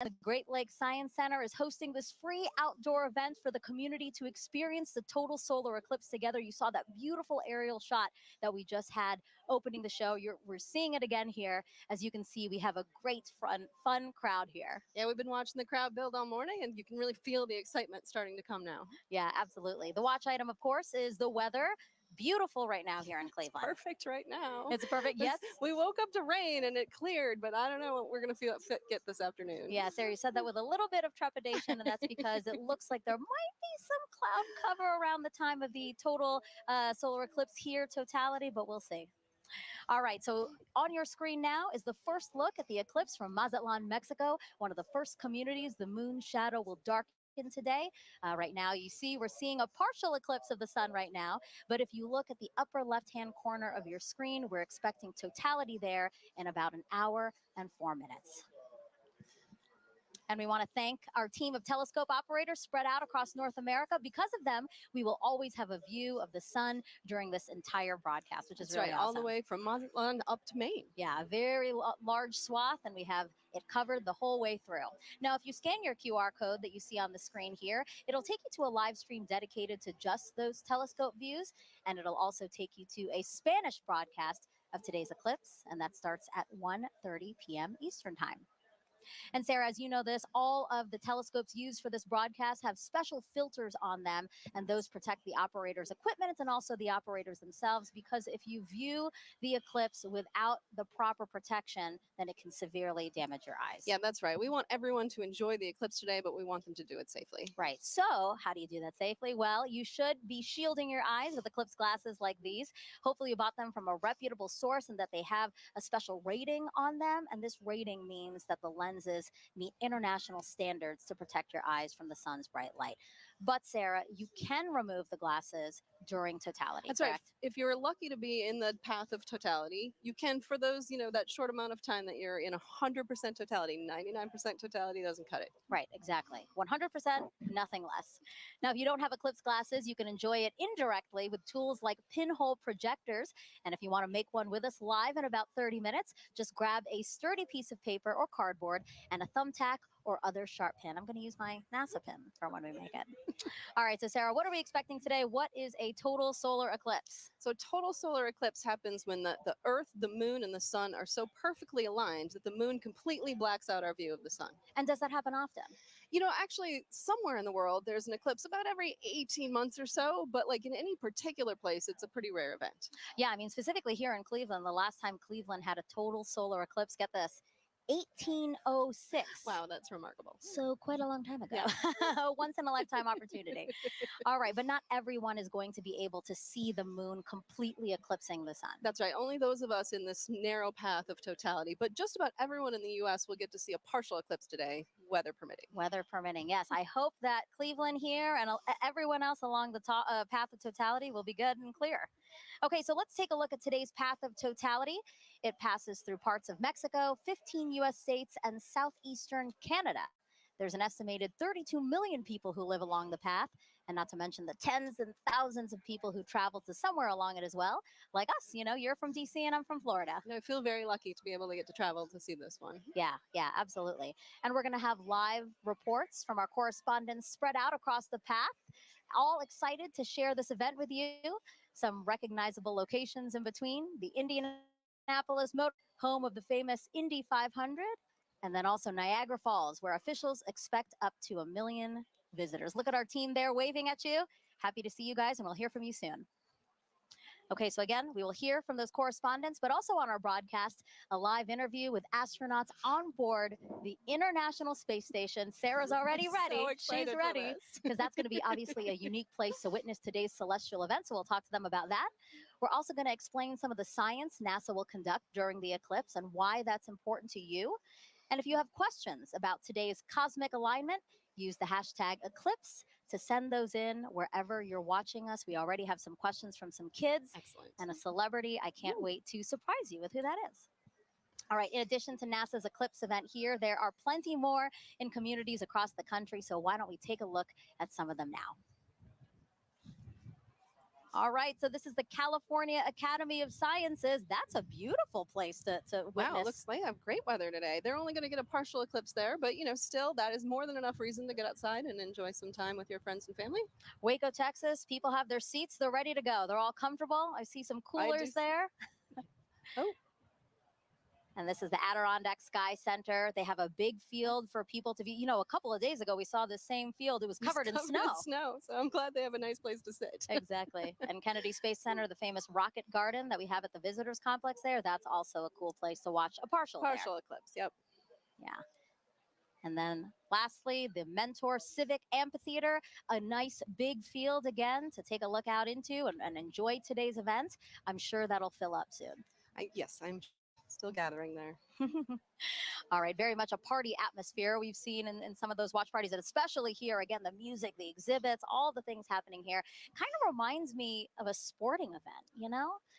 The Great Lakes Science Center is hosting this free outdoor event for the community to experience the total solar eclipse together. You saw that beautiful aerial shot that we just had opening the show. We're seeing it again here. As you can see, we have a great fun crowd here. Yeah, we've been watching the crowd build all morning, and you can really feel the excitement starting to come now. Yeah, absolutely. The watch item, of course, is the weather. Beautiful right now here in Cleveland. It's perfect right now. It's perfect, yes. We woke up to rain and it cleared, but I don't know what we're going to get this afternoon. Yeah, Sarah, you said that with a little bit of trepidation, and that's because it looks like there might be some cloud cover around the time of the total solar eclipse here, totality, but we'll see. All right, so on your screen now is the first look at the eclipse from Mazatlan, Mexico, one of the first communities the moon shadow will darken today. Right now, we're seeing a partial eclipse of the sun right now, but if you look at the upper left-hand corner of your screen, we're expecting totality there in about an hour and 4 minutes. And we want to thank our team of telescope operators spread out across North America. Because of them, we will always have a view of the sun during this entire broadcast, which is really awesome. All the way from Mazatlan up to Maine. Yeah, a very large swath, and we have it covered the whole way through. Now, if you scan your QR code that you see on the screen here, it'll take you to a live stream dedicated to just those telescope views, and it'll also take you to a Spanish broadcast of today's eclipse, and that starts at 1:30 p.m. Eastern Time. And Sarah, as you know this, all of the telescopes used for this broadcast have special filters on them, and those protect the operator's equipment and also the operators themselves, because if you view the eclipse without the proper protection, then it can severely damage your eyes. Yeah, that's right. We want everyone to enjoy the eclipse today, but we want them to do it safely. Right. So how do you do that safely? Well, you should be shielding your eyes with eclipse glasses like these. Hopefully you bought them from a reputable source and that they have a special rating on them. And this rating means that the lenses meet international standards to protect your eyes from the sun's bright light. But Sarah, you can remove the glasses during totality. That's correct? right. If you're lucky to be in the path of totality, you can, for those, that short amount of time that you're in 100% totality, 99% totality doesn't cut it. Right, exactly. 100%, nothing less. Now, if you don't have eclipse glasses, you can enjoy it indirectly with tools like pinhole projectors. And if you want to make one with us live in about 30 minutes, just grab a sturdy piece of paper or cardboard and a thumbtack or other sharp pin. I'm going to use my NASA pin for when we make it. All right, so Sarah, what are we expecting today? What is a total solar eclipse? So total solar eclipse happens when the Earth, the moon, and the sun are so perfectly aligned that the moon completely blacks out our view of the sun. And does that happen often? Actually, somewhere in the world, there's an eclipse about every 18 months or so, but like in any particular place, it's a pretty rare event. Yeah, I mean, specifically here in Cleveland, the last time Cleveland had a total solar eclipse, get this, 1806. Wow, that's remarkable. So quite a long time ago. Yeah. Once in a lifetime opportunity. All right, but not everyone is going to be able to see the moon completely eclipsing the sun. That's right. Only those of us in this narrow path of totality. But just about everyone in the U.S. will get to see a partial eclipse today, weather permitting. Weather permitting, yes. I hope that Cleveland here and everyone else along the path of totality will be good and clear. Okay, so let's take a look at today's path of totality. It passes through parts of Mexico, 15 U.S. states, and southeastern Canada. There's an estimated 32 million people who live along the path, and not to mention the tens and thousands of people who travel to somewhere along it as well. Like us, you're from D.C. and I'm from Florida. I feel very lucky to be able to get to travel to see this one. Yeah, absolutely. And we're going to have live reports from our correspondents spread out across the path, all excited to share this event with you. Some recognizable locations in between, the Indianapolis Motor, home of the famous Indy 500, and then also Niagara Falls, where officials expect up to 1 million visitors. Look at our team there waving at you. Happy to see you guys, and we'll hear from you soon. Okay, so again, we will hear from those correspondents, but also on our broadcast, a live interview with astronauts on board the International Space Station. Sarah's already ready. She's ready because that's going to be obviously a unique place to witness today's celestial event. So we'll talk to them about that. We're also going to explain some of the science NASA will conduct during the eclipse and why that's important to you. And if you have questions about today's cosmic alignment, use the hashtag Eclipse to send those in wherever you're watching us. We already have some questions from some kids. Excellent. And a celebrity. I can't wait to surprise you with who that is. All right, in addition to NASA's Eclipse event here, there are plenty more in communities across the country. So why don't we take a look at some of them now? All right, so this is the California Academy of Sciences. That's a beautiful place to witness. Wow, it looks like they have great weather today. They're only going to get a partial eclipse there, but still, that is more than enough reason to get outside and enjoy some time with your friends and family. Waco, Texas, people have their seats. They're ready to go. They're all comfortable. I see some coolers there. Oh. And this is the Adirondack Sky Center. They have a big field for people to be. A couple of days ago, we saw the same field. It was covered in snow. So I'm glad they have a nice place to sit. Exactly. And Kennedy Space Center, the famous rocket garden that we have at the visitors complex there, that's also a cool place to watch a partial eclipse. Yep. Yeah. And then lastly, the Mentor Civic Amphitheater, a nice big field again to take a look out into and enjoy today's event. I'm sure that'll fill up soon. Yes, I'm still gathering there. All right, very much a party atmosphere we've seen in some of those watch parties, and especially here, again, the music, the exhibits, all the things happening here kind of reminds me of a sporting event,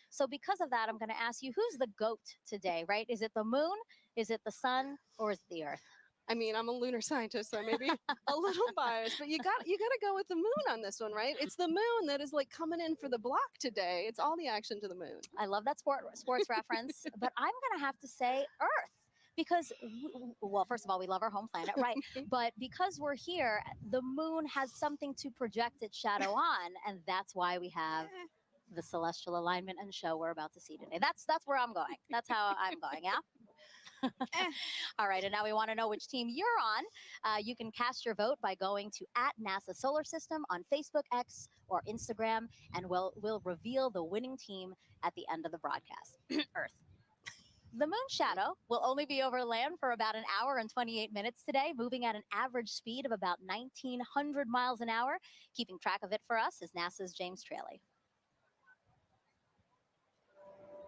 So because of that, I'm going to ask you, who's the GOAT today, right? Is it the moon, is it the sun, or is it the earth? I mean, I'm a lunar scientist, so I may be a little biased, but you got to go with the moon on this one, right? It's the moon that is like coming in for the block today. It's all the action to the moon. I love that sports reference, but I'm going to have to say Earth. Because, well, first of all, we love our home planet, right? But because we're here, the moon has something to project its shadow on, and that's why we have the celestial alignment and show we're about to see today. That's where I'm going. That's how I'm going, yeah? All right, and now we want to know which team you're on. You can cast your vote by going to @NASA Solar System on Facebook, X, or Instagram, and we'll reveal the winning team at the end of the broadcast. Earth. The moon shadow will only be over land for about an hour and 28 minutes today, moving at an average speed of about 1,900 miles an hour. Keeping track of it for us is NASA's James Traley.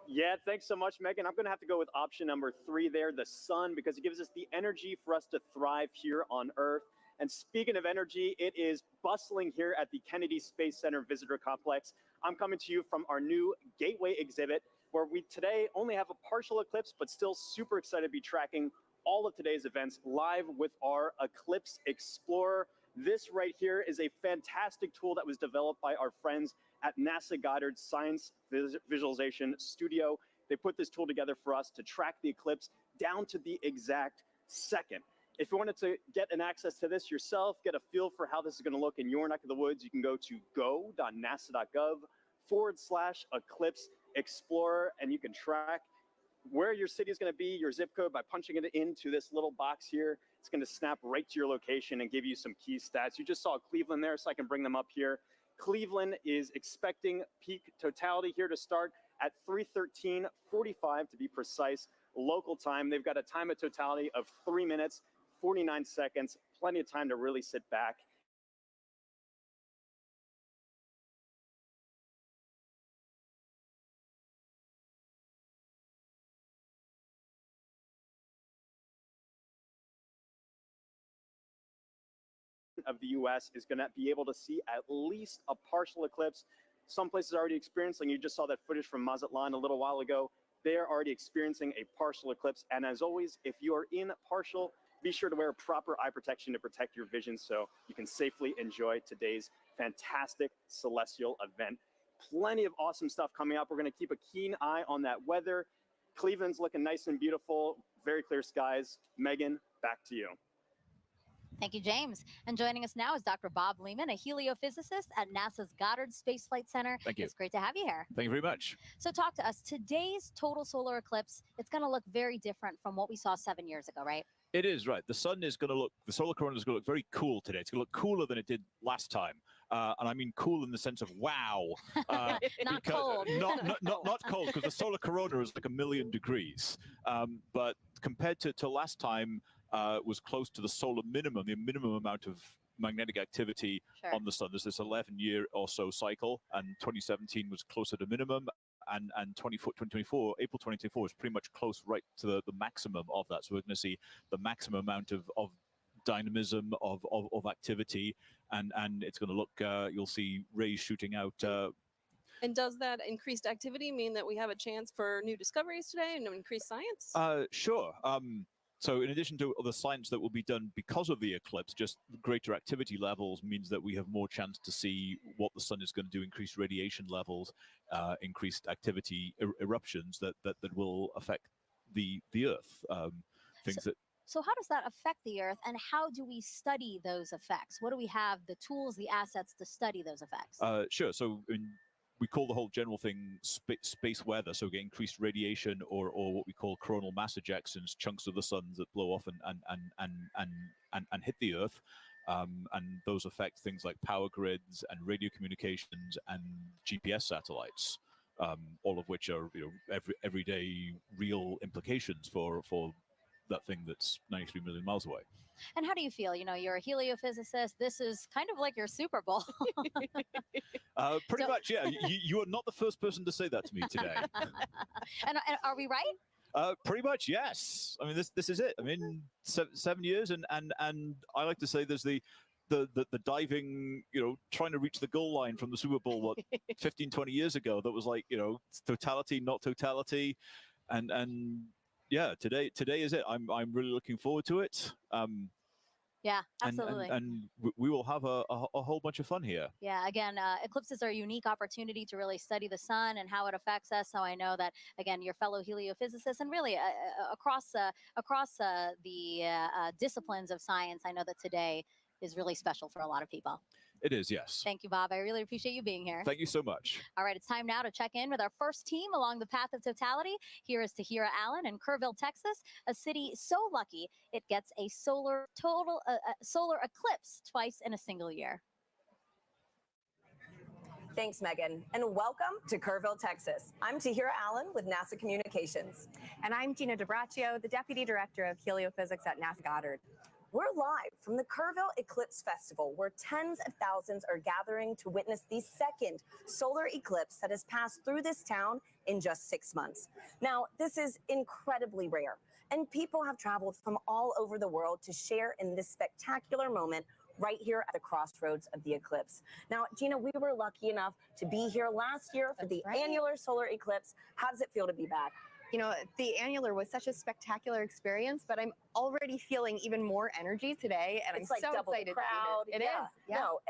Yeah, thanks so much, Megan. I'm going to have to go with option number 3 there, the sun, because it gives us the energy for us to thrive here on Earth. And speaking of energy, it is bustling here at the Kennedy Space Center Visitor Complex. I'm coming to you from our new Gateway exhibit, where we today only have a partial eclipse, but still super excited to be tracking all of today's events live with our Eclipse Explorer. This right here is a fantastic tool that was developed by our friends at NASA Goddard Science Visualization Studio. They put this tool together for us to track the eclipse down to the exact second. If you wanted to get an access to this yourself, get a feel for how this is going to look in your neck of the woods, you can go to go.nasa.gov/Eclipse Explorer, and you can track where your city is going to be, your zip code, by punching it into this little box here. It's going to snap right to your location and give you some key stats. You just saw Cleveland there, so I can bring them up here. Cleveland is expecting peak totality here to start at 3:13:45 to be precise, local time. They've got a time of totality of 3 minutes, 49 seconds, plenty of time to really sit back. Of the U.S. is going to be able to see at least a partial eclipse. Some places are already experiencing, you just saw that footage from Mazatlan a little while ago. They are already experiencing a partial eclipse. And as always, if you are in partial, be sure to wear proper eye protection to protect your vision so you can safely enjoy today's fantastic celestial event. Plenty of awesome stuff coming up. We're going to keep a keen eye on that weather. Cleveland's looking nice and beautiful, very clear skies. Megan, back to you. Thank you, James. And joining us now is Dr. Bob Lehman, a heliophysicist at NASA's Goddard Space Flight Center. Thank you. It's great to have you here. Thank you very much. So talk to us. Today's total solar eclipse, it's going to look very different from what we saw 7 years ago, right? It is, right. The sun is going to look, the solar corona is going to look very cool today. It's going to look cooler than it did last time. And I mean cool in the sense of wow. Not cold. Not cold, because the solar corona is like 1,000,000 degrees. But compared to last time, was close to the solar minimum, the minimum amount of magnetic activity on the sun. There's this 11-year or so cycle, and 2017 was closer to minimum, and 2024, April 2024 is pretty much close right to the maximum of that. So we're going to see the maximum amount of dynamism, of activity, and it's going to look, you'll see rays shooting out. And does that increased activity mean that we have a chance for new discoveries today and increased science? Sure. So in addition to the science that will be done because of the eclipse, just greater activity levels means that we have more chance to see what the sun is going to do, increased radiation levels, increased activity, eruptions that will affect the Earth. Things that. So how does that affect the Earth, and how do we study those effects? What do we have, the tools, the assets to study those effects? Sure. So we call the whole general thing space weather. So we get increased radiation or what we call coronal mass ejections, chunks of the suns that blow off and hit the Earth. And those affect things like power grids and radio communications and GPS satellites, all of which are everyday real implications for that thing that's 93 million miles away. And how do you feel? You're a heliophysicist. This is kind of like your Super Bowl. Pretty much, yeah. You are not the first person to say that to me today. and are we right? Pretty much, yes. I mean, this is it. I mean, 7 years, and I like to say there's the diving, trying to reach the goal line from the Super Bowl, what, 15, 20 years ago, that was like, totality, not totality. And yeah, today is it. I'm really looking forward to it. Yeah, absolutely. And we will have a whole bunch of fun here. Yeah, again, eclipses are a unique opportunity to really study the sun and how it affects us. So I know that, again, your fellow heliophysicists and really across the disciplines of science, I know that today is really special for a lot of people. It is, yes. Thank you, Bob. I really appreciate you being here. Thank you so much. All right, it's time now to check in with our first team along the path of totality. Here is Tahira Allen in Kerrville, Texas, a city so lucky it gets a solar eclipse twice in a single year. Thanks, Megan, and welcome to Kerrville, Texas. I'm Tahira Allen with NASA Communications. And I'm Gina DiBraccio, the Deputy Director of Heliophysics at NASA Goddard. We're live from the Kerrville Eclipse Festival, where tens of thousands are gathering to witness the second solar eclipse that has passed through this town in just 6 months. Now, this is incredibly rare, and people have traveled from all over the world to share in this spectacular moment right here at the crossroads of the eclipse. Now, Gina, we were lucky enough to be here last year for the annular solar eclipse. How does it feel to be back? The annular was such a spectacular experience, but I'm already feeling even more energy today, and It's I'm like so double excited the crowd. to be here. It is. Yeah. No,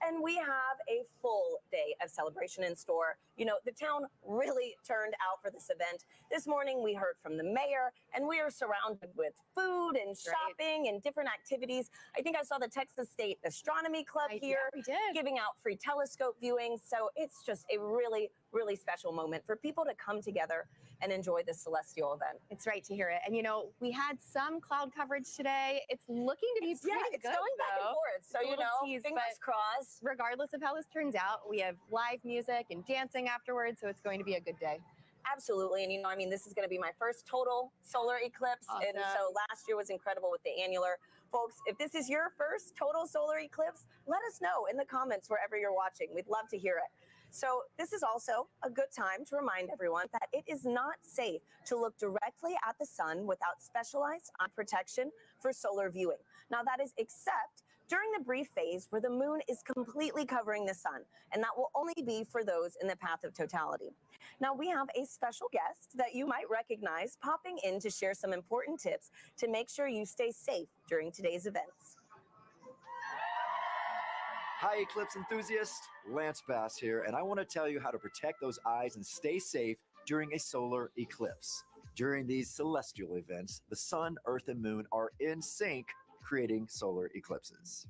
and we have a full day of celebration in store. The town really turned out for this event. This morning we heard from the mayor, and we are surrounded with food and shopping and different activities. I think I saw the Texas State Astronomy Club here giving out free telescope viewings. So it's just a really, really special moment for people to come together and enjoy this celestial event. It's right to hear it. And we had some cloud coverage today. It's looking to be pretty it's good, going back and forth. So, fingers crossed. Regardless of how this turns out, we have live music and dancing afterwards, so it's going to be a good day. Absolutely. And this is going to be my first total solar eclipse. Awesome. And so last year was incredible with the annular. Folks, if this is your first total solar eclipse, let us know in the comments wherever you're watching. We'd love to hear it. So this is also a good time to remind everyone that it is not safe to look directly at the sun without specialized eye protection for solar viewing. Now that is except during the brief phase where the moon is completely covering the sun, and that will only be for those in the path of totality. Now we have a special guest that you might recognize popping in to share some important tips to make sure you stay safe during today's events. Hi, Eclipse enthusiasts. Lance Bass here, and I want to tell you how to protect those eyes and stay safe during a solar eclipse. During these celestial events, the sun, earth, and moon are in sync, creating solar eclipses.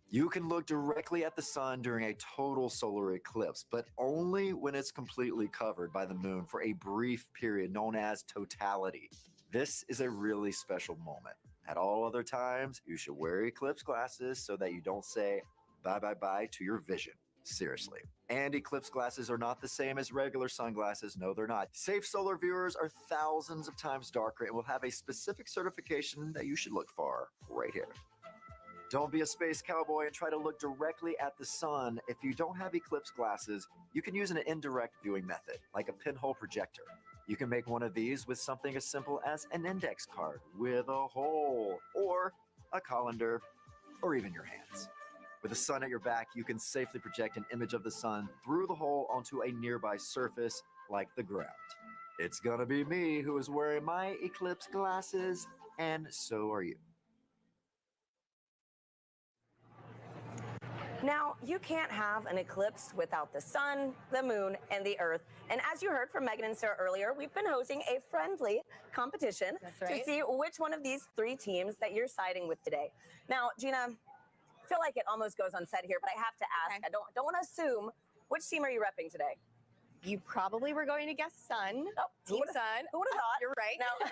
You can look directly at the sun during a total solar eclipse, but only when it's completely covered by the moon for a brief period known as totality. This is a really special moment. At all other times, you should wear eclipse glasses so that you don't say bye-bye-bye to your vision. Seriously. And eclipse glasses are not the same as regular sunglasses. No, they're not. Safe solar viewers are thousands of times darker and will have a specific certification that you should look for right here. Don't be a space cowboy and try to look directly at the sun. If you don't have eclipse glasses, you can use an indirect viewing method, like a pinhole projector. You can make one of these with something as simple as an index card with a hole, or a colander, or even your hands. With the sun at your back, you can safely project an image of the sun through the hole onto a nearby surface like the ground. It's gonna be me who is wearing my Eclipse glasses, and so are you. Now, you can't have an eclipse without the sun, the moon, and the earth. And as you heard from Megan and Sarah earlier, we've been hosting a friendly competition to see which one of these three teams that you're siding with today. Now, Gina, I feel like it almost goes unsaid here, but I have to ask, I don't want to assume, which team are you repping today? You probably were going to guess sun. Oh, Team Sun. Who would have thought? You're right. No.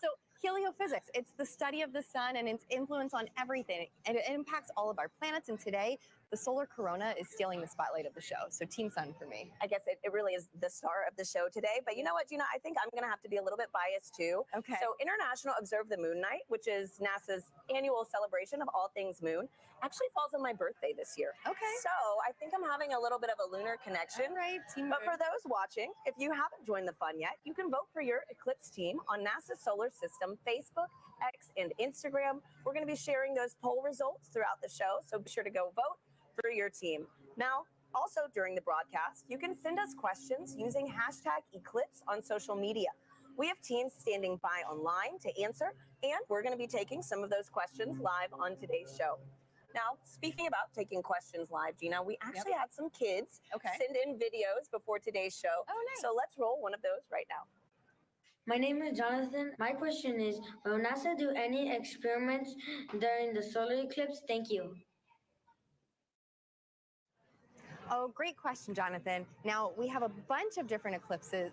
So heliophysics, it's the study of the sun and its influence on everything. And it impacts all of our planets. And today, the solar corona is stealing the spotlight of the show. So Team Sun for me. I guess it really is the star of the show today. But you know what, Gina? I think I'm going to have to be a little bit biased too. Okay. So International Observe the Moon Night, which is NASA's annual celebration of all things moon, actually falls on my birthday this year. Okay. So I think I'm having a little bit of a lunar connection. All right, Team But Moon. for those watching, if you haven't joined the fun yet, you can vote for your Eclipse team on NASA's Solar System Facebook, X, and Instagram. We're going to be sharing those poll results throughout the show, so be sure to go vote for your team. Now, also during the broadcast, you can send us questions using #Eclipse on social media. We have teams standing by online to answer, and we're going to be taking some of those questions live on today's show. Now, speaking about taking questions live, Gina, we actually had some kids send in videos before today's show. Oh, nice. So let's roll one of those right now. My name is Jonathan. My question is, will NASA do any experiments during the solar eclipse? Thank you. Oh, great question, Jonathan. Now, we have a bunch of different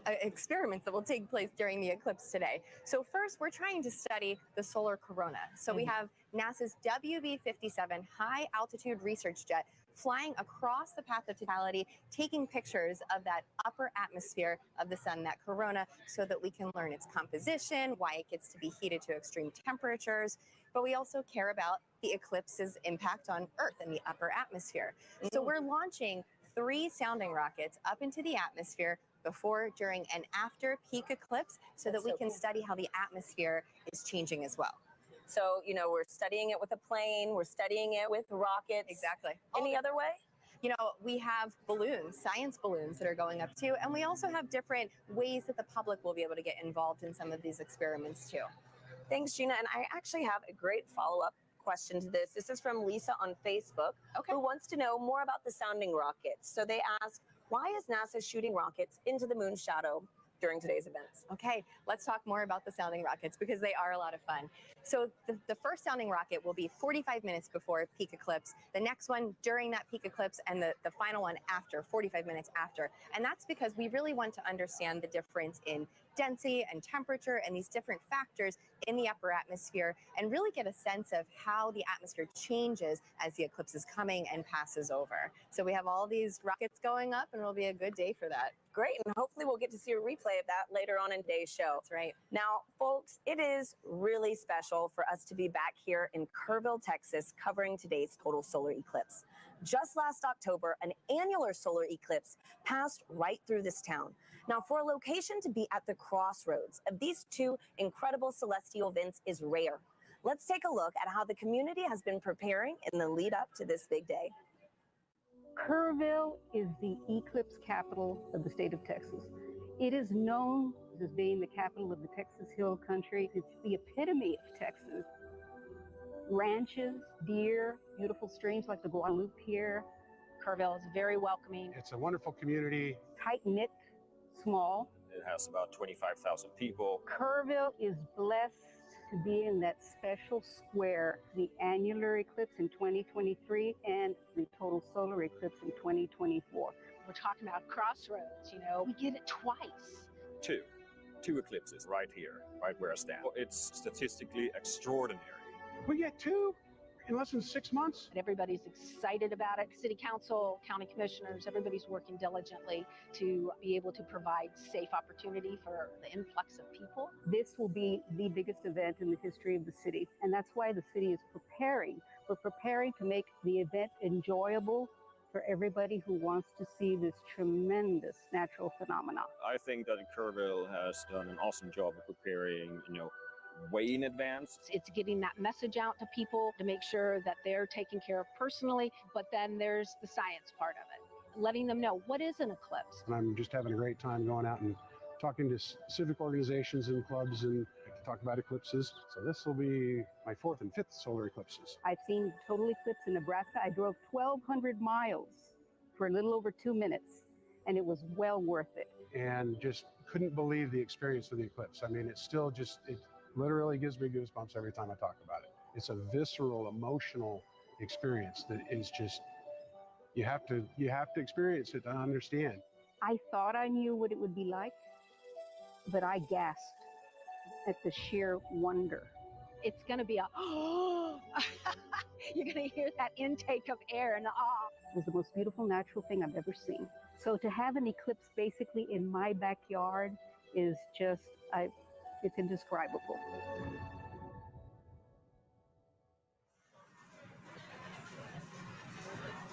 experiments that will take place during the eclipse today. So first, we're trying to study the solar corona. So we have NASA's WB-57 high-altitude research jet flying across the path of totality, taking pictures of that upper atmosphere of the sun, that corona, so that we can learn its composition, why it gets to be heated to extreme temperatures. But we also care about the eclipse's impact on Earth and the upper atmosphere. So we're launching 3 sounding rockets up into the atmosphere before, during, and after peak eclipse so that we can study how the atmosphere is changing as well. So, you know, we're studying it with a plane, we're studying it with rockets. Exactly. Any other way? You know, we have balloons, science balloons that are going up too, and we also have different ways that the public will be able to get involved in some of these experiments too. Thanks, Gina. And I actually have a great follow-up question to this. This is from Lisa on Facebook, who wants to know more about the sounding rockets. So they ask, why is NASA shooting rockets into the moon's shadow during today's events? Okay, let's talk more about the sounding rockets because they are a lot of fun. So the first sounding rocket will be 45 minutes before peak eclipse, the next one during that peak eclipse, and the final one after, 45 minutes after. And that's because we really want to understand the difference in density and temperature and these different factors in the upper atmosphere and really get a sense of how the atmosphere changes as the eclipse is coming and passes over. So we have all these rockets going up and it'll be a good day for that. Great, and hopefully we'll get to see a replay of that later on in today's show. That's right. Now, folks, it is really special for us to be back here in Kerrville, Texas, covering today's total solar eclipse. Just last October, an annular solar eclipse passed right through this town. Now, for a location to be at the crossroads of these two incredible celestial events is rare. Let's take a look at how the community has been preparing in the lead up to this big day. Kerrville is the eclipse capital of the state of Texas. It is known as being the capital of the Texas Hill Country. It's the epitome of Texas. Ranches, deer, beautiful streams like the Guadalupe here. Kerrville is very welcoming. It's a wonderful community. Tight-knit, small. It has about 25,000 people. Kerrville is blessed to be in that special square, the annular eclipse in 2023 and the total solar eclipse in 2024. We're talking about crossroads, you know, we get it twice. Two eclipses right here, right where I stand. It's statistically extraordinary. We get 2 in less than 6 months. Everybody's excited about it. City council, county commissioners, everybody's working diligently to be able to provide safe opportunity for the influx of people. This will be the biggest event in the history of the city, and that's why the city is preparing. We're preparing to make the event enjoyable for everybody who wants to see this tremendous natural phenomenon. I think that Kerrville has done an awesome job of preparing, way in advance. It's getting that message out to people to make sure that they're taken care of personally, but then there's the science part of it, letting them know what is an eclipse. And I'm just having a great time going out and talking to civic organizations and clubs and talk about eclipses. So this will be my 4th and 5th solar eclipses. I've seen total eclipse in Nebraska. I drove 1,200 miles for a little over 2 minutes, and it was well worth it. And just couldn't believe the experience of the eclipse. I mean, it literally gives me goosebumps every time I talk about it. It's a visceral, emotional experience that is just, you have to experience it to understand. I thought I knew what it would be like, but I gasped at the sheer wonder. It's going to be a, you're going to hear that intake of air and It was the most beautiful natural thing I've ever seen. So to have an eclipse basically in my backyard is just, it's indescribable.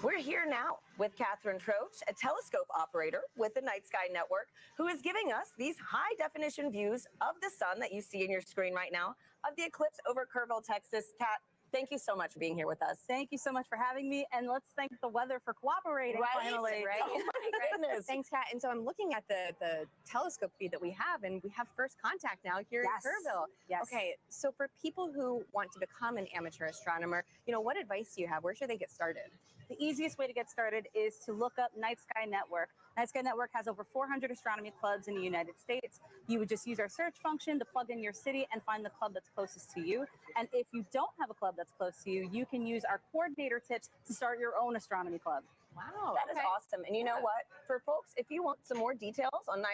We're here now with Catherine Troach, a telescope operator with the Night Sky Network, who is giving us these high-definition views of the sun that you see in your screen right now of the eclipse over Kerrville, Texas. Kat, thank you so much for being here with us. Thank you so much for having me, and let's thank the weather for cooperating finally. Right? Oh my goodness. Thanks, Kat. And so I'm looking at the telescope feed that we have, and we have first contact now here in Kerrville. Yes. Okay, so for people who want to become an amateur astronomer, what advice do you have? Where should they get started? The easiest way to get started is to look up Night Sky Network. Night Sky Network has over 400 astronomy clubs in the United States. You would just use our search function to plug in your city and find the club that's closest to you. And if you don't have a club that's close to you, you can use our coordinator tips to start your own astronomy club. Wow, that is awesome. And you know what? For folks, if you want some more details on the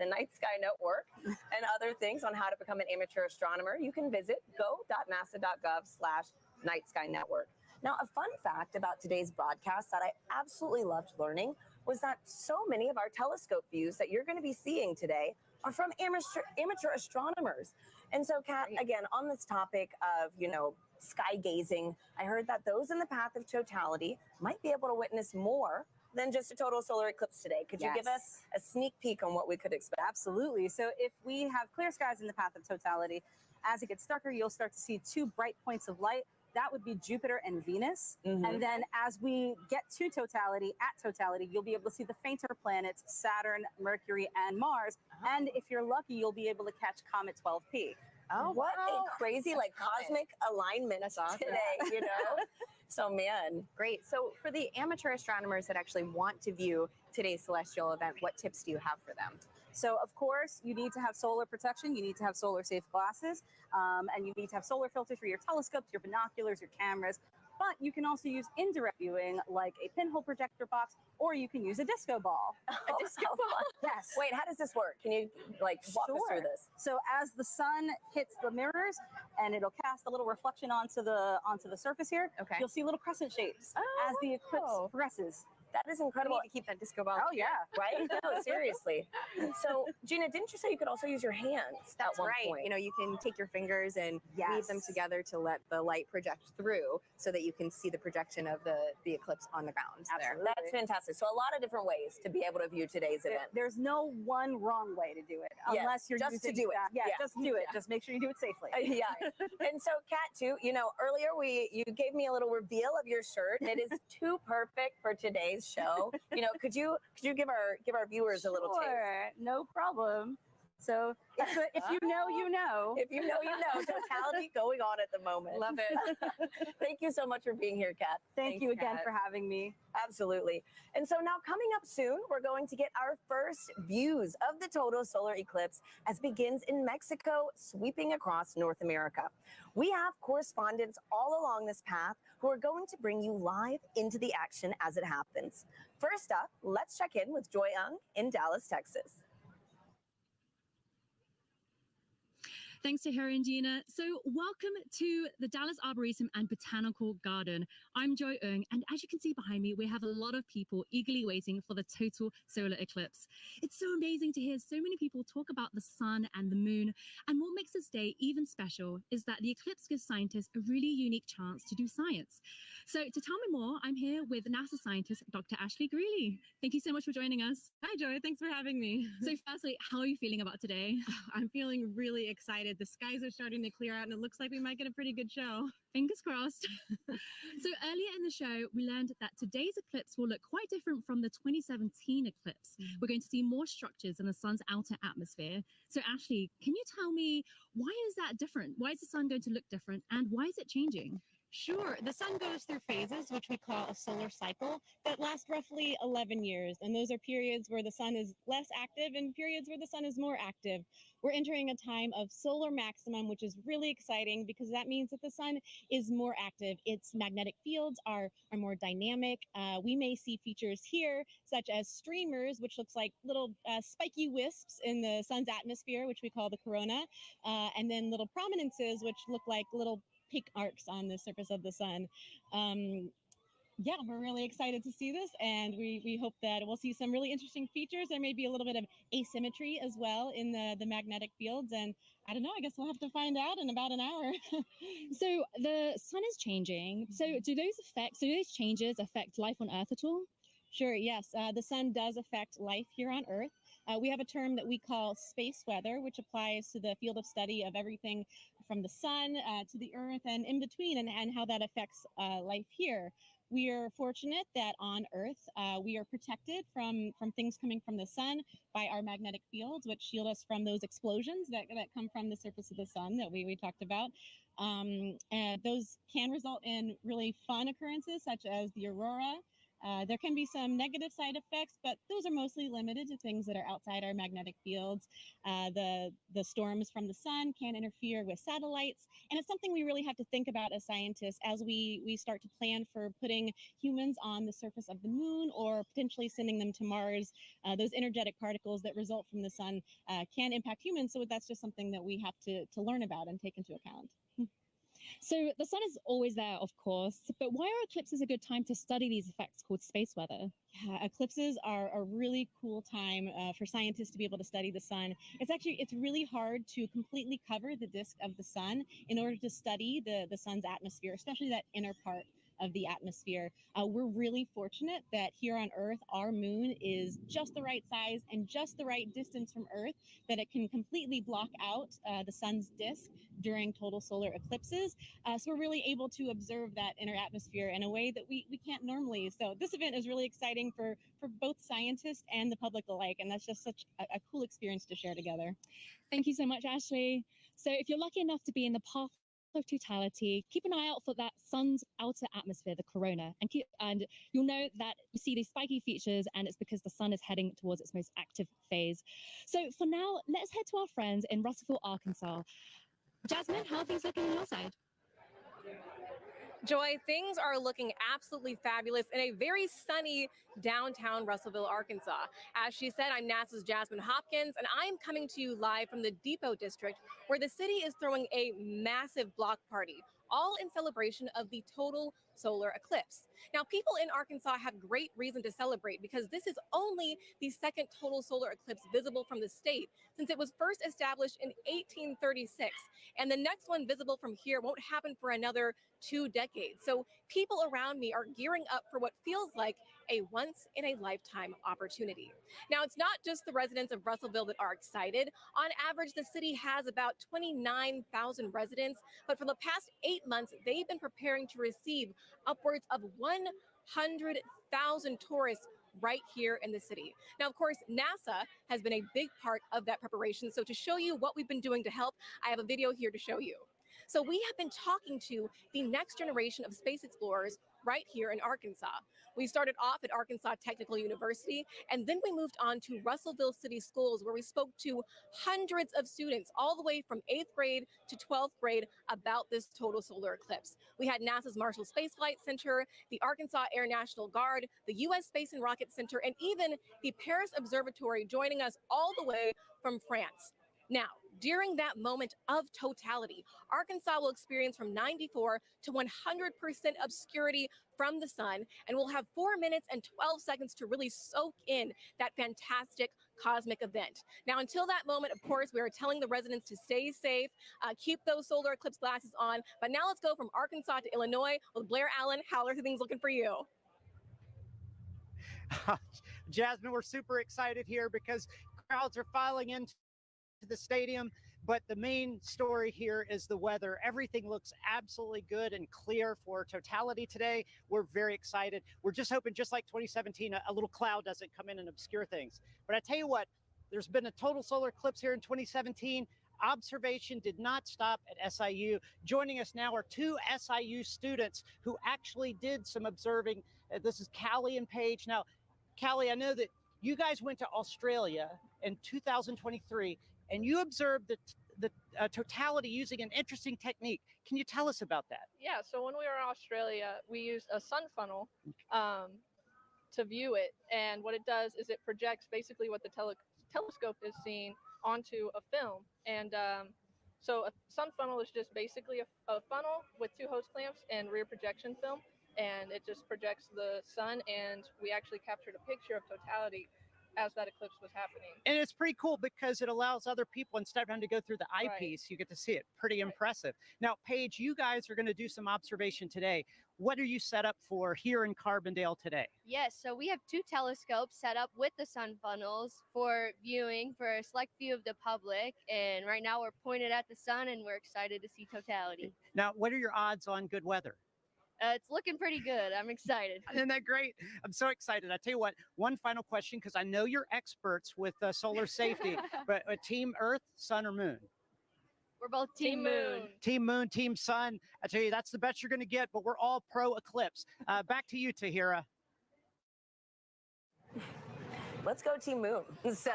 Night Sky Network and other things on how to become an amateur astronomer, you can visit go.nasa.gov/Night Sky Network. Now, a fun fact about today's broadcast that I absolutely loved learning was that so many of our telescope views that you're going to be seeing today are from amateur astronomers. And so, Kat, again, on this topic of, sky gazing, I heard that those in the path of totality might be able to witness more than just a total solar eclipse today. Could you give us a sneak peek on what we could expect? Absolutely. So if we have clear skies in the path of totality, as it gets darker, you'll start to see 2 bright points of light. That would be Jupiter and Venus. And then as we get to totality, you'll be able to see the fainter planets, Saturn, Mercury, and Mars. And if you're lucky, you'll be able to catch Comet 12P. Oh, what a crazy, cosmic alignment today, So, man. Great. So for the amateur astronomers that actually want to view today's celestial event, what tips do you have for them? So, of course, you need to have solar protection. You need to have solar-safe glasses. And you need to have solar filters for your telescopes, your binoculars, your cameras. But you can also use indirect viewing, like a pinhole projector box, or you can use a disco ball. A disco ball? Yes. Wait, how does this work? Can you, walk us through this? So as the sun hits the mirrors, and it'll cast a little reflection onto the surface here, you'll see little crescent shapes as the eclipse progresses. That is incredible. We need to keep that disco ball. Oh, yeah. Right? No, seriously. So, Gina, didn't you say you could also use your hands That's at one right. point? You can take your fingers and weave them together to let the light project through so that you can see the projection of the eclipse on the ground. Absolutely. There. That's fantastic. So a lot of different ways to be able to view today's event. There's no one wrong way to do it, unless you're just using to do it. Yeah, just do it. Just make sure you do it safely. Yeah. And so, Kat, too, earlier you gave me a little reveal of your shirt. It is too perfect for today's show. Could you give our viewers a little taste? Sure, no problem. So if you know, you know. If you know, you know. Totality going on at the moment. Love it. Thank you so much for being here, Kat. Thank you again for having me. Absolutely. And so now coming up soon, we're going to get our first views of the total solar eclipse as it begins in Mexico, sweeping across North America. We have correspondents all along this path who are going to bring you live into the action as it happens. First up, let's check in with Joy Ung in Dallas, Texas. Thanks to Harry and Gina. So welcome to the Dallas Arboretum and Botanical Garden. I'm Joy Ung, and as you can see behind me, we have a lot of people eagerly waiting for the total solar eclipse. It's so amazing to hear so many people talk about the sun and the moon. And what makes this day even special is that the eclipse gives scientists a really unique chance to do science. So to tell me more, I'm here with NASA scientist, Dr. Ashley Greeley. Thank you so much for joining us. Hi, Joy. Thanks for having me. So firstly, how are you feeling about today? I'm feeling really excited. The skies are starting to clear out, and it looks like we might get a pretty good show. Fingers crossed. So earlier in the show, we learned that today's eclipse will look quite different from the 2017 eclipse. We're going to see more structures in the sun's outer atmosphere. So Ashley, can you tell me, why is that different? Why is the sun going to look different, and why is it changing? Sure. The sun goes through phases, which we call a solar cycle, that last roughly 11 years. And those are periods where the sun is less active and periods where the sun is more active. We're entering a time of solar maximum, which is really exciting because that means that the sun is more active. Its magnetic fields are more dynamic. We may see features here, such as streamers, which looks like little spiky wisps in the sun's atmosphere, which we call the corona, and then little prominences, which look like little peak arcs on the surface of the sun. Yeah, we're really excited to see this, and we hope that we'll see some really interesting features. There may be a little bit of asymmetry as well in the magnetic fields, and I don't know, I guess we'll have to find out in about an hour. So the sun is changing. So do those changes affect life on Earth at all? Sure, yes. The sun does affect life here on Earth. We have a term that we call space weather, which applies to the field of study of everything from the sun to the Earth and in between, and how that affects life here. We are fortunate that on Earth, we are protected from things coming from the sun by our magnetic fields, which shield us from those explosions that come from the surface of the sun that we talked about. And those can result in really fun occurrences, such as the aurora. There can be some negative side effects, but those are mostly limited to things that are outside our magnetic fields. The storms from the sun can interfere with satellites, and it's something we really have to think about as scientists as we start to plan for putting humans on the surface of the moon or potentially sending them to Mars. Those energetic particles that result from the sun can impact humans, so that's just something that we have to learn about and take into account. So the sun is always there, of course, but why are eclipses a good time to study these effects called space weather? Yeah, eclipses are a really cool time for scientists to be able to study the sun. It's really hard to completely cover the disk of the sun in order to study the sun's atmosphere, especially that inner part of the atmosphere. We're really fortunate that here on Earth, our moon is just the right size and just the right distance from Earth that it can completely block out the sun's disk during total solar eclipses. So we're really able to observe that inner atmosphere in a way that we can't normally. So this event is really exciting for both scientists and the public alike, and that's just such a cool experience to share together. Thank you so much, Ashley. So if you're lucky enough to be in the path of totality, keep an eye out for that sun's outer atmosphere, the corona, and you'll know that you see these spiky features, and it's because the sun is heading towards its most active phase. So for now, let's head to our friends in Russellville, Arkansas. Jasmine, how are things looking on your side? Joy, things are looking absolutely fabulous in a very sunny downtown Russellville, Arkansas. As she said, I'm NASA's Jasmine Hopkins, and I'm coming to you live from the Depot District, where the city is throwing a massive block party, all in celebration of the total solar eclipse. Now, people in Arkansas have great reason to celebrate because this is only the second total solar eclipse visible from the state since it was first established in 1836. And the next one visible from here won't happen for another 2 decades. So people around me are gearing up for what feels like a once-in-a-lifetime opportunity. Now, it's not just the residents of Russellville that are excited. On average, the city has about 29,000 residents, but for the past 8 months, they've been preparing to receive upwards of 100,000 tourists right here in the city. Now, of course, NASA has been a big part of that preparation. So to show you what we've been doing to help, I have a video here to show you. So we have been talking to the next generation of space explorers right here in Arkansas. We started off at Arkansas Technical University, and then we moved on to Russellville City Schools, where we spoke to hundreds of students all the way from 8th grade to 12th grade about this total solar eclipse. We had NASA's Marshall Space Flight Center, the Arkansas Air National Guard, the U.S. Space and Rocket Center, and even the Paris Observatory joining us all the way from France. Now, during that moment of totality, Arkansas will experience from 94 to 100% obscurity from the sun, and we'll have 4 minutes and 12 seconds to really soak in that fantastic cosmic event. Now, until that moment, of course, we are telling the residents to stay safe, keep those solar eclipse glasses on. But now let's go from Arkansas to Illinois with Blair Allen. How are things looking for you? Jasmine, we're super excited here because crowds are filing into the stadium, but the main story here is the weather. Everything looks absolutely good and clear for totality today. We're very excited. We're just hoping, just like 2017, a little cloud doesn't come in and obscure things. But I tell you what, there's been a total solar eclipse here in 2017. Observation did not stop at SIU. Joining us now are two SIU students who actually did some observing. This is Callie and Paige. Now, Callie, I know that you guys went to Australia in 2023 and you observed the totality using an interesting technique. Can you tell us about that? Yeah, so when we were in Australia, we used a sun funnel to view it. And what it does is it projects basically what the telescope is seeing onto a film. And so a sun funnel is just basically a funnel with two hose clamps and rear projection film. And it just projects the sun, and we actually captured a picture of totality as that eclipse was happening. And it's pretty cool because it allows other people, instead of having to go through the eyepiece, you get to see it. Pretty impressive. Now, Paige, you guys are going to do some observation today. What are you set up for here in Carbondale today? Yes, so we have two telescopes set up with the sun funnels for viewing for a select view of the public. And right now we're pointed at the sun and we're excited to see totality. Now, what are your odds on good weather? It's looking pretty good. I'm excited. Isn't that great? I'm so excited. I tell you what, one final question, because I know you're experts with solar safety, but Team Earth, Sun, or Moon? We're both Team Moon. Team Moon, Team Sun. I tell you, that's the best you're going to get, but we're all pro eclipse. Back to you, Tahira. Let's go Team Moon. So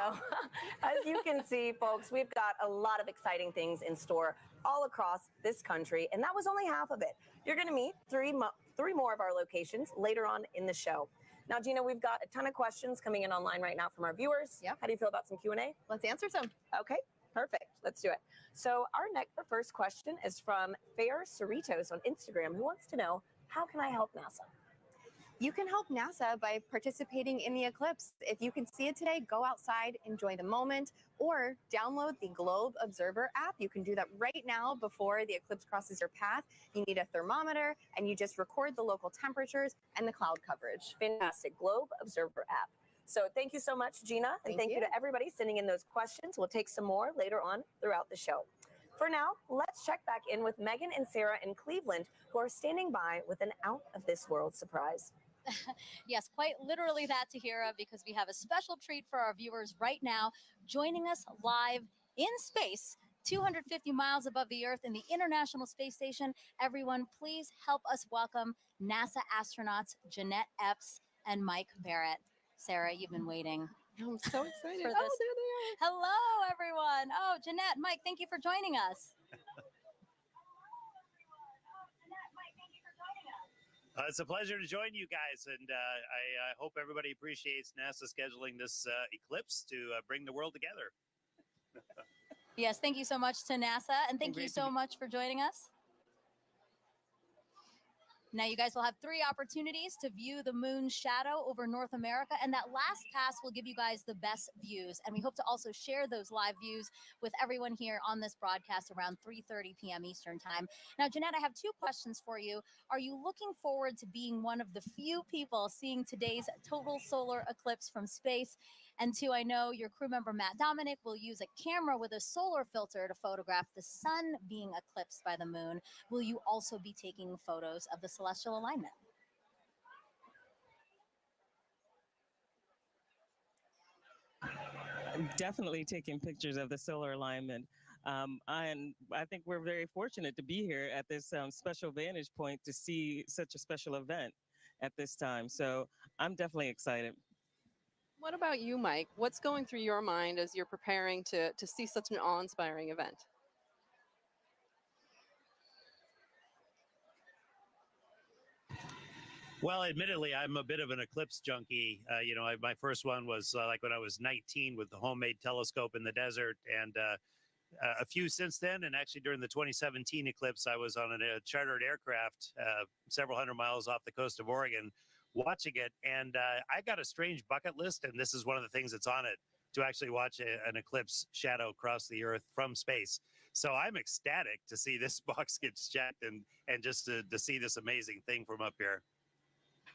as you can see, folks, we've got a lot of exciting things in store all across this country, and that was only half of it. You're going to meet three more of our locations later on in the show. Now, Gina, we've got a ton of questions coming in online right now from our viewers. Yep. How do you feel about some Q&A? Let's answer some. Okay, perfect. Let's do it. So our first question is from Fair Cerritos on Instagram, who wants to know, how can I help NASA? You can help NASA by participating in the eclipse. If you can see it today, go outside, enjoy the moment, or download the Globe Observer app. You can do that right now before the eclipse crosses your path. You need a thermometer, and you just record the local temperatures and the cloud coverage. Fantastic. Globe Observer app. So thank you so much, Gina, and thank you to everybody sending in those questions. We'll take some more later on throughout the show. For now, let's check back in with Megan and Sarah in Cleveland, who are standing by with an out-of-this-world surprise. Yes, quite literally that, Tahira, because we have a special treat for our viewers right now, joining us live in space, 250 miles above the Earth in the International Space Station. Everyone, please help us welcome NASA astronauts Jeanette Epps and Mike Barrett. Sarah, you've been waiting. I'm so excited. For this. Oh, there they are. Hello, everyone. Oh, Jeanette, Mike, thank you for joining us. It's a pleasure to join you guys, and I hope everybody appreciates NASA scheduling this eclipse to bring the world together. Yes, thank you so much to NASA, and thank you so much for joining us. Now, you guys will have 3 opportunities to view the moon's shadow over North America, and that last pass will give you guys the best views. And we hope to also share those live views with everyone here on this broadcast around 3:30 p.m. Eastern Time. Now, Jeanette, I have 2 questions for you. Are you looking forward to being one of the few people seeing today's total solar eclipse from space? And 2, I know your crew member, Matt Dominic, will use a camera with a solar filter to photograph the sun being eclipsed by the moon. Will you also be taking photos of the celestial alignment? I'm definitely taking pictures of the solar alignment. And I think we're very fortunate to be here at this special vantage point to see such a special event at this time. So I'm definitely excited. What about you, Mike? What's going through your mind as you're preparing to see such an awe-inspiring event? Well, admittedly, I'm a bit of an eclipse junkie. My first one was like when I was 19 with the homemade telescope in the desert. And, a few since then. And actually, during the 2017 eclipse, I was on a chartered aircraft several hundred miles off the coast of Oregon watching it. And I got a strange bucket list, and this is one of the things that's on it, to actually watch an eclipse shadow cross the Earth from space. So I'm ecstatic to see this box get checked and just to see this amazing thing from up here.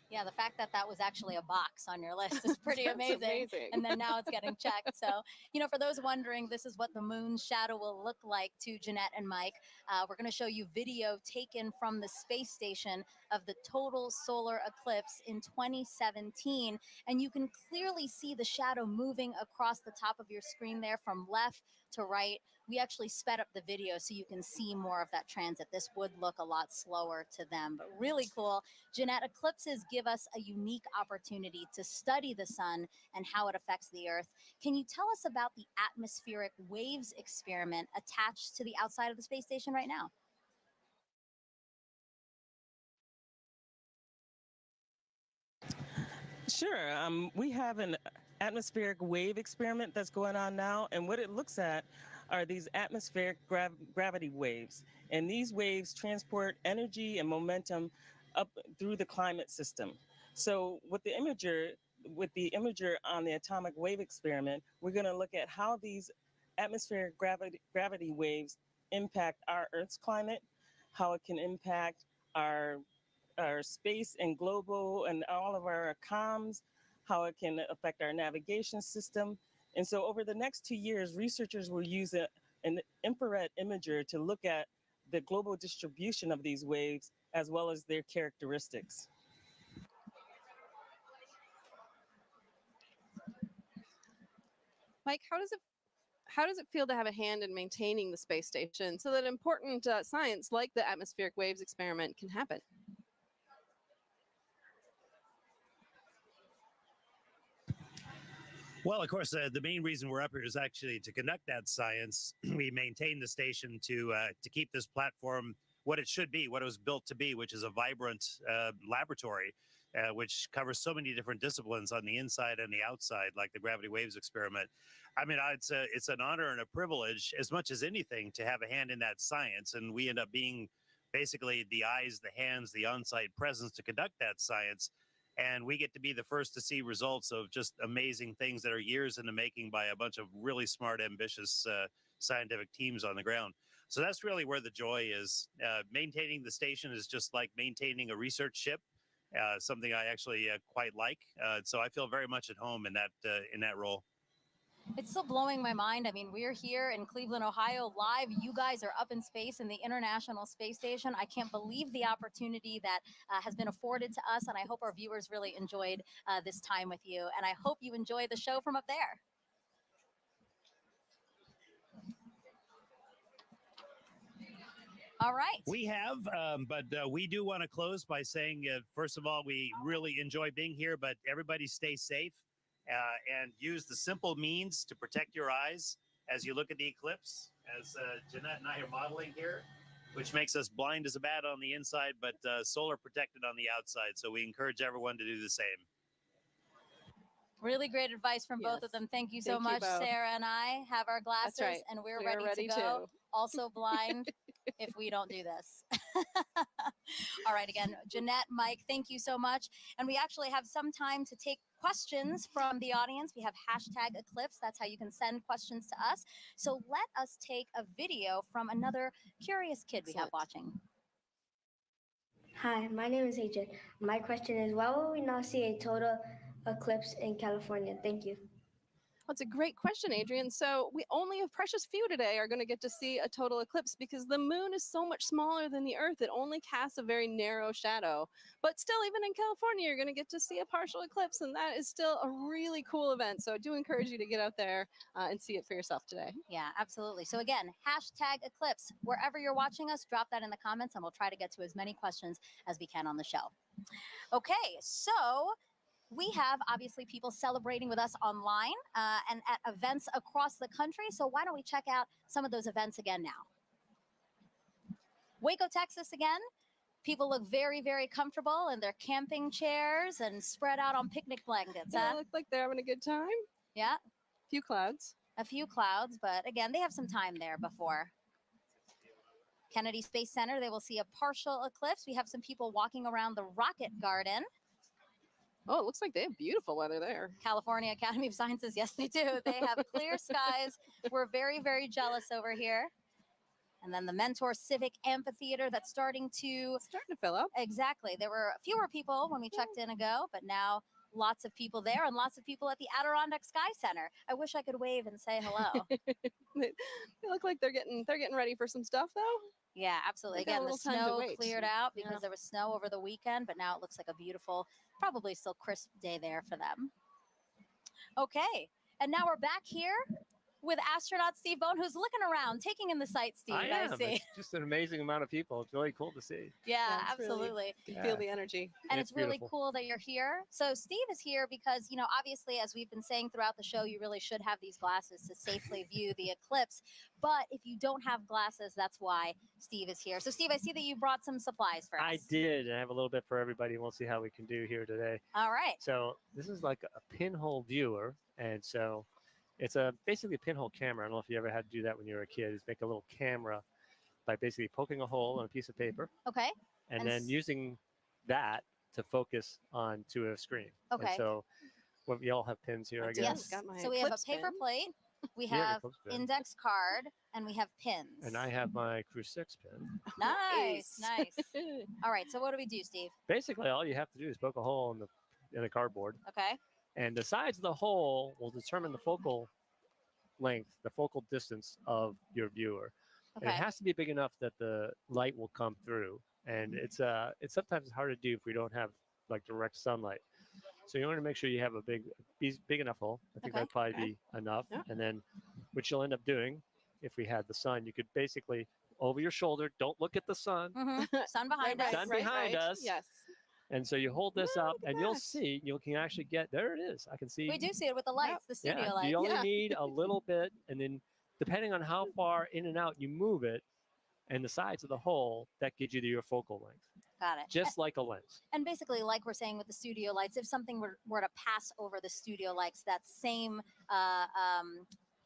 Yeah, the fact that that was actually a box on your list is pretty amazing. And then now it's getting checked. So, for those wondering, this is what the moon's shadow will look like to Jeanette and Mike. We're going to show you video taken from the space station of the total solar eclipse in 2017. And you can clearly see the shadow moving across the top of your screen there from left to right. We actually sped up the video so you can see more of that transit. This would look a lot slower to them, but really cool. Jeanette, eclipses give us a unique opportunity to study the sun and how it affects the Earth. Can you tell us about the atmospheric waves experiment attached to the outside of the space station right now? Sure. We have an atmospheric wave experiment that's going on now, and what it looks at are these atmospheric gravity waves. And these waves transport energy and momentum up through the climate system. So with the imager on the atomic wave experiment, we're going to look at how these atmospheric gravity waves impact our Earth's climate, how it can impact our space and global and all of our comms, how it can affect our navigation system. And so over the next 2 years, researchers will use an infrared imager to look at the global distribution of these waves as well as their characteristics. Mike, how does it feel to have a hand in maintaining the space station so that important science like the atmospheric waves experiment can happen? Well, of course, the main reason we're up here is actually to conduct that science. We maintain the station to keep this platform what it should be, what it was built to be, which is a vibrant laboratory, which covers so many different disciplines on the inside and the outside, like the gravity waves experiment. I mean, it's an honor and a privilege, as much as anything, to have a hand in that science. And we end up being basically the eyes, the hands, the on-site presence to conduct that science. And we get to be the first to see results of just amazing things that are years in the making by a bunch of really smart, ambitious scientific teams on the ground. So that's really where the joy is. Maintaining the station is just like maintaining a research ship, something I actually quite like. So I feel very much at home in that role. It's still blowing my mind. I mean, we're here in Cleveland, Ohio, live. You guys are up in space in the International Space Station. I can't believe the opportunity that has been afforded to us, and I hope our viewers really enjoyed this time with you. And I hope you enjoy the show from up there. All right. We have, but we do want to close by saying, first of all, we really enjoy being here, but everybody stay safe. And use the simple means to protect your eyes as you look at the eclipse, as Jeanette and I are modeling here, which makes us blind as a bat on the inside, but solar protected on the outside. So we encourage everyone to do the same. Really great advice from both of them. Thank you so much. Sarah and I have our glasses, and we're ready to go. Also blind if we don't do this. All right, again, Jeanette, Mike, thank you so much. And we actually have some time to take questions from the audience. We have hashtag Eclipse. That's how you can send questions to us. So let us take a video from another curious kid we have watching. Hi, my name is Adrian. My question is, why will we not see a total eclipse in California? Thank you. That's a great question, Adrian. So we only a precious few today are going to get to see a total eclipse because the moon is so much smaller than the Earth. It only casts a very narrow shadow. But still, even in California, you're going to get to see a partial eclipse, and that is still a really cool event. So I do encourage you to get out there and see it for yourself today. Yeah, absolutely. So again, hashtag Eclipse. Wherever you're watching us, drop that in the comments, and we'll try to get to as many questions as we can on the show. Okay, so we have obviously people celebrating with us online and at events across the country. So why don't we check out some of those events again now? Waco, Texas again. People look very, very comfortable in their camping chairs and spread out on picnic blankets. They look like they're having a good time. Yeah. Few clouds. A few clouds, but again, they have some time there before. Kennedy Space Center, they will see a partial eclipse. We have some people walking around the Rocket Garden. Oh, it looks like they have beautiful weather there. California Academy of Sciences, yes, they do. They have clear skies. We're very, very jealous over here. And then the Mentor Civic Amphitheater that's starting to fill up. Exactly. There were fewer people when we checked in ago, but now lots of people there and lots of people at the Adirondack Sky Center. I wish I could wave and say hello. They look like they're getting ready for some stuff though. Yeah, absolutely. They got a Again, the little time to snow wait. cleared out because Yeah. there was snow over the weekend, but now it looks like a beautiful, probably still crisp day there for them. Okay, and now we're back here with astronaut Steve Bone, who's looking around, taking in the sights, Steve. I am. see. It's just an amazing amount of people. It's really cool to see. Yeah, it's really- absolutely. you can feel the energy. And It's it's really beautiful. cool that you're here. So Steve is here because, you know, obviously, as we've been saying throughout the show, you really should have these glasses to safely view the eclipse. But if you don't have glasses, that's why Steve is here. So Steve, I see that you brought some supplies for us. I did. I have a little bit for everybody. We'll see how we can do here today. All right. So this is like a pinhole viewer, and so it's basically a pinhole camera. I don't know if you ever had to do that when you were a kid. Is make a little camera by basically poking a hole on a piece of paper, Okay. and then using that to focus onto a screen. Okay. And so we all have pins here, I guess. Yes. So we have a paper plate, we Yeah, the have Eclipse pin. index card, and we have pins. And I have my Crew 6 pin. Nice, nice. All right. So what do we do, Steve? Basically, all you have to do is poke a hole in the cardboard, Okay. and the size of the hole will determine the focal length, the focal distance of your viewer. And it Okay. has to be big enough that the light will come through. And it's sometimes hard to do if we don't have like direct sunlight. So you want to make sure you have a big enough hole. I think Okay. that'd probably be enough. Yeah. And then what you'll end up doing, if we had the sun, you could basically over your shoulder, don't look at the sun. Sun behind us. Sun behind us. Yes. And so you hold this up and you'll see, you can actually get, there it is. I can see. We do see it with the lights, the studio Yeah, lights. you only need a little bit, and then depending on how far in and out you move it, and the size of the hole, that gives you your focal length, Got it. just like a lens. And basically, like we're saying with the studio lights, if something were to pass over the studio lights, that same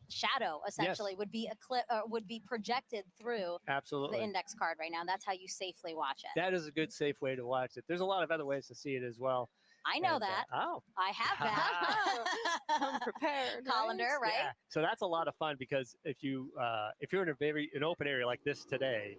shadow essentially would be would be projected through Absolutely. the index card right now. That's how you safely watch it. That is a good, safe way to watch it. There's a lot of other ways to see it as well. I know And, that. oh. I have that. Come prepared. Colander, right? Yeah. So that's a lot of fun because if you're in an open area like this today,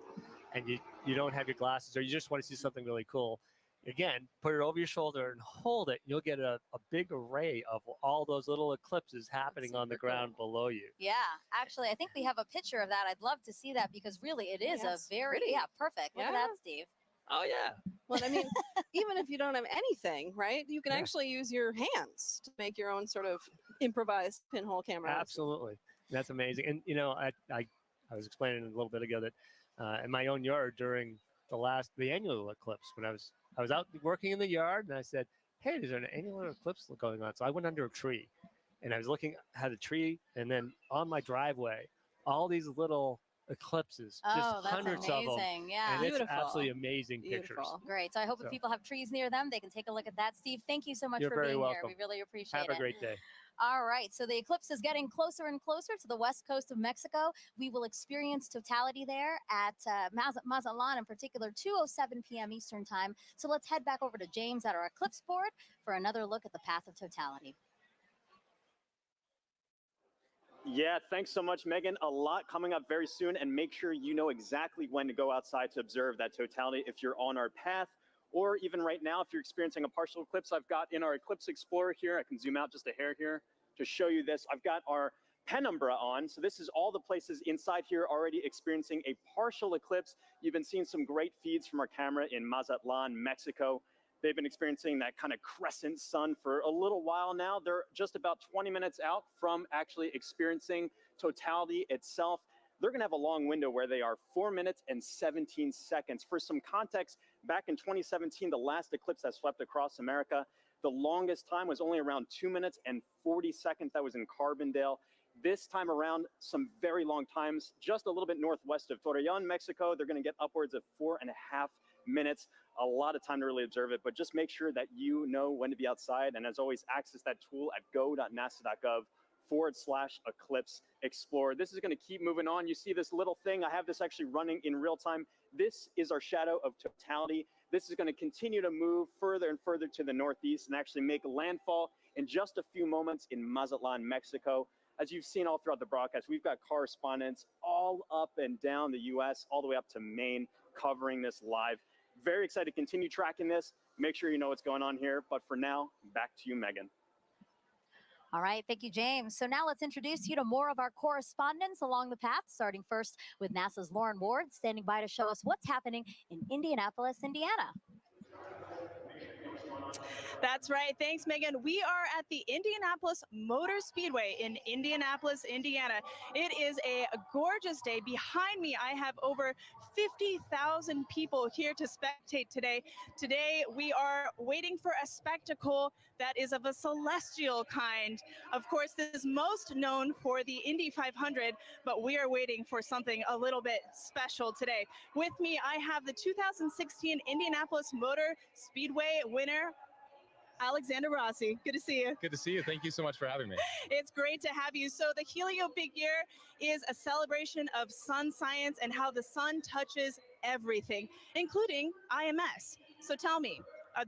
and you don't have your glasses or you just want to see something really cool, again, put it over your shoulder and hold it. You'll get a big array of all those little eclipses happening on the ground below you. Yeah, actually, I think we have a picture of that. I'd love to see that because really it is Yeah, a it's very, pretty. perfect. Look at that, Steve. Oh, yeah. Well, I mean, even if you don't have anything, right? You can Yeah. actually use your hands to make your own sort of improvised pinhole camera. Absolutely. That's amazing. And, I was explaining a little bit ago that in my own yard during the annual eclipse, when I was out working in the yard and I said, hey, there's an annular eclipse going on. So I went under a tree and I was looking at a tree, and then on my driveway, all these little eclipses, Oh, just that's hundreds of them. amazing. Yeah. And it's Beautiful. absolutely amazing pictures. Great. So I hope So- if people have trees near them, they can take a look at that. Steve, thank you so much You're for very being welcome. here. We really appreciate Have it. a great day. All right, so the eclipse is getting closer and closer to the west coast of Mexico. We will experience totality there at Mazatlan, in particular, 2:07 p.m. Eastern Time. So let's head back over to James at our eclipse board for another look at the path of totality. Yeah, thanks so much, Megan. A lot coming up very soon, and make sure you know exactly when to go outside to observe that totality if you're on our path, or even right now, if you're experiencing a partial eclipse. I've got in our Eclipse Explorer here, I can zoom out just a hair here to show you this. I've got our penumbra on. So this is all the places inside here already experiencing a partial eclipse. You've been seeing some great feeds from our camera in Mazatlan, Mexico. They've been experiencing that kind of crescent sun for a little while now. They're just about 20 minutes out from actually experiencing totality itself. They're going to have a long window where they are 4 minutes and 17 seconds. For some context, back in 2017, the last eclipse that swept across America, the longest time was only around 2 minutes and 40 seconds. That was in Carbondale. This time around, some very long times, just a little bit northwest of Torreon, Mexico. They're going to get upwards of 4.5 minutes. A lot of time to really observe it, but just make sure that you know when to be outside. And as always, access that tool at go.nasa.gov eclipse explore. This is going to keep moving on. You see this little thing. I have this actually running in real time. This is our shadow of totality. This is going to continue to move further and further to the northeast and actually make landfall in just a few moments in Mazatlan, Mexico. As you've seen all throughout the broadcast, we've got correspondents all up and down the U.S., all the way up to Maine, covering this live. Very excited to continue tracking this. Make sure you know what's going on here. But for now, back to you, Megan. All right, thank you, James. So now let's introduce you to more of our correspondents along the path, starting first with NASA's Lauren Ward, standing by to show us what's happening in Indianapolis, Indiana. That's right. Thanks, Megan. We are at the Indianapolis Motor Speedway in Indianapolis, Indiana. It is a gorgeous day. Behind me, I have over 50,000 people here to spectate today. Today, we are waiting for a spectacle that is of a celestial kind. Of course, this is most known for the Indy 500, but we are waiting for something a little bit special today. With me, I have the 2016 Indianapolis Motor Speedway winner, Alexander Rossi. Good to see you. Good to see you. Thank you so much for having me. It's great to have you. So the Helio Big Year is a celebration of sun science and how the sun touches everything, including IMS. So tell me,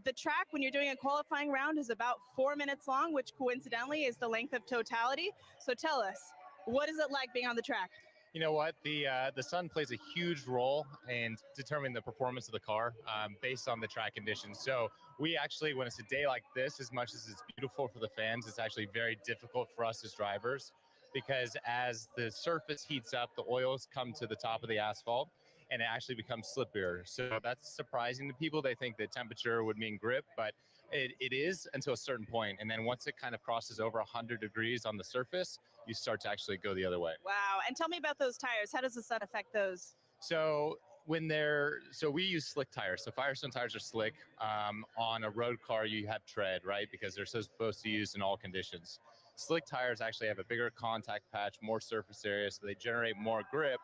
the track when you're doing a qualifying round is about 4 minutes long, which coincidentally is the length of totality. So tell us, what is it like being on the track? You know what? The sun plays a huge role in determining the performance of the car based on the track conditions. So we actually, when it's a day like this, as much as it's beautiful for the fans, it's actually very difficult for us as drivers because as the surface heats up, the oils come to the top of the asphalt and it actually becomes slippier. So that's surprising to people. They think that temperature would mean grip, but it is until a certain point. And then once it kind of crosses over 100 degrees on the surface, you start to actually go the other way. Wow. And tell me about those tires. How does the sun affect those? So we use slick tires. So Firestone tires are slick. On a road car, you have tread, right? Because they're supposed to be used in all conditions. Slick tires actually have a bigger contact patch, more surface area, so they generate more grip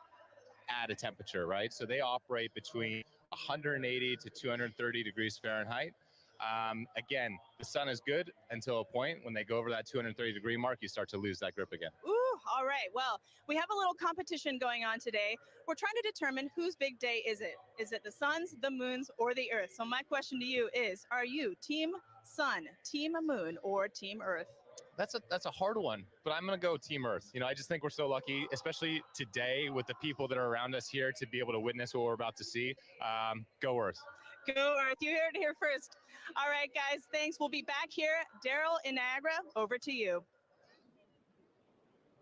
at a temperature, right? So they operate between 180 to 230 degrees Fahrenheit. Again, the sun is good until a point. When they go over that 230-degree mark, you start to lose that grip again. Ooh, all right. Well, we have a little competition going on today. We're trying to determine whose big day is it. Is it the sun's, the moon's, or the earth? So my question to you is, are you Team Sun, Team Moon, or Team Earth? That's a hard one, but I'm going to go Team Earth. You know, I just think we're so lucky, especially today with the people that are around us here to be able to witness what we're about to see. Go Earth. Go Earth. You heard it here first. All right, guys, thanks. We'll be back here. Daryl in Niagara, over to you.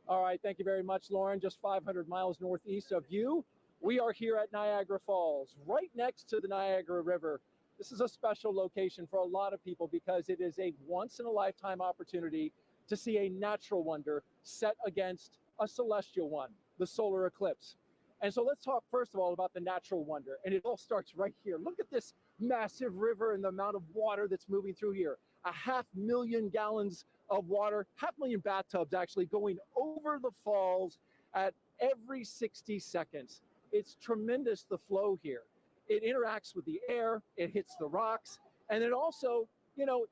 All right, thank you very much, Lauren. Just 500 miles northeast of you, we are here at Niagara Falls, right next to the Niagara River. This is a special location for a lot of people because it is a once-in-a-lifetime opportunity to see a natural wonder set against a celestial one, the solar eclipse. And so let's talk first of all about the natural wonder. And it all starts right here. Look at this massive river and the amount of water that's moving through here. 500,000 gallons of water, 500,000 bathtubs actually going over the falls at every 60 seconds. It's tremendous, the flow here. It interacts with the air, it hits the rocks, and it also, you know,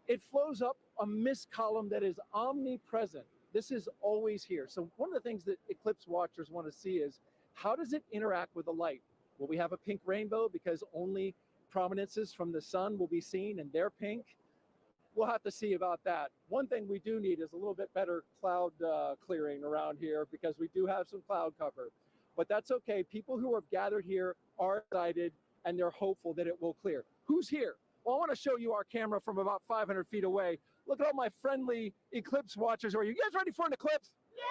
it flows up a mist column that is omnipresent. This is always here. So one of the things that eclipse watchers want to see is, how does it interact with the light? Will we have a pink rainbow because only prominences from the sun will be seen and they're pink? We'll have to see about that. One thing we do need is a little bit better cloud clearing around here because we do have some cloud cover. But that's okay. People who have gathered here are excited and they're hopeful that it will clear. Who's here? Well, I want to show you our camera from about 500 feet away. Look at all my friendly eclipse watchers. Are you guys ready for an eclipse? Yeah!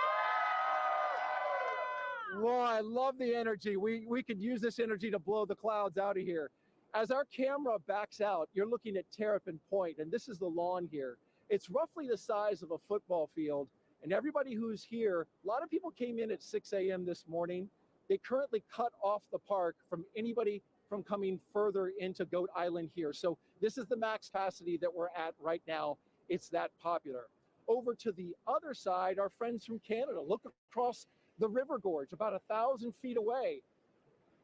Well, I love the energy. We could use this energy to blow the clouds out of here. As our camera backs out, you're looking at Terrapin Point, and this is the lawn here. It's roughly the size of a football field, and everybody who's here, a lot of people came in at 6 a.m. this morning. They currently cut off the park from anybody from coming further into Goat Island here. So this is the max capacity that we're at right now. It's that popular. Over to the other side, our friends from Canada. Look across the river gorge, about 1,000 feet away.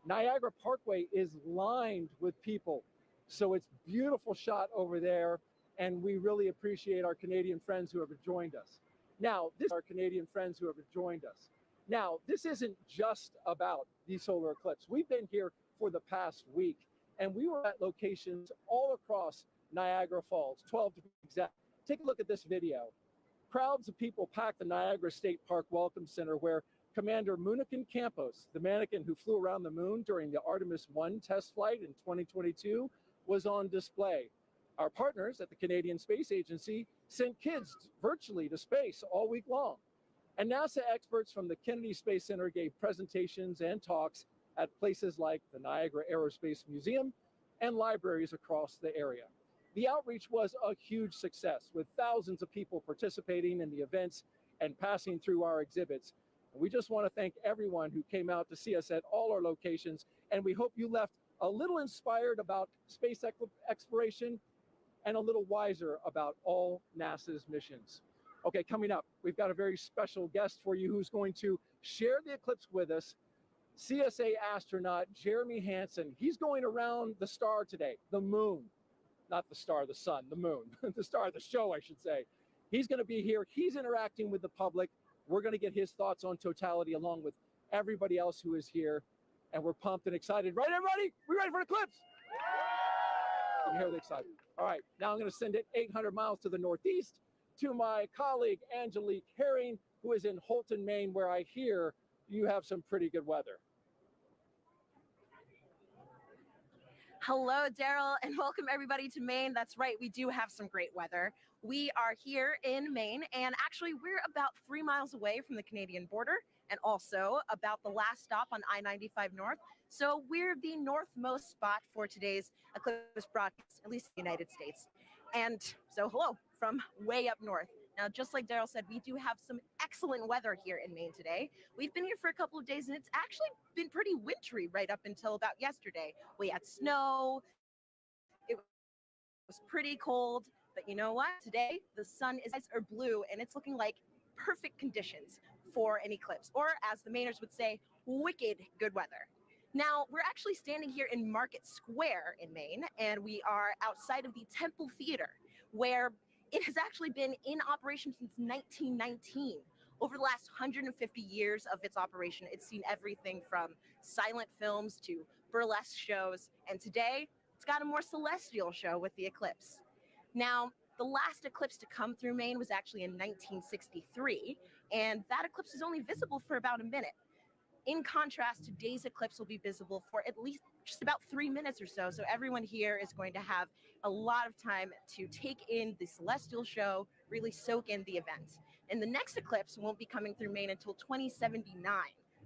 Niagara Parkway is lined with people. So it's a beautiful shot over there, and we really appreciate our Canadian friends who have joined us. Now, this are Canadian friends who have joined us. Now, this isn't just about the solar eclipse. We've been here for the past week, and we were at locations all across Niagara Falls, 12 to be exact. Take a look at this video. Crowds of people packed the Niagara State Park Welcome Center, where Commander Munikin Campos, the mannequin who flew around the moon during the Artemis 1 test flight in 2022, was on display. Our partners at the Canadian Space Agency sent kids virtually to space all week long. And NASA experts from the Kennedy Space Center gave presentations and talks at places like the Niagara Aerospace Museum and libraries across the area. The outreach was a huge success, with thousands of people participating in the events and passing through our exhibits. And we just want to thank everyone who came out to see us at all our locations, and we hope you left a little inspired about space exploration and a little wiser about all NASA's missions. Okay, coming up, we've got a very special guest for you who's going to share the eclipse with us, CSA astronaut Jeremy Hansen. He's going around the star today, the moon. Not the star, the sun, the moon, the star of the show, I should say. He's going to be here. He's interacting with the public. We're going to get his thoughts on totality along with everybody else who is here. And we're pumped and excited. Right, everybody? We ready for the eclipse? You can hear the excitement. All right, now I'm going to send it 800 miles to the northeast to my colleague, Angelique Herring, who is in Holton, Maine, where I hear you have some pretty good weather. Hello, Daryl, and welcome everybody to Maine. That's right, we do have some great weather. We are here in Maine, and actually we're about 3 miles away from the Canadian border and also about the last stop on I-95 North. So we're the northmost spot for today's eclipse broadcast, at least in the United States. And so hello from way up north. Now, just like Daryl said, we do have some excellent weather here in Maine today. We've been here for a couple of days, and it's actually been pretty wintry right up until about yesterday. We had snow, it was pretty cold, but you know what? Today, the sun is blue, and it's looking like perfect conditions for an eclipse, or as the Mainers would say, wicked good weather. Now, we're actually standing here in Market Square in Maine, and we are outside of the Temple Theater, where it has actually been in operation since 1919. Over the last 150 years of its operation, it's seen everything from silent films to burlesque shows, and today it's got a more celestial show with the eclipse. Now, the last eclipse to come through Maine was actually in 1963, and that eclipse is only visible for about a minute. In contrast, today's eclipse will be visible for at least just about 3 minutes or so. So everyone here is going to have a lot of time to take in the celestial show, really soak in the event. And the next eclipse won't be coming through Maine until 2079.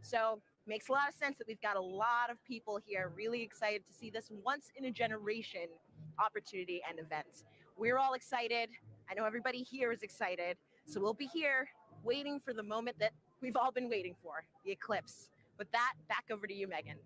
So it makes a lot of sense that we've got a lot of people here really excited to see this once in a generation opportunity and event. We're all excited. I know everybody here is excited. So we'll be here waiting for the moment that we've all been waiting for, the eclipse. With that, back over to you, Megan.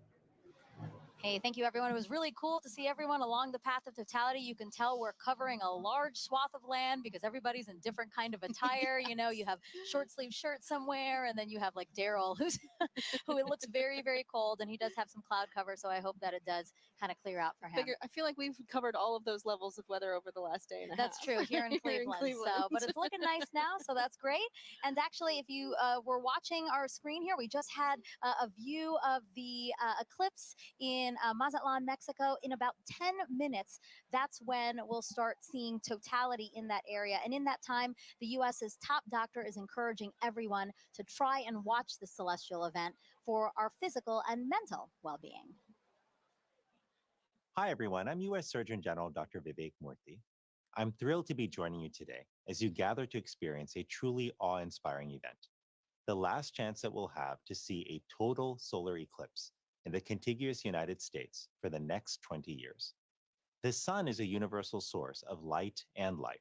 Hey, thank you, everyone. It was really cool to see everyone along the path of totality. You can tell we're covering a large swath of land because everybody's in different kind of attire. You know, you have short sleeve shirts somewhere, and then you have like Daryl, who it looks very, very cold, and he does have some cloud cover. So I hope that it does kind of clear out for him. I feel like we've covered all of those levels of weather over the last day and a half. That's true here in Cleveland. So, but it's looking nice now, so that's great. And actually, if you were watching our screen here, we just had a view of the eclipse in Mazatlan, Mexico. In about 10 minutes, that's when we'll start seeing totality in that area. And in that time, the U.S.'s top doctor is encouraging everyone to try and watch the celestial event for our physical and mental well-being. Hi, everyone. I'm U.S. Surgeon General Dr. Vivek Murthy. I'm thrilled to be joining you today as you gather to experience a truly awe-inspiring event, the last chance that we'll have to see a total solar eclipse in the contiguous United States for the next 20 years. The sun is a universal source of light and life.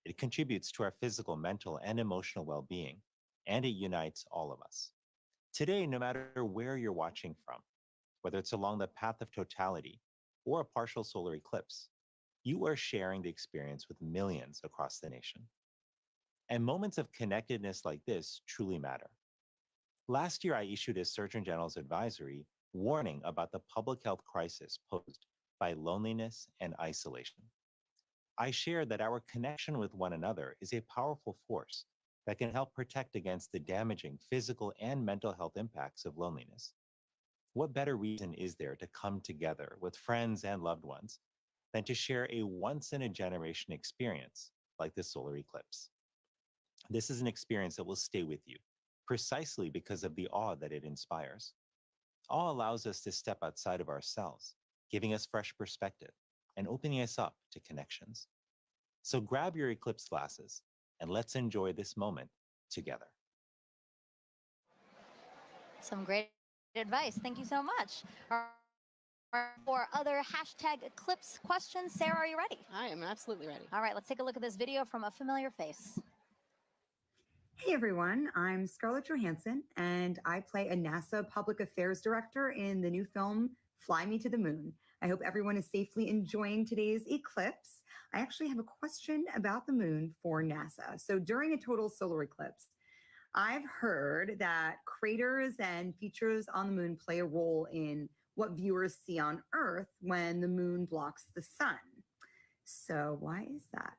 It contributes to our physical, mental, and emotional well-being, and it unites all of us. Today, no matter where you're watching from, whether it's along the path of totality or a partial solar eclipse, you are sharing the experience with millions across the nation. And moments of connectedness like this truly matter. Last year, I issued a Surgeon General's advisory warning about the public health crisis posed by loneliness and isolation. I shared that our connection with one another is a powerful force that can help protect against the damaging physical and mental health impacts of loneliness. What better reason is there to come together with friends and loved ones than to share a once-in-a-generation experience like the solar eclipse? This is an experience that will stay with you, precisely because of the awe that it inspires. Awe allows us to step outside of ourselves, giving us fresh perspective and opening us up to connections. So grab your eclipse glasses and let's enjoy this moment together. Some great advice. Thank you so much. For other hashtag Eclipse questions, Sarah, are you ready? I am absolutely ready. All right, let's take a look at this video from a familiar face. Hey everyone, I'm Scarlett Johansson, and I play a NASA Public Affairs Director in the new film Fly Me to the Moon. I hope everyone is safely enjoying today's eclipse. I actually have a question about the moon for NASA. So during a total solar eclipse, I've heard that craters and features on the moon play a role in what viewers see on Earth when the moon blocks the sun. So why is that?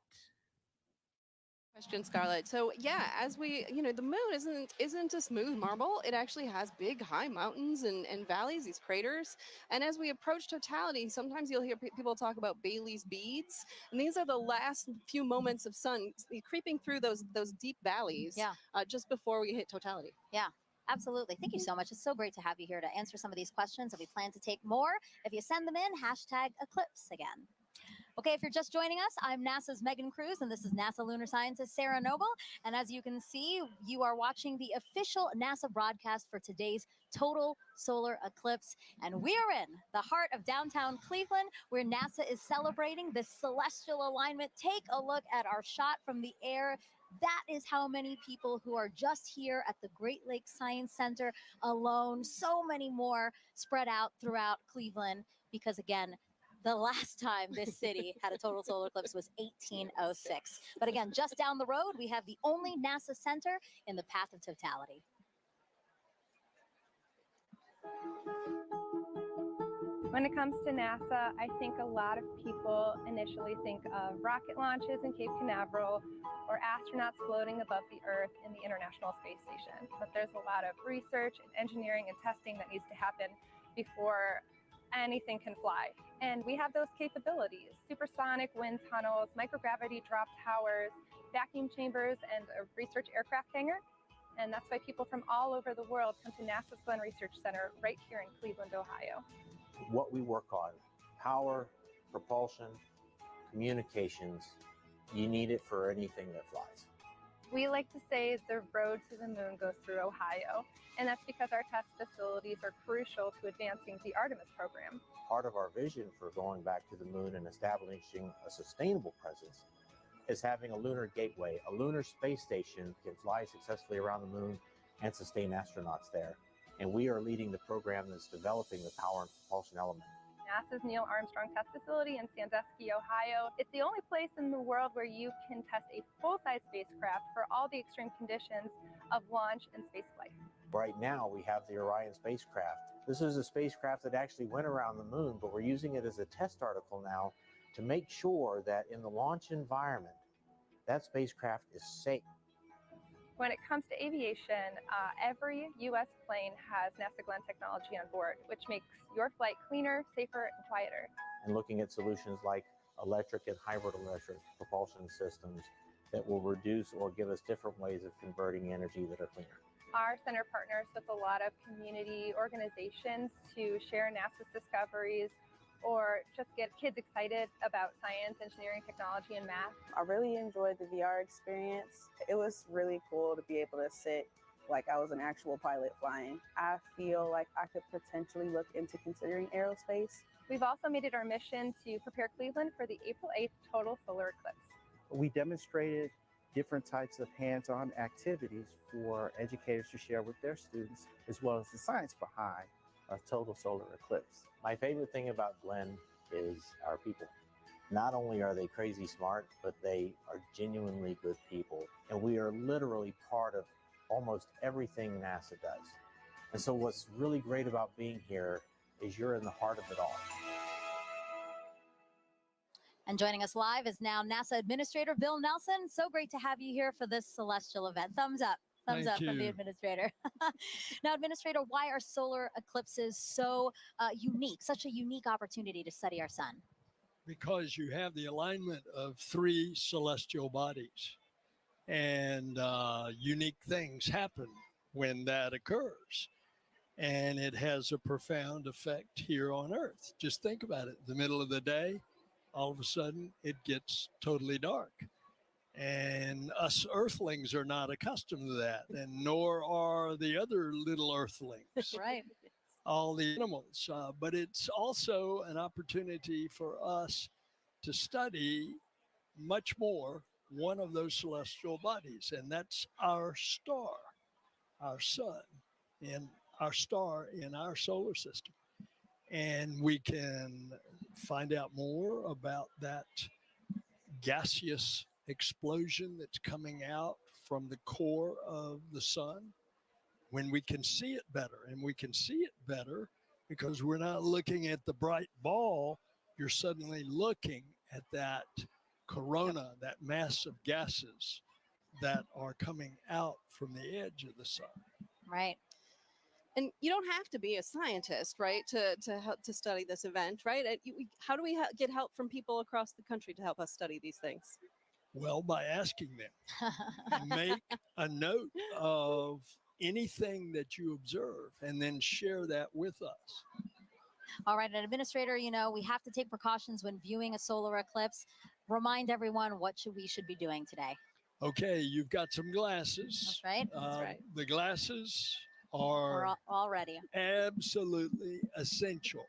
Question, Scarlett. So yeah, as we, the moon isn't a smooth marble. It actually has big, high mountains and valleys, these craters. And as we approach totality, sometimes you'll hear people talk about Bailey's beads, and these are the last few moments of sun creeping through those deep valleys. Yeah. Just before we hit totality. Yeah. Absolutely. Thank you so much. It's so great to have you here to answer some of these questions, and we plan to take more. If you send them in, hashtag Eclipse again. Okay, if you're just joining us, I'm NASA's Megan Cruz, and this is NASA lunar scientist Sarah Noble. And as you can see, you are watching the official NASA broadcast for today's total solar eclipse. And we are in the heart of downtown Cleveland, where NASA is celebrating this celestial alignment. Take a look at our shot from the air. That is how many people who are just here at the Great Lakes Science Center alone. So many more spread out throughout Cleveland, because again, the last time this city had a total solar eclipse was 1806. But again, just down the road, we have the only NASA center in the path of totality. When it comes to NASA, I think a lot of people initially think of rocket launches in Cape Canaveral or astronauts floating above the Earth in the International Space Station. But there's a lot of research and engineering and testing that needs to happen before anything can fly. And we have those capabilities: supersonic wind tunnels, microgravity drop towers, vacuum chambers, and a research aircraft hangar. And that's why people from all over the world come to NASA's Glenn Research Center right here in Cleveland, Ohio. What we work on: power, propulsion, communications. You need it for anything that flies. We like to say the road to the moon goes through Ohio, and that's because our test facilities are crucial to advancing the Artemis program. Part of our vision for going back to the moon and establishing a sustainable presence is having a lunar gateway. A lunar space station can fly successfully around the moon and sustain astronauts there. And we are leading the program that's developing the power and propulsion element. NASA's Neil Armstrong Test Facility in Sandusky, Ohio. It's the only place in the world where you can test a full-size spacecraft for all the extreme conditions of launch and spaceflight. Right now, we have the Orion spacecraft. This is a spacecraft that actually went around the moon, but we're using it as a test article now to make sure that in the launch environment, that spacecraft is safe. When it comes to aviation, every U.S. plane has NASA Glenn technology on board, which makes your flight cleaner, safer, and quieter. And looking at solutions like electric and hybrid electric propulsion systems that will reduce or give us different ways of converting energy that are cleaner. Our center partners with a lot of community organizations to share NASA's discoveries or just get kids excited about science, engineering, technology, and math. I really enjoyed the VR experience. It was really cool to be able to sit like I was an actual pilot flying. I feel like I could potentially look into considering aerospace. We've also made it our mission to prepare Cleveland for the April 8th total solar eclipse. We demonstrated different types of hands-on activities for educators to share with their students, as well as the science behind a total solar eclipse. My favorite thing about Glenn is our people. Not only are they crazy smart, but they are genuinely good people. And we are literally part of almost everything NASA does. And so what's really great about being here is you're in the heart of it all. And joining us live is now NASA Administrator Bill Nelson. So great to have you here for this celestial event. Thumbs up. Thumbs Thank up from the you. Administrator. Now, Administrator, why are solar eclipses so unique, such a unique opportunity to study our sun? Because you have the alignment of three celestial bodies, and unique things happen when that occurs. And it has a profound effect here on Earth. Just think about it. The middle of the day, all of a sudden, it gets totally dark. And us Earthlings are not accustomed to that, and nor are the other little Earthlings. Right. All the animals. But it's also an opportunity for us to study much more one of those celestial bodies, and that's our star, our sun, and our star in our solar system. And we can find out more about that gaseous explosion that's coming out from the core of the sun when we can see it better. And we can see it better because we're not looking at the bright ball. You're suddenly looking at that corona, that mass of gases that are coming out from the edge of the sun. Right. And you don't have to be a scientist, right, to help to study this event, right? How do we get help from people across the country to help us study these things? Well, by asking them. Make a note of anything that you observe and then share that with us. All right, and Administrator, you know, we have to take precautions when viewing a solar eclipse. Remind everyone what we should be doing today. Okay, you've got some glasses. That's right. That's right. The glasses We're are all ready. absolutely essential.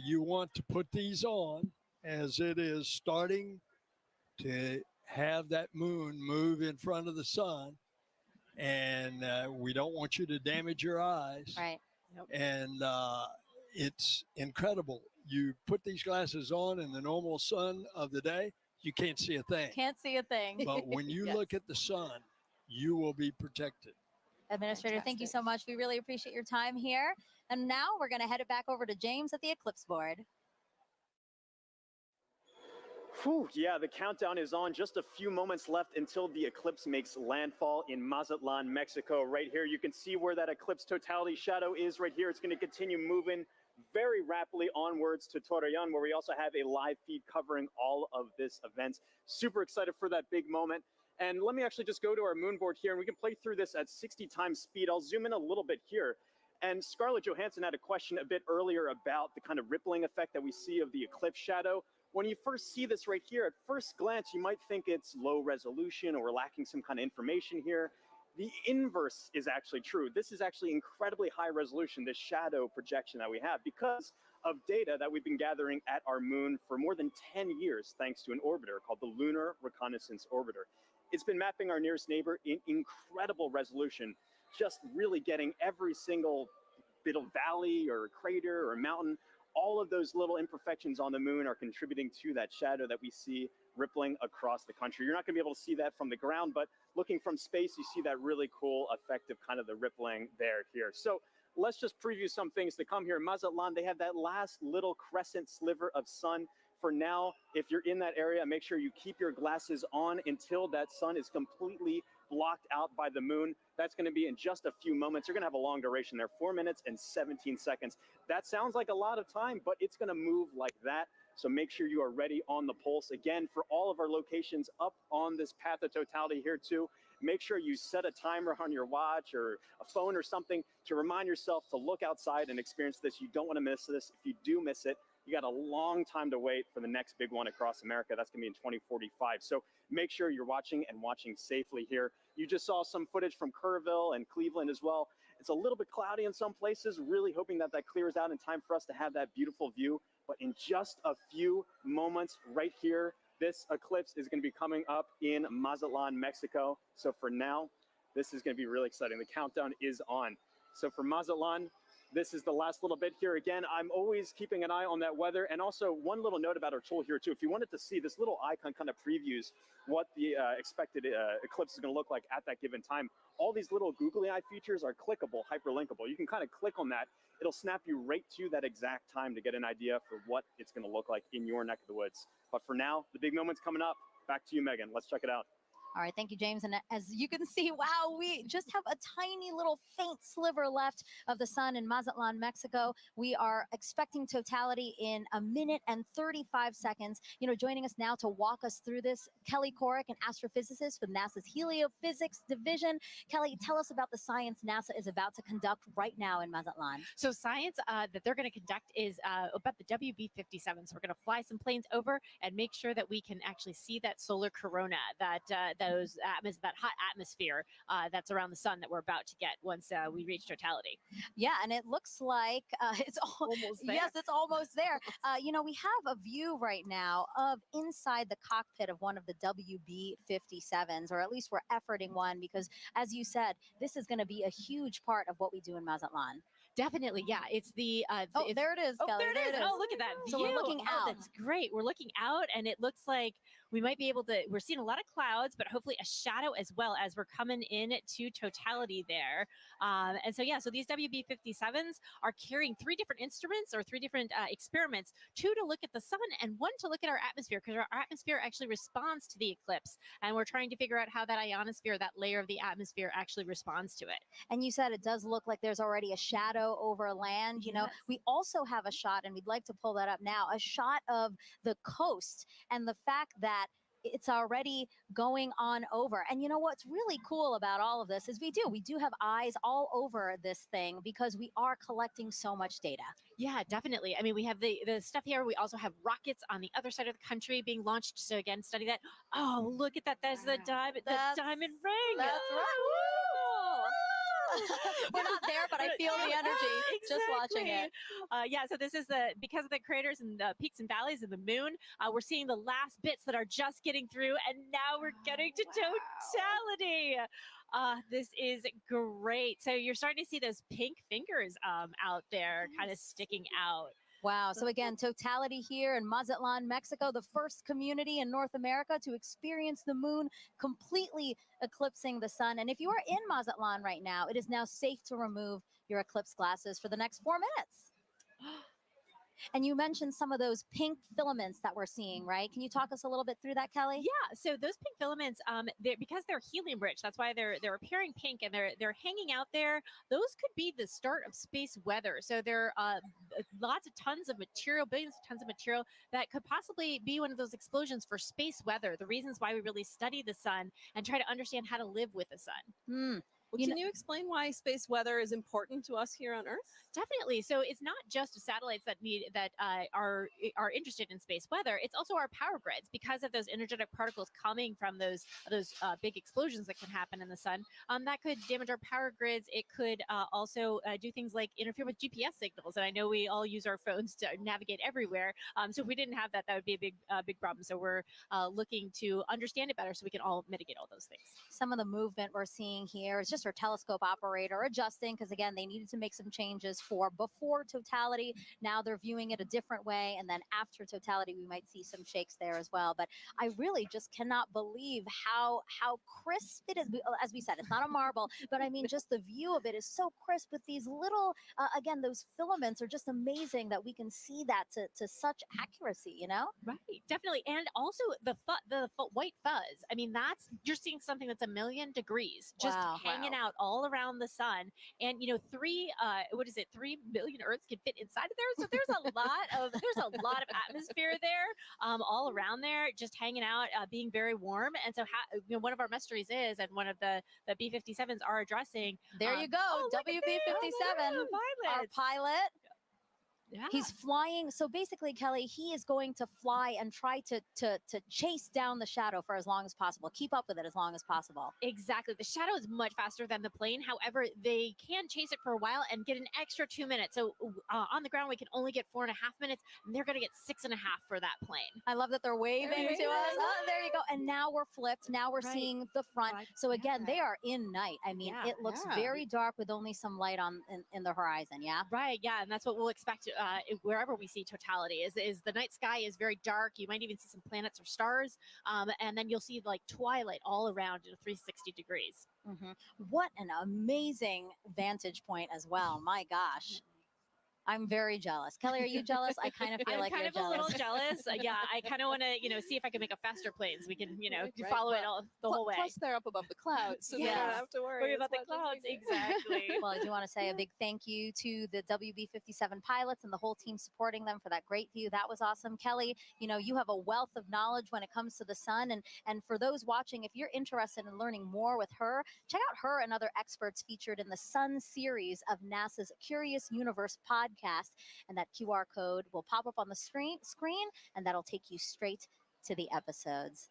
You want to put these on as it is starting to have that moon move in front of the sun. And we don't want you to damage your eyes. Right. And it's incredible. You put these glasses on in the normal sun of the day, you can't see a thing. Can't see a thing. But when you Yes. look at the sun, you will be protected. Administrator, thank you so much. We really appreciate your time here. And now we're going to head it back over to James at the Eclipse board. Whew, yeah, the countdown is on. Just a few moments left until the eclipse makes landfall in Mazatlan, Mexico. Right here, you can see where that eclipse totality shadow is right here. It's going to continue moving very rapidly onwards to Torreon, where we also have a live feed covering all of this event. Super excited for that big moment. And let me actually just go to our moon board here, and we can play through this at 60 times speed. I'll zoom in a little bit here. And Scarlett Johansson had a question a bit earlier about the kind of rippling effect that we see of the eclipse shadow. When you first see this right here, at first glance, you might think it's low resolution or we're lacking some kind of information here. The inverse is actually true. This is actually incredibly high resolution, this shadow projection that we have, because of data that we've been gathering at our moon for more than 10 years, thanks to an orbiter called the Lunar Reconnaissance Orbiter. It's been mapping our nearest neighbor in incredible resolution, just really getting every single bit of valley or crater or mountain. All of those little imperfections on the moon are contributing to that shadow that we see rippling across the country. You're not going to be able to see that from the ground, but looking from space, you see that really cool effect of kind of the rippling there here. So let's just preview some things to come here. In Mazatlan, they have that last little crescent sliver of sun. For now, if you're in that area, make sure you keep your glasses on until that sun is completely blocked out by the moon. That's going to be in just a few moments. You're going to have a long duration there, 4 minutes and 17 seconds. That sounds like a lot of time, but it's going to move like that. So make sure you are ready on the pulse. Again, for all of our locations up on this path of totality here too, make sure you set a timer on your watch or a phone or something to remind yourself to look outside and experience this. You don't want to miss this. If you do miss it, you got a long time to wait for the next big one across America. That's going to be in 2045. So make sure you're watching and watching safely here. You just saw some footage from Kerrville and Cleveland as well. It's a little bit cloudy in some places, really hoping that that clears out in time for us to have that beautiful view. But in just a few moments right here, this eclipse is going to be coming up in Mazatlan, Mexico. So for now, this is going to be really exciting. The countdown is on. So for Mazatlan, This is the last little bit here. Again, I'm always keeping an eye on that weather. And also one little note about our tool here too. If you wanted to see, this little icon kind of previews what the expected eclipse is going to look like at that given time. All these little googly eye features are clickable, hyperlinkable. You can kind of click on that. It'll snap you right to that exact time to get an idea for what it's going to look like in your neck of the woods. But for now, the big moment's coming up. Back to you, Megan. Let's check it out. All right, thank you, James. And as you can see, wow, we just have a tiny little faint sliver left of the sun in Mazatlan, Mexico. We are expecting totality in 1 minute and 35 seconds. You know, joining us now to walk us through this, Kelly Korrick, an astrophysicist with NASA's Heliophysics Division. Kelly, tell us about the science NASA is about to conduct right now in Mazatlan. So science that they're going to conduct is about the WB-57. So we're going to fly some planes over and make sure that we can actually see that solar corona, that that hot atmosphere that's around the sun that we're about to get once we reach totality. Yeah, and it looks like it's almost there. Yes, it's almost there. You know, we have a view right now of inside the cockpit of one of the WB-57s, or at least we're efforting one, because as you said, this is going to be a huge part of what we do in Mazatlan. Definitely, yeah. It's the there it is, Oh, Kelly. there it is. Oh, look at that view. So we're looking out. That's great. We're looking out, and it looks like we might be able to. We're seeing a lot of clouds, but hopefully a shadow as well as we're coming in to totality there. And so yeah, so these WB-57s are carrying 3 different instruments or 3 different experiments: 2 to look at the sun and 1 to look at our atmosphere, because our atmosphere actually responds to the eclipse, and we're trying to figure out how that ionosphere, that layer of the atmosphere, actually responds to it. And you said it does look like there's already a shadow over land. You know, we also have a shot, and we'd like to pull that up now, a shot of the coast and the fact that it's already going on over. And you know what's really cool about all of this is we do have eyes all over this thing because we are collecting so much data. Yeah, definitely. I mean, we have the stuff here. We also have rockets on the other side of the country being launched. So again, study that. Oh, look at that. There's the diamond ring. That's right. We're not there, but I feel the energy just watching it. Yeah, so this is because of the craters and the peaks and valleys of the moon, we're seeing the last bits that are just getting through, and now we're getting to totality. This is great. So you're starting to see those pink fingers out there kind of sticking out. Wow. So again, totality here in Mazatlan, Mexico, the first community in North America to experience the moon completely eclipsing the sun. And if you are in Mazatlan right now, it is now safe to remove your eclipse glasses for the next 4 minutes. And you mentioned some of those pink filaments that we're seeing, right? Can you talk us a little bit through that, Kelly? Yeah. So those pink filaments, because they're helium rich, that's why they're appearing pink and they're hanging out there. Those could be the start of space weather. So there are lots of tons of material, billions of tons of material that could possibly be one of those explosions for space weather. The reasons why we really study the sun and try to understand how to live with the sun. Well, can you explain why space weather is important to us here on Earth? Definitely. So it's not just satellites that are interested in space weather. It's also our power grids, because of those energetic particles coming from those big explosions that can happen in the sun. That could damage our power grids. It could also do things like interfere with GPS signals. And I know we all use our phones to navigate everywhere. So if we didn't have that, that would be a big problem. So we're looking to understand it better so we can all mitigate all those things. Some of the movement we're seeing here is just our telescope operator adjusting, because again, they needed to make some changes for before totality. Now they're viewing it a different way, and then after totality we might see some shakes there as well. But I really just cannot believe how crisp it is. As we said, it's not a marble, but I mean, just the view of it is so crisp with these little again, those filaments are just amazing that we can see that to such accuracy, you know? Right, definitely. And also the white fuzz. I mean, you're seeing something that's 1,000,000 degrees just hanging out all around the sun. And 3 billion Earths can fit inside of there. So there's a lot of atmosphere there, all around there, just hanging out, being very warm. And so one of our mysteries is, and one of the B-57s are addressing. There you go, WB-57, our pilot. Yeah. He's flying. So basically, Kelly, he is going to fly and try to chase down the shadow for as long as possible, keep up with it as long as possible. Exactly. The shadow is much faster than the plane. However, they can chase it for a while and get an extra 2 minutes. So on the ground, we can only get 4.5 minutes, and they're going to get 6.5 for that plane. I love that they're waving to us. Oh, there you go. And now we're flipped. Now we're seeing the front. So again, they are in night. I mean, it looks very dark with only some light on in the horizon. Yeah. Right. Yeah. And that's what we'll expect wherever we see totality is the night sky is very dark. You might even see some planets or stars. And then you'll see like twilight all around in 360 degrees. Mm-hmm. What an amazing vantage point as well. My gosh. I'm very jealous. Kelly, are you jealous? I kind of feel like kind you're of jealous. a little jealous. Yeah, I kind of want to, see if I can make a faster plane so we can, follow it all the whole way. Plus, they're up above the clouds, so they don't have to worry about the clouds. Exactly. Well, I do want to say a big thank you to the WB-57 pilots and the whole team supporting them for that great view. That was awesome. Kelly, you have a wealth of knowledge when it comes to the sun. And for those watching, if you're interested in learning more with her, check out her and other experts featured in the Sun series of NASA's Curious Universe podcast. And that QR code will pop up on the screen, and that'll take you straight to the episodes.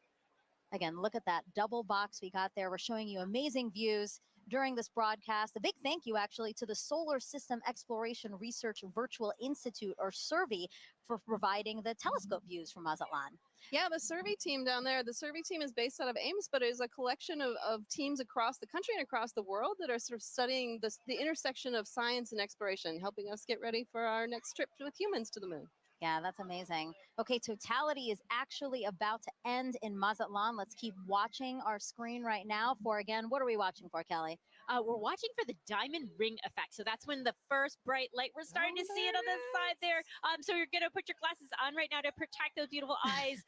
Again, look at that double box we got there. We're showing you amazing views during this broadcast. A big thank you, actually, to the Solar System Exploration Research Virtual Institute, or SERVI, for providing the telescope views from Mazatlan. Yeah, the survey team down there, the survey team is based out of Ames, but it is a collection of teams across the country and across the world that are sort of studying the intersection of science and exploration, helping us get ready for our next trip with humans to the moon. Yeah, that's amazing. Okay, totality is actually about to end in Mazatlan. Let's keep watching our screen right now for, again, what are we watching for, Kelly? We're watching for the diamond ring effect. So that's when the first bright light, we're starting to see it on the side there. So you're going to put your glasses on right now to protect those beautiful eyes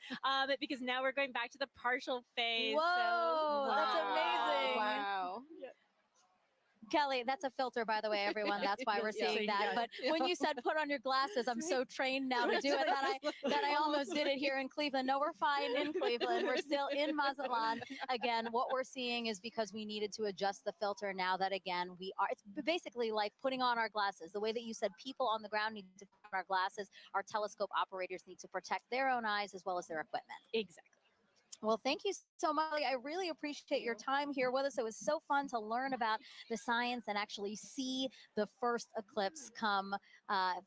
because now we're going back to the partial phase. Whoa, that's amazing. Wow. Yep. Kelly, that's a filter, by the way, everyone. That's why we're seeing that. But when you said put on your glasses, I'm so trained now to do it that I almost did it here in Cleveland. No, we're fine in Cleveland. We're still in Mazatlan. Again, what we're seeing is because we needed to adjust the filter now that, again, it's basically like putting on our glasses. The way that you said people on the ground need to put on our glasses, our telescope operators need to protect their own eyes as well as their equipment. Exactly. Well, thank you so much. I really appreciate your time here with us. It was so fun to learn about the science and actually see the first eclipse come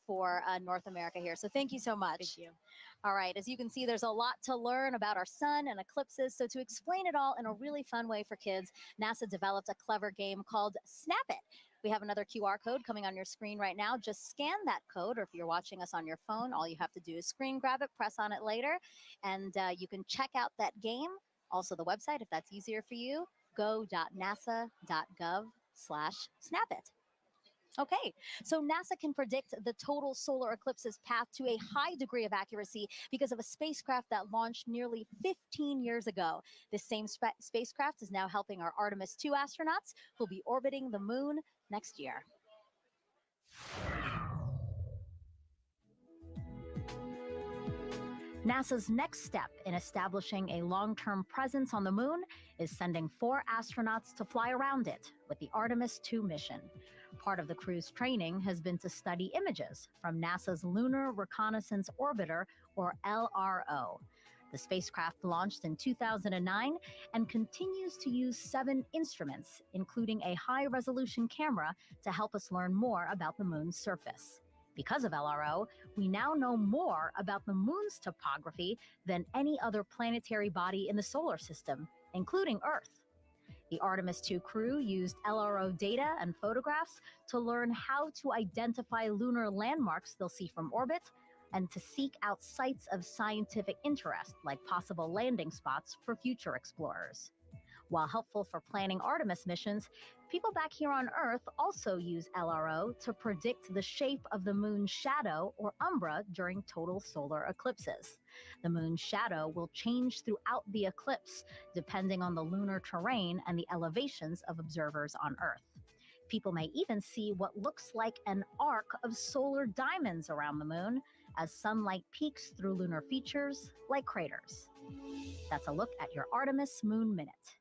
for North America here. So thank you so much. Thank you. All right, as you can see, there's a lot to learn about our sun and eclipses. So to explain it all in a really fun way for kids, NASA developed a clever game called Snap It. We have another QR code coming on your screen right now. Just scan that code, or if you're watching us on your phone, all you have to do is screen grab it, press on it later, and you can check out that game. Also the website, if that's easier for you, go.nasa.gov/snapit. Okay, so NASA can predict the total solar eclipse's path to a high degree of accuracy because of a spacecraft that launched nearly 15 years ago. This same spacecraft is now helping our Artemis II astronauts who'll be orbiting the moon next year. NASA's next step in establishing a long-term presence on the moon is sending 4 astronauts to fly around it with the Artemis II mission. Part of the crew's training has been to study images from NASA's Lunar Reconnaissance Orbiter, or LRO. The spacecraft launched in 2009 and continues to use 7 instruments, including a high-resolution camera, to help us learn more about the moon's surface. Because of LRO, we now know more about the moon's topography than any other planetary body in the solar system, including Earth. The Artemis II crew used LRO data and photographs to learn how to identify lunar landmarks they'll see from orbit and to seek out sites of scientific interest, like possible landing spots for future explorers. While helpful for planning Artemis missions, people back here on Earth also use LRO to predict the shape of the moon's shadow, or umbra, during total solar eclipses. The moon's shadow will change throughout the eclipse, depending on the lunar terrain and the elevations of observers on Earth. People may even see what looks like an arc of solar diamonds around the moon as sunlight peeks through lunar features like craters. That's a look at your Artemis Moon Minute.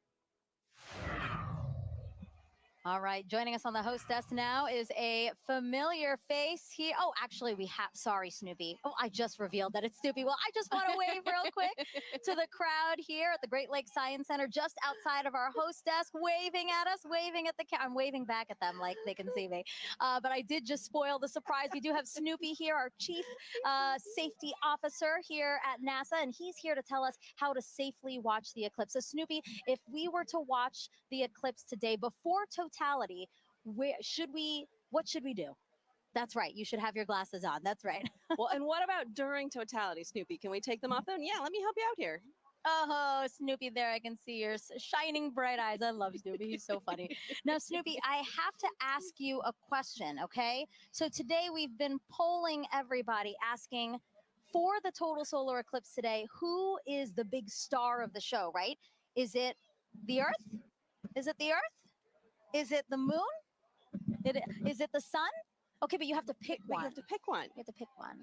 All right, joining us on the host desk now is a familiar face here. Oh, actually, sorry, Snoopy. Oh, I just revealed that it's Snoopy. Well, I just want to wave real quick to the crowd here at the Great Lakes Science Center, just outside of our host desk, waving at us, waving at the I'm waving back at them like they can see me. But I did just spoil the surprise. We do have Snoopy here, our chief safety officer here at NASA, and he's here to tell us how to safely watch the eclipse. So, Snoopy, if we were to watch the eclipse today before totality, what should we do? That's right. You should have your glasses on. That's right. Well, and what about during totality, Snoopy? Can we take them off then? Yeah, let me help you out here. Oh, Snoopy, there I can see your shining bright eyes. I love Snoopy. He's so funny. Now, Snoopy, I have to ask you a question, okay? So today we've been polling everybody, asking for the total solar eclipse today, who is the big star of the show, right? Is it the Earth? Is it the Earth? Is it the moon? Is it the sun? Okay, but you have to pick one. You have to pick one. You have to pick one.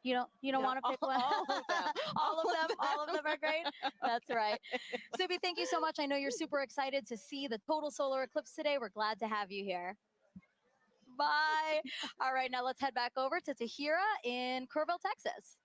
You don't want to pick one? All of them. all of them are great. That's right. Snoopy, thank you so much. I know you're super excited to see the total solar eclipse today. We're glad to have you here. Bye. All right, now let's head back over to Tahira in Kerrville, Texas.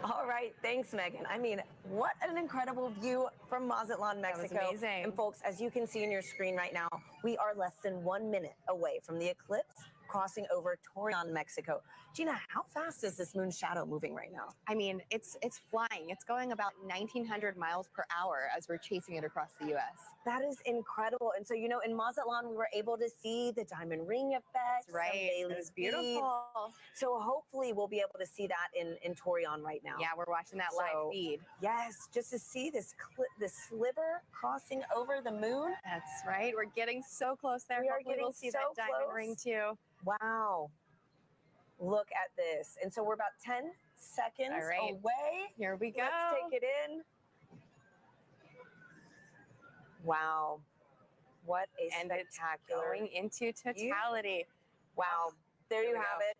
All right, thanks, Megan. I mean, what an incredible view from Mazatlan, Mexico. That was amazing. And folks, as you can see on your screen right now, we are less than 1 minute away from the eclipse crossing over Torreon, Mexico. Gina, how fast is this moon shadow moving right now? I mean, it's flying. It's going about 1,900 miles per hour as we're chasing it across the U.S. That is incredible. And so, in Mazatlan, we were able to see the diamond ring effect. That's right. It was beautiful. So hopefully we'll be able to see that in Torreon right now. Yeah, we're watching that live feed. Yes, just to see this sliver crossing over the moon. That's right. We're getting so close there. Hopefully we'll see that diamond ring too. Wow. Look at this. And so we're about 10 seconds away. Here we go. Let's take it in. Wow. What a spectacular. Going into totality. Wow. There you have it.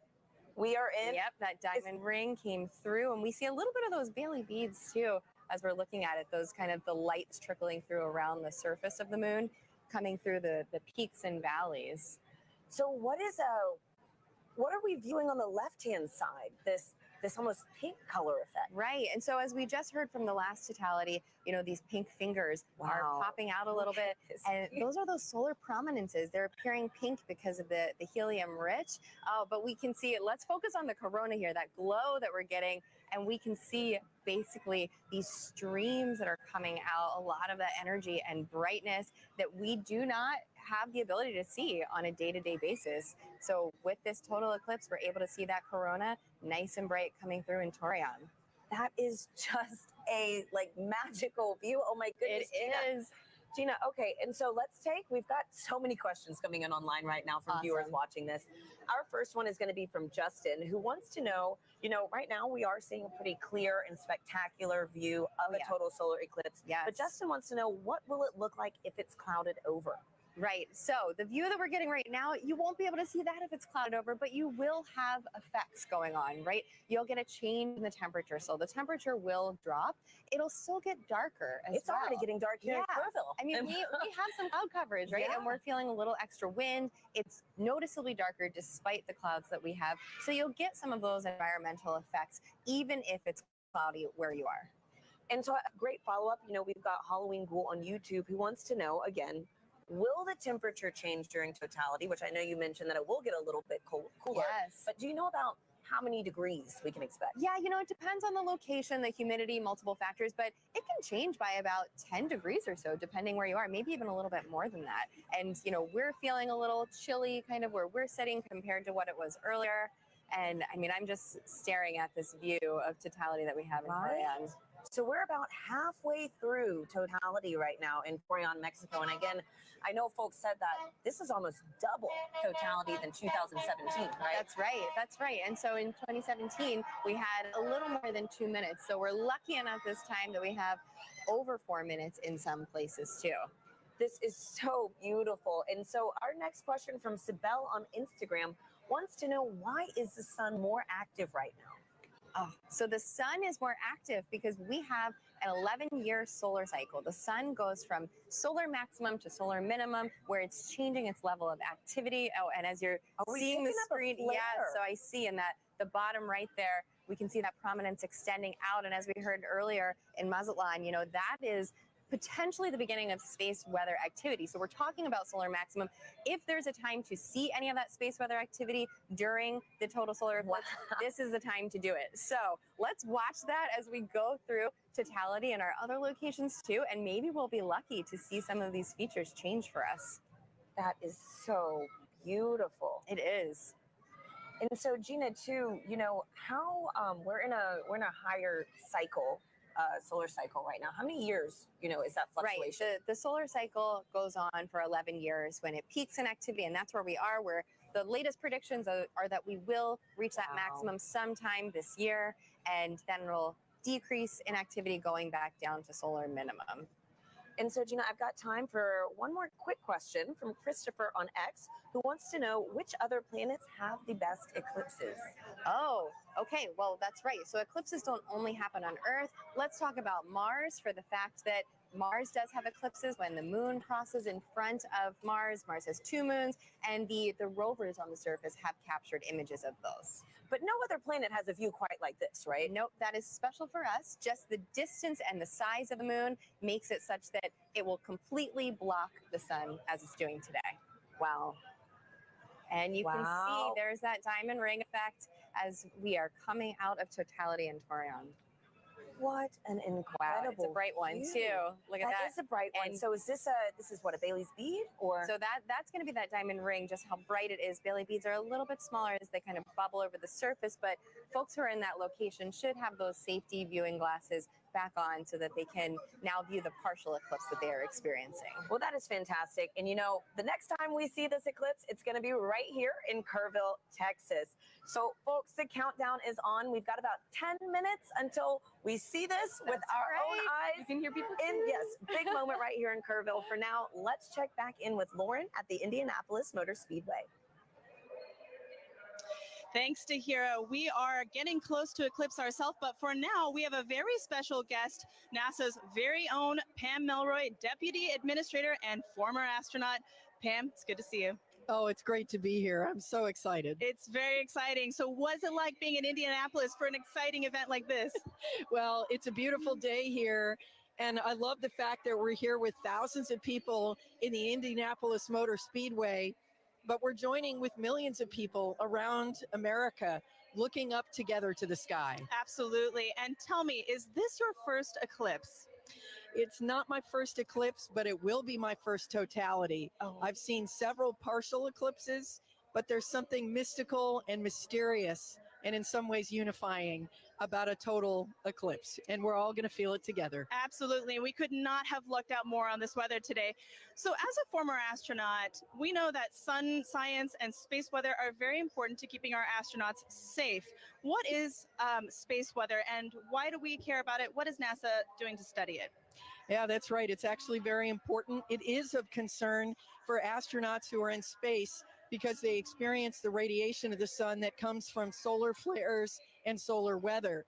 We are in. Yep, that diamond ring came through, and we see a little bit of those Bailey beads too as we're looking at it. Those kind of the lights trickling through around the surface of the moon, coming through the peaks and valleys. So what are we viewing on the left-hand side? This almost pink color effect. Right. And so as we just heard from the last totality, these pink fingers are popping out a little bit. And those are those solar prominences. They're appearing pink because of the helium rich. But we can see it. Let's focus on the corona here, that glow that we're getting. And we can see basically these streams that are coming out, a lot of that energy and brightness that we do not have the ability to see on a day-to-day basis. So with this total eclipse, we're able to see that corona nice and bright coming through in Torreon. That is just a magical view. Oh my goodness. It is. Gina, okay, and so we've got so many questions coming in online right now from viewers watching this. Our first one is going to be from Justin, who wants to know, right now we are seeing a pretty clear and spectacular view of a total solar eclipse. Yes. But Justin wants to know, what will it look like if it's clouded over? Right. So the view that we're getting right now, you won't be able to see that if it's clouded over, but you will have effects going on, right? You'll get a change in the temperature. So the temperature will drop. It'll still get darker as It's already getting dark here in Kerrville. I mean, we have some cloud coverage, right? Yeah. And we're feeling a little extra wind. It's noticeably darker despite the clouds that we have. So you'll get some of those environmental effects, even if it's cloudy where you are. And so a great follow-up, we've got Halloween Ghoul on YouTube who wants to know, again, will the temperature change during totality? Which I know you mentioned that it will get a little bit cooler. Yes. But do you know about how many degrees we can expect? Yeah, it depends on the location, the humidity, multiple factors, but it can change by about 10 degrees or so, depending where you are, maybe even a little bit more than that. And, we're feeling a little chilly kind of where we're sitting compared to what it was earlier. And I mean, I'm just staring at this view of totality that we have in Torreon. So we're about halfway through totality right now in Torreon, Mexico. And again, I know folks said that this is almost double totality than 2017, right? That's right. That's right. And so in 2017, we had a little more than 2 minutes. So we're lucky enough this time that we have over 4 minutes in some places too. This is so beautiful. And so our next question from Sibel on Instagram wants to know, why is the sun more active right now? Oh, so the sun is more active because we have an 11-year solar cycle. The sun goes from solar maximum to solar minimum, where it's changing its level of activity. Oh, and as you're seeing the screen, yeah, so I see in that the bottom right there, we can see that prominence extending out. And as we heard earlier in Mazatlan, that is potentially the beginning of space weather activity. So we're talking about solar maximum. If there's a time to see any of that space weather activity during the total solar eclipse, this is the time to do it. So let's watch that as we go through totality in our other locations too, and maybe we'll be lucky to see some of these features change for us. That is so beautiful. It is. And so Gina, too, how we're in a higher cycle, solar cycle right now. How many years, is that fluctuation? Right. The solar cycle goes on for 11 years when it peaks in activity, and that's where we are. Where the latest predictions are that we will reach that maximum sometime this year, and then it'll decrease in activity going back down to solar minimum. And so, Gina, I've got time for one more quick question from Christopher on X, who wants to know which other planets have the best eclipses. Oh, okay. Well, that's right. So eclipses don't only happen on Earth. Let's talk about Mars, for the fact that Mars does have eclipses when the moon crosses in front of Mars. Mars has 2 moons, and the rovers on the surface have captured images of those. But no other planet has a view quite like this, right? Nope, that is special for us. Just the distance and the size of the moon makes it such that it will completely block the sun as it's doing today. Wow. And you can see there's that diamond ring effect as we are coming out of totality in Taurion. What an incredible It's a bright one view. too. Look at that. That is a bright one. And so is this what, a Bailey's bead, or? So that's going to be that diamond ring, just how bright it is. Bailey beads are a little bit smaller as they kind of bubble over the surface, but folks who are in that location should have those safety viewing glasses back on so that they can now view the partial eclipse that they are experiencing. Well, that is fantastic. And the next time we see this eclipse, it's going to be right here in Kerrville, Texas. So folks, the countdown is on. We've got about 10 minutes until we see this with our own eyes. You can hear people Yes, big moment right here in Kerrville. For now, let's check back in with Lauren at the Indianapolis Motor Speedway. Thanks to Hira. We are getting close to Eclipse ourselves, but for now, we have a very special guest, NASA's very own Pam Melroy, Deputy Administrator and former astronaut. Pam, it's good to see you. Oh, it's great to be here. I'm so excited. It's very exciting. So what's it like being in Indianapolis for an exciting event like this? Well, it's a beautiful day here. And I love the fact that we're here with thousands of people in the Indianapolis Motor Speedway, but we're joining with millions of people around America looking up together to the sky. Absolutely. And tell me, is this your first eclipse? It's not my first eclipse, but it will be my first totality. Oh. I've seen several partial eclipses, but there's something mystical and mysterious and in some ways unifying about a total eclipse. And we're all going to feel it together. Absolutely. We could not have lucked out more on this weather today. So as a former astronaut, we know that sun science and space weather are very important to keeping our astronauts safe. What is space weather and why do we care about it? What is NASA doing to study it? Yeah, that's right. It's actually very important. It is of concern for astronauts who are in space because they experience the radiation of the sun that comes from solar flares and solar weather.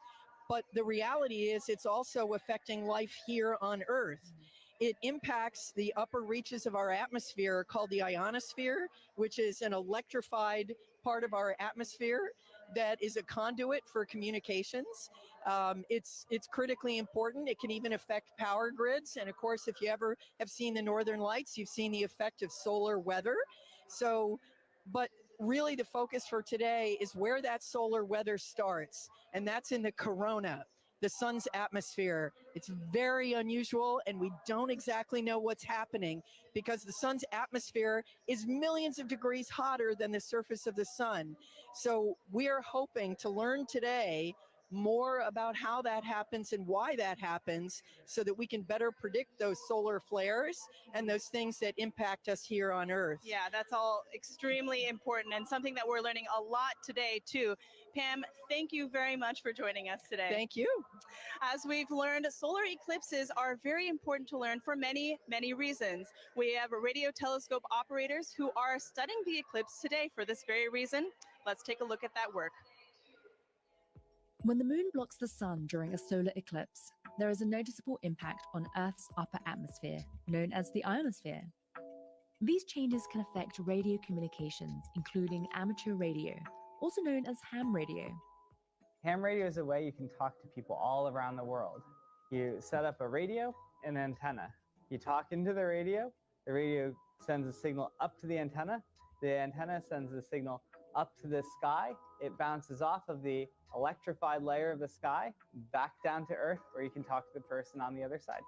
But the reality is it's also affecting life here on Earth. It impacts the upper reaches of our atmosphere called the ionosphere, which is an electrified part of our atmosphere that is a conduit for communications. It's critically important. It can even affect power grids. And of course, if you ever have seen the Northern Lights, you've seen the effect of solar weather. So, but really the focus for today is where that solar weather starts. And that's in the corona, the sun's atmosphere. It's very unusual and we don't exactly know what's happening because the sun's atmosphere is millions of degrees hotter than the surface of the sun. So we are hoping to learn today more about how that happens and why that happens so that we can better predict those solar flares and those things that impact us here on Earth. Yeah, that's all extremely important and something that we're learning a lot today too. Pam, thank you very much for joining us today. Thank you. As we've learned, solar eclipses are very important to learn for many, many reasons. We have radio telescope operators who are studying the eclipse today for this very reason. Let's take a look at that work. When the moon blocks the sun during a solar eclipse, there is a noticeable impact on Earth's upper atmosphere, known as the ionosphere. These changes can affect radio communications, including amateur radio, also known as ham radio. Ham radio is a way you can talk to people all around the world. You set up a radio and an antenna. You talk into the radio sends a signal up to the antenna sends a signal up to the sky. It bounces off of the electrified layer of the sky back down to Earth, where you can talk to the person on the other side.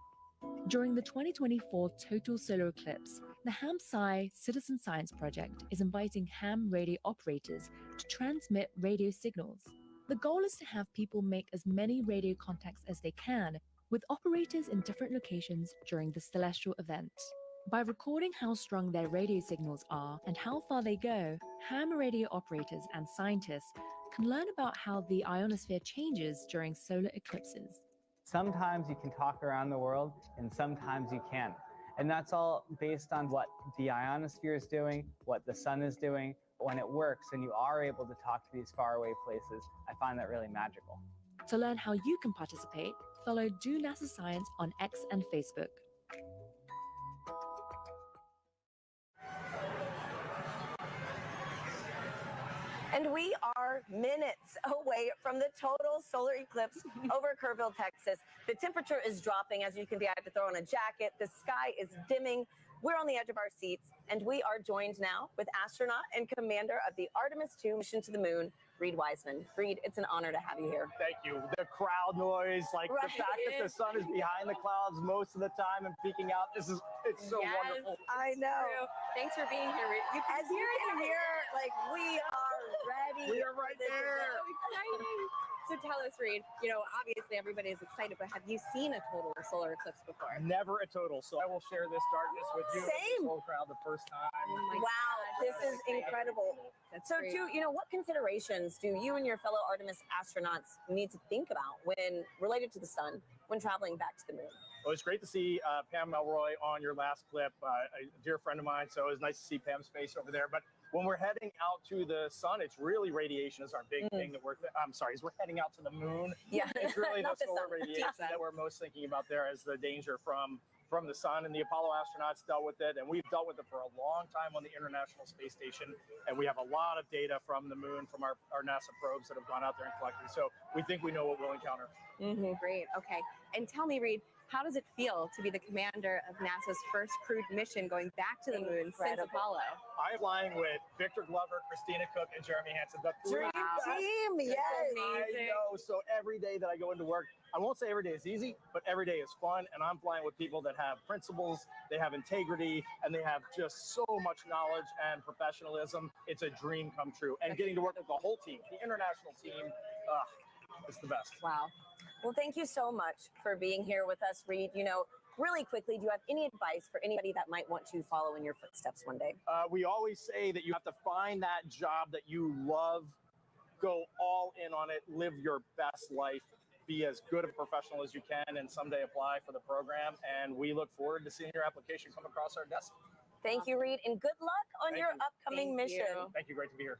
During the 2024 total solar eclipse, the HAM-SCI Citizen Science Project is inviting ham radio operators to transmit radio signals. The goal is to have people make as many radio contacts as they can with operators in different locations during the celestial event. By recording how strong their radio signals are and how far they go, ham radio operators and scientists can learn about how the ionosphere changes during solar eclipses. Sometimes you can talk around the world and sometimes you can't. And that's all based on what the ionosphere is doing, what the sun is doing. When it works and you are able to talk to these faraway places, I find that really magical. To learn how you can participate, follow Do NASA Science on X and Facebook. And we are minutes away from the total solar eclipse over Kerrville, Texas. The temperature is dropping. As you can see, I have to throw on a jacket. The sky is dimming. We're on the edge of our seats, and we are joined now with astronaut and commander of the Artemis II mission to the moon, Reed Wiseman. Reed, it's an honor to have you here. Thank you. The crowd noise, like the fact that the sun is behind the clouds most of the time and peeking out, it's so wonderful. I know. Thanks for being here, Reed. As you can hear, like, we are ready. We are right there. So exciting. So tell us, Reed, obviously everybody is excited, but have you seen a total solar eclipse before? Never a total. So I will share this darkness with you. Same. The whole crowd the first time. Oh wow, this is incredible. That's So great. too, what considerations do you and your fellow Artemis astronauts need to think about when related to the sun when traveling back to the moon? Well, it's great to see Pam Melroy on your last clip, a dear friend of mine. So it was nice to see Pam's face over there. But when we're heading out to the sun, it's really radiation is our big thing that as we're heading out to the moon. Yeah, It's really the not the solar sun. radiation that we're most thinking about there as the danger from the sun. And the Apollo astronauts dealt with it, and we've dealt with it for a long time on the International Space Station. And we have a lot of data from the moon, from our NASA probes that have gone out there and collected. So we think we know what we'll encounter. Great. Okay. And tell me, Reed, how does it feel to be the commander of NASA's first crewed mission going back to the moon since Apollo? I'm flying with Victor Glover, Christina Cook, and Jeremy Hansen. The dream team, yes. I know. So every day that I go into work, I won't say every day is easy, but every day is fun. And I'm flying with people that have principles, they have integrity, and they have just so much knowledge and professionalism. It's a dream come true. And getting to work with the whole team, the international team, it's the best. Wow. Well, thank you so much for being here with us, Reed. Really quickly, do you have any advice for anybody that might want to follow in your footsteps one day? We always say that you have to find that job that you love, go all in on it, live your best life, be as good a professional as you can, and someday apply for the program. And we look forward to seeing your application come across our desk. Thank you, Reed, and good luck on your upcoming mission. Thank you. Great to be here.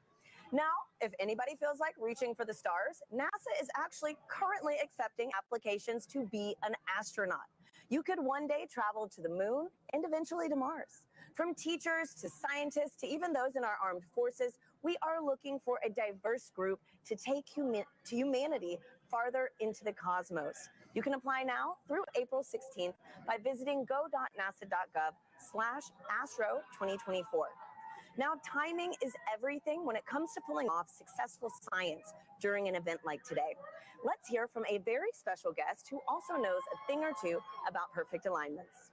Now, if anybody feels like reaching for the stars, NASA is actually currently accepting applications to be an astronaut. You could one day travel to the moon and eventually to Mars. From teachers to scientists to even those in our armed forces, we are looking for a diverse group to take humanity farther into the cosmos. You can apply now through April 16th by visiting go.nasa.gov/astro2024. Now, timing is everything when it comes to pulling off successful science during an event like today. Let's hear from a very special guest who also knows a thing or two about perfect alignments.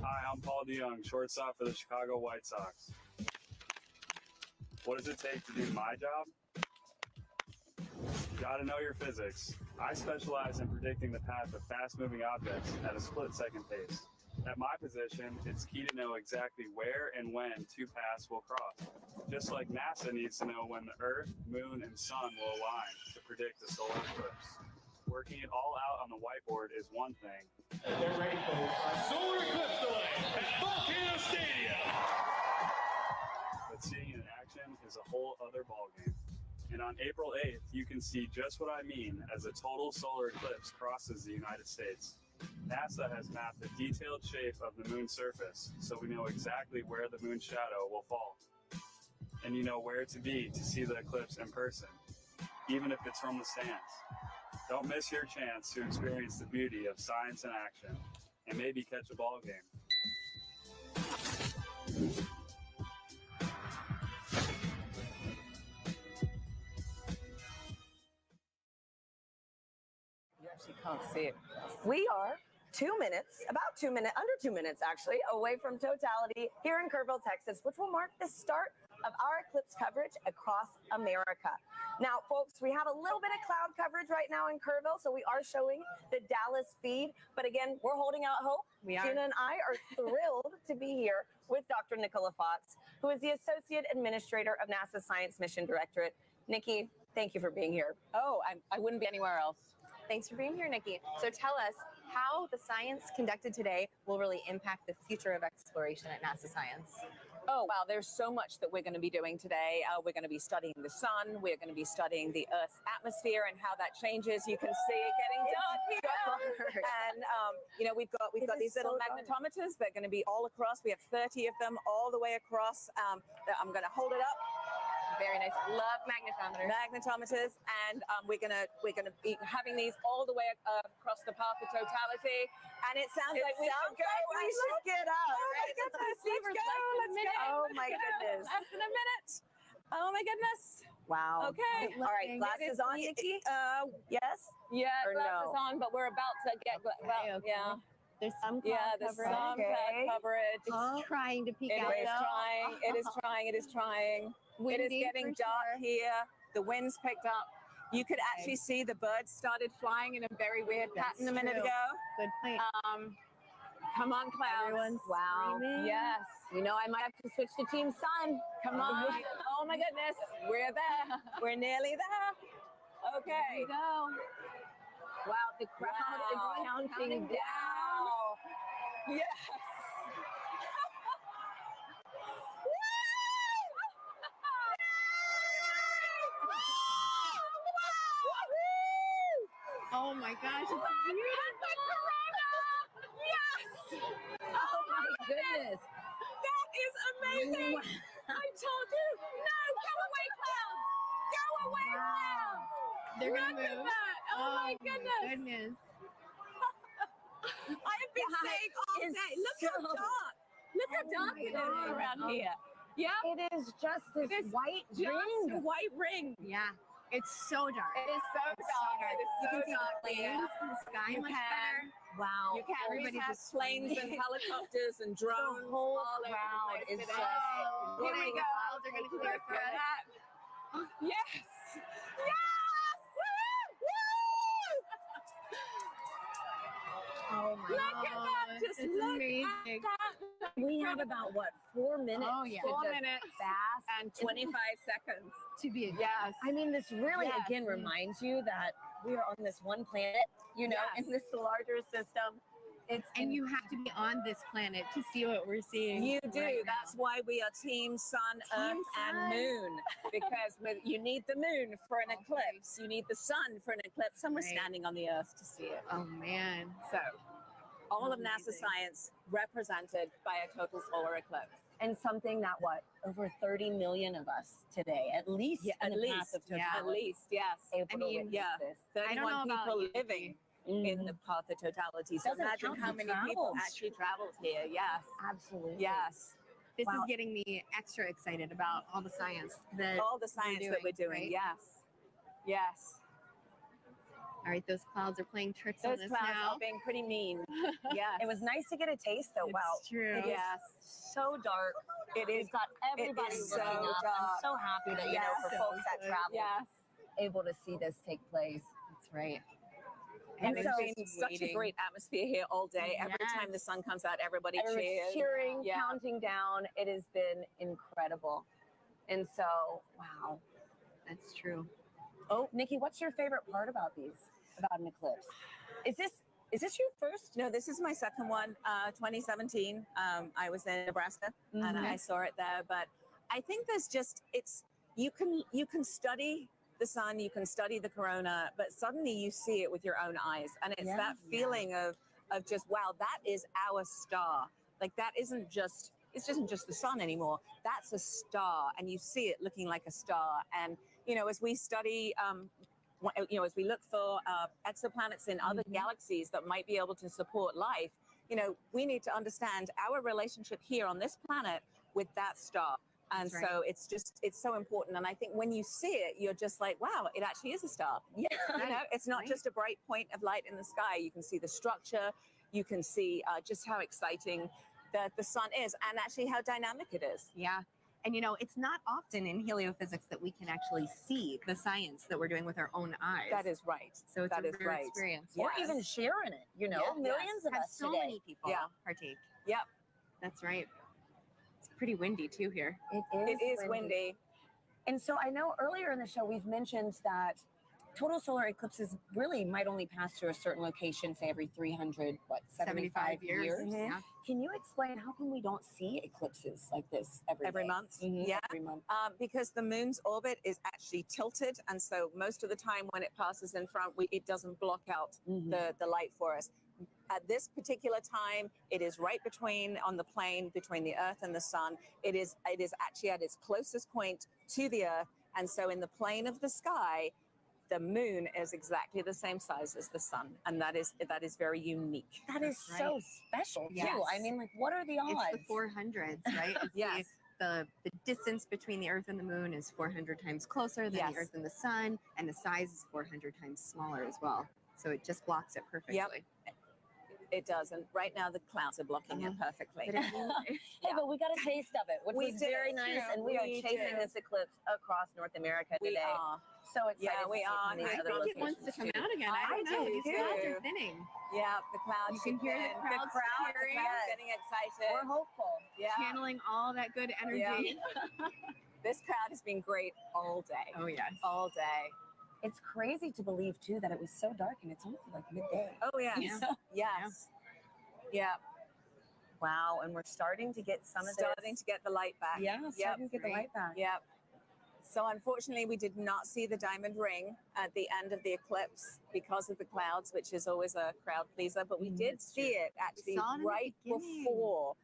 Hi, I'm Paul DeYoung, shortstop for the Chicago White Sox. What does it take to do my job? Gotta know your physics. I specialize in predicting the path of fast-moving objects at a split-second pace. At my position, it's key to know exactly where and when two paths will cross. Just like NASA needs to know when the Earth, Moon, and Sun will align to predict the solar eclipse. Working it all out on the whiteboard is one thing. They're ready for the solar eclipse delay at Volcano Stadium. is a whole other ballgame. And on April 8th, you can see just what I mean as a total solar eclipse crosses the United States. NASA has mapped the detailed shape of the moon's surface, so we know exactly where the moon's shadow will fall. And you know where to be to see the eclipse in person, even if it's from the stands. Don't miss your chance to experience the beauty of science in action and maybe catch a ball game. You actually can't see it. We are 2 minutes, about 2 minutes, under 2 minutes actually, away from totality here in Kerrville, Texas, which will mark the start of our eclipse coverage across America. Now, folks, we have a little bit of cloud coverage right now in Kerrville, so we are showing the Dallas feed. But again, we're holding out hope. Gina and I are thrilled to be here with Dr. Nicola Fox, who is the Associate Administrator of NASA's Science Mission Directorate. Nikki, thank you for being here. Oh, I wouldn't be anywhere else. Thanks for being here, Nikki. So tell us how the science conducted today will really impact the future of exploration at NASA Science. Oh, wow, there's so much that we're going to be doing today. We're going to be studying the sun. We're going to be studying the Earth's atmosphere and how that changes. You can see it getting dark here. And, you know, we've got these little magnetometers. They're going to be all across. We have 30 of them all the way across. I'm going to hold it up. Very nice. Love magnetometers. Magnetometers, and we're gonna be having these all the way across the path of totality. And it sounds like we should go. We should get up. Oh my goodness! Let's go! Let's go! Oh my goodness! Less than a minute. Oh my goodness! Wow. Okay. All right. Glasses on, Nikki. Yes. Yeah, or glasses no? on, but we're about to get. Yeah. There's some cloud there's coverage. some cloud coverage. It's trying to peek out. It is trying. It is trying. It is trying. Windy, it is getting for dark sure. here. The wind's picked up. You could actually see the birds started flying in a very weird pattern a minute true. ago. Good point. Come on, clouds. Everyone's wow. screaming. Yes. You know, I might have to switch to Team Sun. Come on. Oh my goodness. We're there. We're nearly there. Okay. Here we go. Wow, the crowd is counting down. Yes. Oh my gosh, it's beautiful. Yes. Oh my goodness. That is amazing. I told you. No, go away, clouds. Go away, clouds. They're gonna Look at move. that. Oh my goodness. I have been saying all day. Look how dark. Look how dark it is around here. Yeah. It is just this white ring. A white ring. Yeah. It's so dark. It is so dark. It is You so can see dark. the planes in the sky You much can. better. Wow. You can. Everybody's We have just planes and screaming. helicopters and drones. The whole all over the crowd place is today. Here just we going go. out. Clouds are gonna clear for us. Yes. Yes. Woo! Oh my Look at that. Just It's look amazing. at that. We have about what, 4 minutes? Oh, yeah. to 4 just minutes fast and 25 seconds. To be Yes. I mean, this really Yes. again reminds you that we are on this one planet, you know, Yes. in this larger system. And you have to be on this planet to see what we're seeing. You do. right now. That's why we are Team Sun, Earth, and Sun. Moon. Because you need the moon for an eclipse. You need the sun for an eclipse. And we're Right. standing on the Earth to see it. Oh man. So, all of NASA Amazing. science represented by a total solar eclipse. And something that what, over 30 million of us today, at least Yeah, in at the least. path of At totality, least, yes. able I to mean, witness yeah. this. 31 know about people you, living in the path of totality. So Doesn't imagine count how the many people travels. actually traveled here. Yes. Absolutely. Yes. This Wow. is getting me extra excited about all the science that All the science that we're doing. right? Yes. Yes. All right, those clouds are playing tricks Those on us clouds now. are being pretty mean. Yes. It was nice to get a taste though. It's Wow. true. It is Yes. so dark. It is. We've got everybody is looking so up. I'm dark. so happy that, you Yes. know, for So folks that good. travel, Yes. able to see this take place. That's right. And it's so- been such a great atmosphere here all day. Every time the Yes. sun comes out, everybody Everyone's cheers. cheering, Yeah. counting down. It has been incredible. And so, wow. That's true. Oh, Nikki, what's your favorite part about an eclipse? Is this your first? No, this is my second one, 2017. I was in Nebraska and I saw it there. But I think there's just, you can study the sun, you can study the corona, but suddenly you see it with your own eyes, and it's that feeling of just, wow, that is our star. Like that isn't just the sun anymore. That's a star, and you see it looking like a star. And as we study, as we look for exoplanets in other galaxies that might be able to support life, we need to understand our relationship here on this planet with that star. And so it's so important. And I think when you see it, you're just like, wow, it actually is a star. Yeah. It's not just a bright point of light in the sky. You can see the structure. You can see just how exciting the sun is, and actually how dynamic it is. Yeah. And it's not often in heliophysics that we can actually see the science that we're doing with our own eyes. That is right. So it's that a is rare right. experience. Or even share in it, millions of have us so today. many people partake. Yep. That's right. It's pretty windy too here. It is windy. And so I know earlier in the show we've mentioned that total solar eclipses really might only pass through a certain location, say every 375 years. Yeah. Can you explain how come we don't see eclipses like this every month? Yeah, every month. Because the moon's orbit is actually tilted, and so most of the time when it passes in front, it doesn't block out the light for us. At this particular time, it is right on the plane between the Earth and the sun. It is actually at its closest point to the Earth, and so in the plane of the sky, the moon is exactly the same size as the sun, and that is very unique. That is so special too. I mean, like, what are the odds? It's the 400s, right? Yes. The distance between the Earth and the moon is 400 times closer than the Earth and the sun, and the size is 400 times smaller as well. So it just blocks it perfectly. Yep. It does, and right now the clouds are blocking it perfectly. Hey, but we got a taste of it, which was very nice, and we are chasing this eclipse across North America today. We are. So excited. Yeah, we are. I think it wants to come out again. I don't know. These clouds are thinning. Yeah, the clouds. You can hear the crowds cheering. Getting excited. We're hopeful. Yeah. Channeling all that good energy. Yeah. This crowd has been great all day. Oh, yes. All day. It's crazy to believe, too, that it was so dark and it's only like midday. Oh, yes. Yes. Yeah. Wow, and we're starting to get starting to get the light back. Yeah, starting to get the light back. Yep. So unfortunately, we did not see the diamond ring at the end of the eclipse because of the clouds, which is always a crowd pleaser. But we did see it actually right before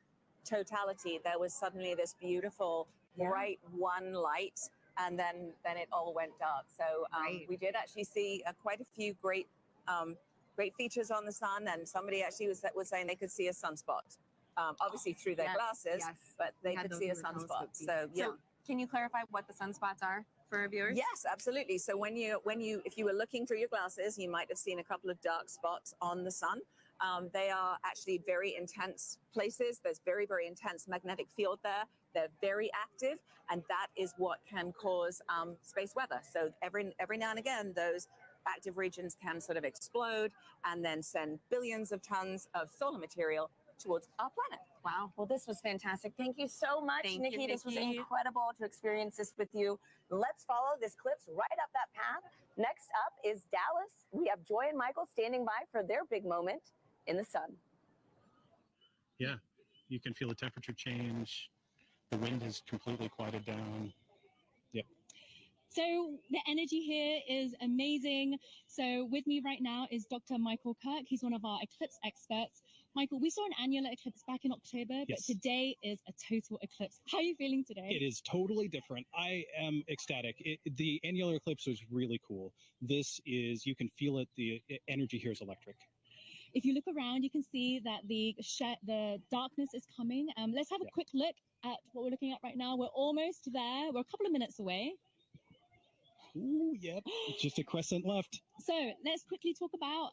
totality. There was suddenly this beautiful bright one light, and then it all went dark. So we did actually see quite a few great features on the sun, and somebody actually was saying they could see a sunspot. Obviously through their glasses, but they could see a sunspot. So yeah. Can you clarify what the sunspots are for our viewers? Yes, absolutely. So if you were looking through your glasses, you might have seen a couple of dark spots on the sun. They are actually very intense places. There's very, very intense magnetic field there. They're very active, and that is what can cause space weather. So every now and again, those active regions can sort of explode and then send billions of tons of solar material towards our planet. Wow. Well, this was fantastic. Thank you so much, Nikki. This was incredible to experience this with you. Let's follow this eclipse right up that path. Next up is Dallas. We have Joy and Michael standing by for their big moment in the sun. Yeah, you can feel the temperature change. The wind has completely quieted down. Yep. So the energy here is amazing. So with me right now is Dr. Michael Kirk. He's one of our eclipse experts. Michael, we saw an annular eclipse back in October, but today is a total eclipse. How are you feeling today? It is totally different. I am ecstatic. The annular eclipse was really cool. This is, you can feel it. The energy here is electric. If you look around, you can see that the darkness is coming. Let's have a quick look at what we're looking at right now. We're almost there. We're a couple of minutes away. Ooh, yep. Just a crescent left. So let's quickly talk about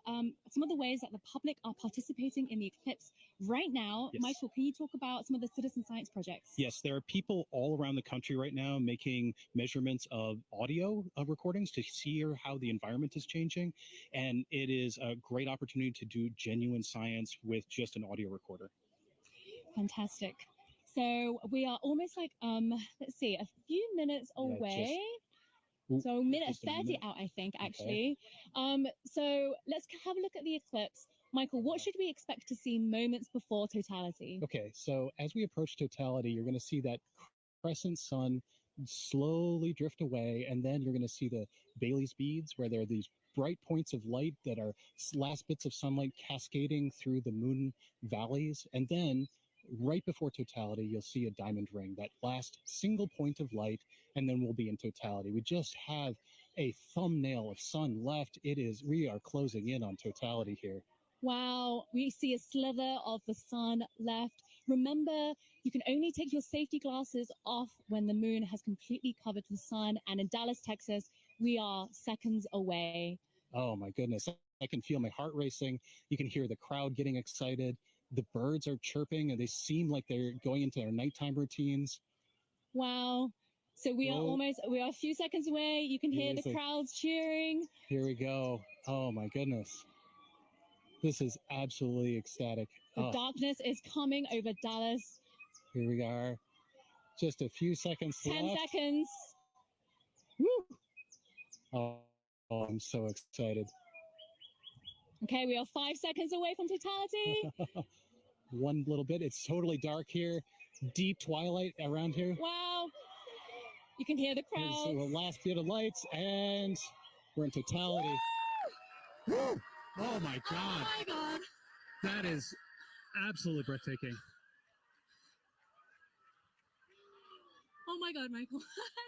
some of the ways that the public are participating in the eclipse right now. Yes. Michael, can you talk about some of the citizen science projects? Yes, there are people all around the country right now making measurements of audio recordings to see how the environment is changing. And it is a great opportunity to do genuine science with just an audio recorder. Fantastic. So we are almost like, let's see, a few minutes away. So minute 30 out, I think, actually. So let's have a look at the eclipse. Michael, what should we expect to see moments before totality? Okay, so as we approach totality, you're going to see that crescent sun slowly drift away, and then you're going to see the Bailey's beads, where there are these bright points of light that are last bits of sunlight cascading through the moon valleys. And then right before totality, you'll see a diamond ring, that last single point of light, and then we'll be in totality. We just have a thumbnail of sun left. We are closing in on totality here. Wow, we see a slither of the sun left. Remember, you can only take your safety glasses off when the moon has completely covered the sun. And in Dallas, Texas, we are seconds away. Oh my goodness. I can feel my heart racing. You can hear the crowd getting excited. The birds are chirping, and they seem like they're going into their nighttime routines. Wow. So we are a few seconds away. You can hear the crowds cheering. Here we go. Oh my goodness. This is absolutely ecstatic. The darkness is coming over Dallas. Here we are. Just a few seconds 10 left. seconds. Woo! Oh, I'm so excited. Okay, we are 5 seconds away from totality. One little bit. It's totally dark here. Deep twilight around here. Wow. You can hear the crowds. Here's the last bit of lights, and we're in totality. Woo! Oh my God. Oh my God. That is absolutely breathtaking. Oh my God, Michael.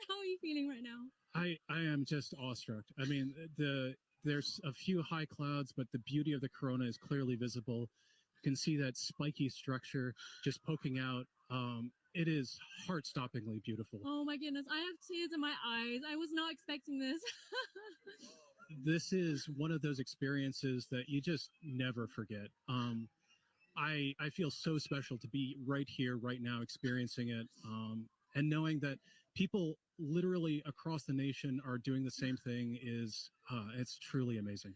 How are you feeling right now? I am just awestruck. I mean, there's a few high clouds, but the beauty of the corona is clearly visible. You can see that spiky structure just poking out. It is heart-stoppingly beautiful. Oh my goodness, I have tears in my eyes. I was not expecting this. This is one of those experiences that you just never forget. I feel so special to be right here, right now, experiencing it, and knowing that people literally across the nation are doing the same thing it's truly amazing.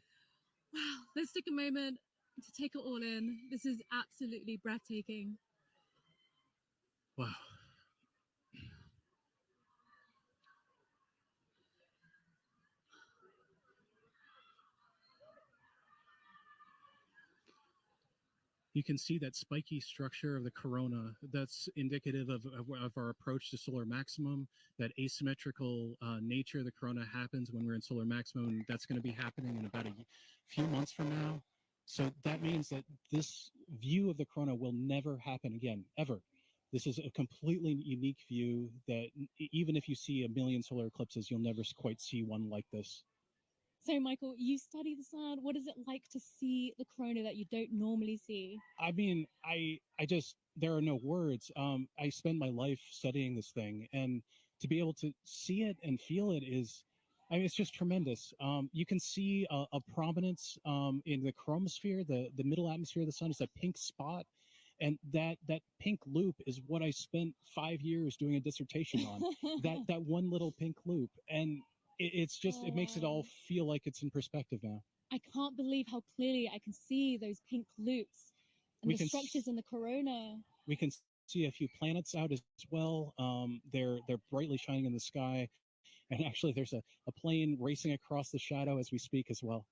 Wow, let's take a moment to take it all in. This is absolutely breathtaking. Wow. You can see that spiky structure of the corona. That's indicative of our approach to solar maximum. That asymmetrical nature of the corona happens when we're in solar maximum, and that's going to be happening in about a few months from now. So that means that this view of the corona will never happen again, ever. This is a completely unique view that even if you see a million solar eclipses, you'll never quite see one like this. So, Michael, you study the sun. What is it like to see the corona that you don't normally see? I mean, I just, there are no words. I spend my life studying this thing, and to be able to see it and feel it is, I mean, it's just tremendous. You can see a prominence in the chromosphere, the middle atmosphere of the sun is a pink spot. And that pink loop is what I spent 5 years doing a dissertation on. that one little pink loop. And it's just, it makes it all feel like it's in perspective now. I can't believe how clearly I can see those pink loops and the structures in the corona. We can see a few planets out as well. They're brightly shining in the sky. And actually, there's a plane racing across the shadow as we speak as well.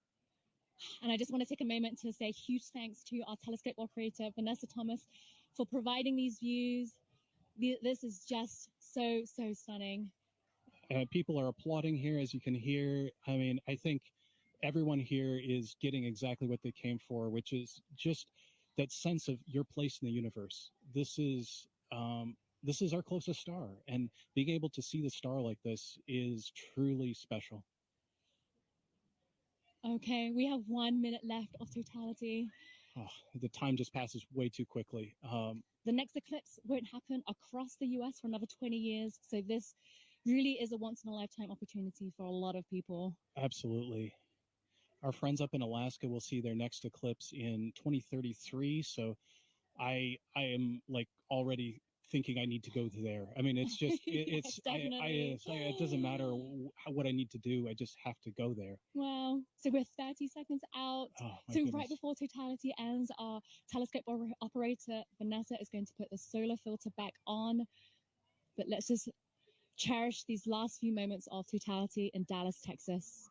And I just want to take a moment to say huge thanks to our telescope operator, Vanessa Thomas, for providing these views. This is just so stunning. People are applauding here, as you can hear. I mean, I think everyone here is getting exactly what they came for, which is just that sense of your place in the universe. This is our closest star, and being able to see the star like this is truly special. Okay, we have 1 minute left of totality. Oh, the time just passes way too quickly. The next eclipse won't happen across the US for another 20 years. So this really is a once-in-a-lifetime opportunity for a lot of people. Absolutely. Our friends up in Alaska will see their next eclipse in 2033. So I am like already thinking I need to go there. I mean, it's just, it's, it doesn't matter what I need to do. I just have to go there. Wow. So we're 30 seconds out. Oh, so goodness. Right before totality ends, our telescope operator, Vanessa, is going to put the solar filter back on. But let's just cherish these last few moments of totality in Dallas, Texas.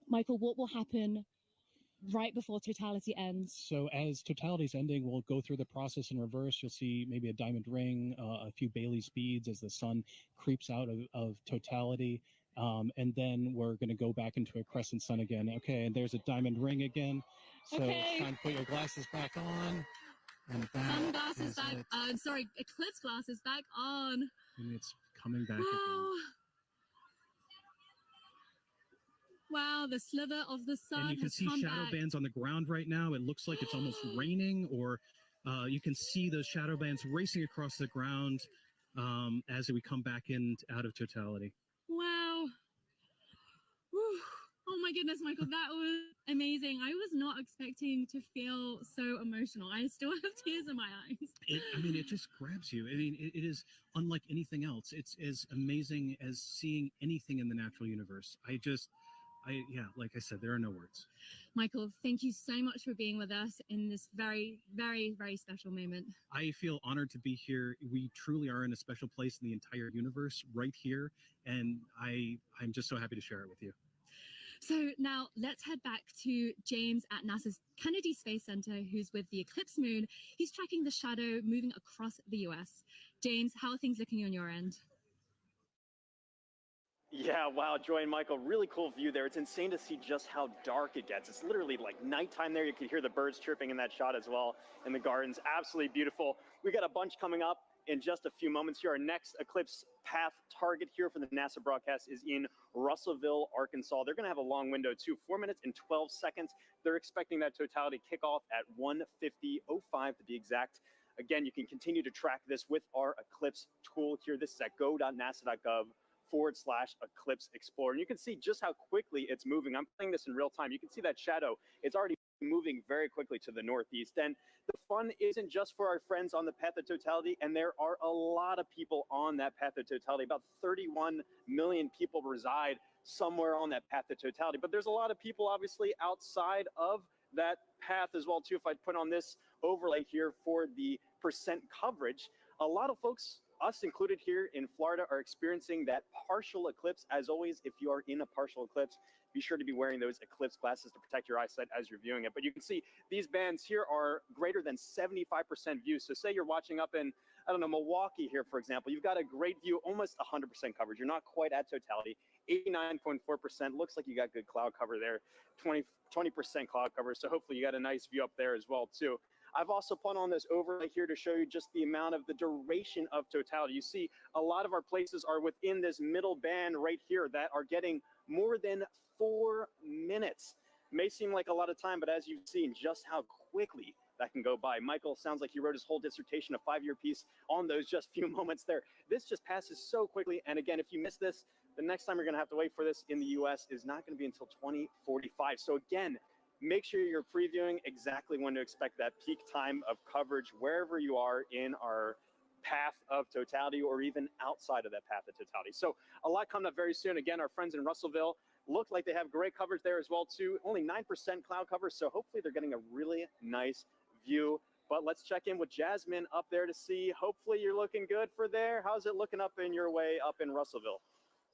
Michael, what will happen right before totality ends? So as totality's ending, we'll go through the process in reverse. You'll see maybe a diamond ring, a few Bailey speeds as the sun creeps out of totality. And then we're going to go back into a crescent sun again. Okay, and there's a diamond ring again. So time to put your glasses back on. And Sunglasses back on. Sorry, eclipse glasses back on. And it's coming back Wow. again. Wow, the sliver of the sun. And you can see shadow bands on the ground right now. It looks like it's almost raining, or you can see those shadow bands racing across the ground as we come back in out of totality. Wow. Whew. Oh my goodness, Michael, that was amazing. I was not expecting to feel so emotional. I still have tears in my eyes. It just grabs you. It is unlike anything else. It's as amazing as seeing anything in the natural universe. Like I said, there are no words. Michael, thank you so much for being with us in this very, very, very special moment. I feel honored to be here. We truly are in a special place in the entire universe right here. And I'm just so happy to share it with you. So now let's head back to James at NASA's Kennedy Space Center, who's with the Eclipse moon. He's tracking the shadow moving across the US. James, how are things looking on your end? Yeah, wow, Joy and Michael, really cool view there. It's insane to see just how dark it gets. It's literally like nighttime there. You can hear the birds chirping in that shot as well, and the gardens, absolutely beautiful. We got a bunch coming up in just a few moments here. Our next eclipse path target here for the NASA broadcast is in Russellville, Arkansas. They're going to have a long window too, 4 minutes and 12 seconds. They're expecting that totality kickoff at 1:50:05 to be exact. Again, you can continue to track this with our eclipse tool here. This is at go.nasa.gov/Eclipse Explorer. And you can see just how quickly it's moving. I'm playing this in real time. You can see that shadow. It's already moving very quickly to the northeast. And the fun isn't just for our friends on the path of totality, and there are a lot of people on that path of totality. About 31 million people reside somewhere on that path of totality. But there's a lot of people obviously outside of that path as well too. If I put on this overlay here for the percent coverage, a lot of folks, us included here in Florida, are experiencing that partial eclipse. As always, if you are in a partial eclipse, be sure to be wearing those eclipse glasses to protect your eyesight as you're viewing it. But you can see these bands here are greater than 75% view. So say you're watching up in, I don't know, Milwaukee here, for example, you've got a great view, almost 100% coverage. You're not quite at totality, 89.4%. Looks like you got good cloud cover there, 20% cloud cover. So hopefully you got a nice view up there as well too. I've also put on this overlay here to show you just the amount of the duration of totality. You see a lot of our places are within this middle band right here that are getting more than 4 minutes. May seem like a lot of time, but as you've seen just how quickly that can go by. Michael sounds like he wrote his whole dissertation, a 5-year piece on those just few moments there. This just passes so quickly. And again, if you miss this, the next time you're going to have to wait for this in the US is not going to be until 2045. So again, make sure you're previewing exactly when to expect that peak time of coverage wherever you are in our path of totality or even outside of that path of totality. So a lot coming up very soon. Again, our friends in Russellville look like they have great coverage there as well too. Only 9% cloud cover, so hopefully they're getting a really nice view. But let's check in with Jasmine up there to see. Hopefully you're looking good for there. How's it looking up in your way up in Russellville?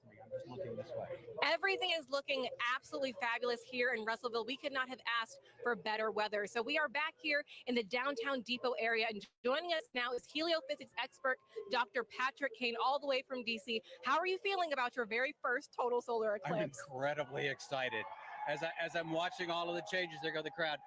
I'm just looking this way. Everything is looking absolutely fabulous here in Russellville. We could not have asked for better weather. So we are back here in the downtown Depot area, and joining us now is heliophysics expert Dr. Patrick Kane, all the way from DC. How are you feeling about your very first total solar eclipse? I'm incredibly excited. As I'm watching all of the changes, there go the crowd.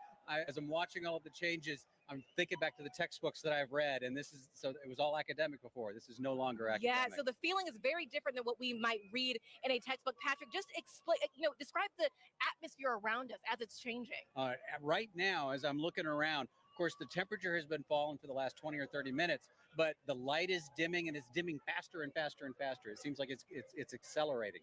As I'm watching all of the changes, I'm thinking back to the textbooks that I've read, and this is, so it was all academic before. This is no longer academic. Yeah, so the feeling is very different than what we might read in a textbook. Patrick, just explain, describe the atmosphere around us as it's changing. Right now, as I'm looking around, of course, the temperature has been falling for the last 20 or 30 minutes, but the light is dimming, and it's dimming faster and faster and faster. It seems like it's accelerating.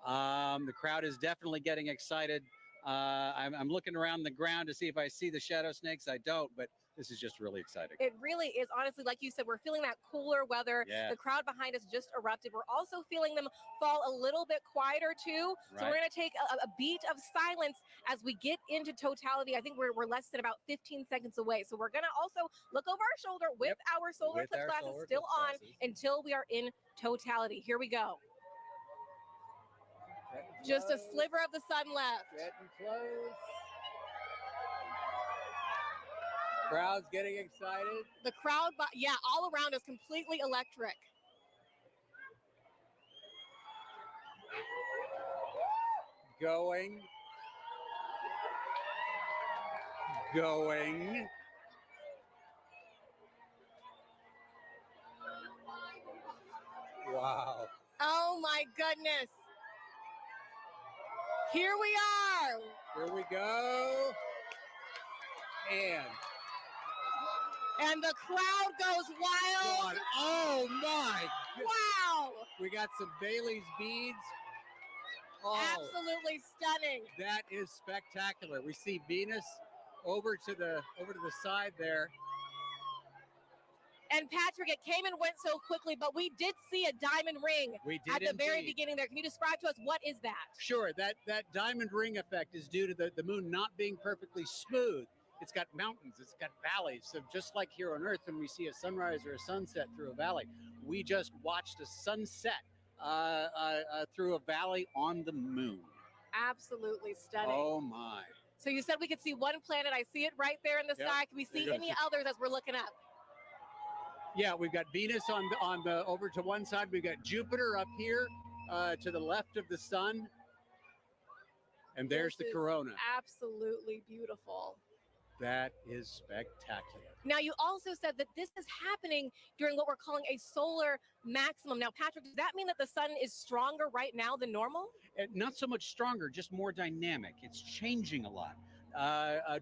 The crowd is definitely getting excited. I'm looking around the ground to see if I see the shadow snakes. I don't, but this is just really exciting. It really is. Honestly, like you said, we're feeling that cooler weather. Yeah. The crowd behind us just erupted. We're also feeling them fall a little bit quieter too. Right. So we're going to take a beat of silence as we get into totality. I think we're less than about 15 seconds away. So we're going to also look over our shoulder with our solar eclipse glasses still on until we are in totality. Here we go. Just a sliver of the sun left. Getting close. Crowd's getting excited. The crowd, yeah, all around is completely electric. Going. Wow. Oh my goodness. Here we are. Here we go. And the crowd goes wild. God. Oh my. Wow. We got some Bailey's beads. Oh, Absolutely stunning. that is spectacular. We see Venus over to the side there. And Patrick, it came and went so quickly, but we did see a diamond ring We did at the very indeed. beginning there. Can you describe to us what is that? Sure, that diamond ring effect is due to the moon not being perfectly smooth. It's got mountains, it's got valleys. So just like here on Earth, when we see a sunrise or a sunset through a valley, we just watched a sunset through a valley on the moon. Absolutely stunning. Oh my. So you said we could see one planet. I see it right there in the Yep. sky. Can we see There any goes. others as we're looking up? Yeah, we've got Venus on the over to one side. We've got Jupiter up here to the left of the sun. And there's This the is corona. Absolutely beautiful. That is spectacular. Now, you also said that this is happening during what we're calling a solar maximum. Now, Patrick, does that mean that the sun is stronger right now than normal? Not so much stronger, just more dynamic. It's changing a lot.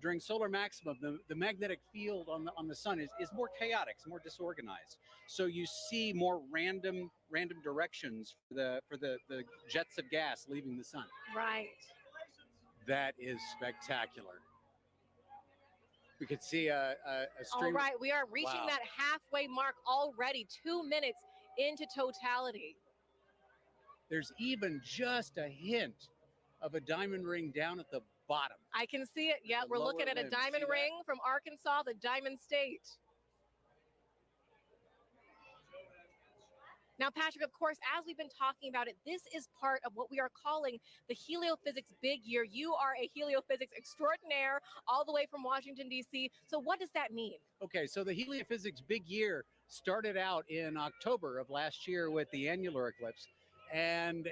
During solar maximum, the magnetic field on the sun is more chaotic, it's more disorganized. So you see more random directions for the jets of gas leaving the sun. Right. That is spectacular. We could see a stream. All right, we are reaching Wow. that halfway mark already, 2 minutes into totality. There's even just a hint of a diamond ring down at the bottom. I can see it. Yeah, The we're looking lower at a limb. diamond See that? ring from Arkansas, the Diamond State. Now, Patrick, of course, as we've been talking about it, this is part of what we are calling the heliophysics big year. You are a heliophysics extraordinaire all the way from Washington, D.C. So what does that mean? Okay, so the heliophysics big year started out in October of last year with the annular eclipse. And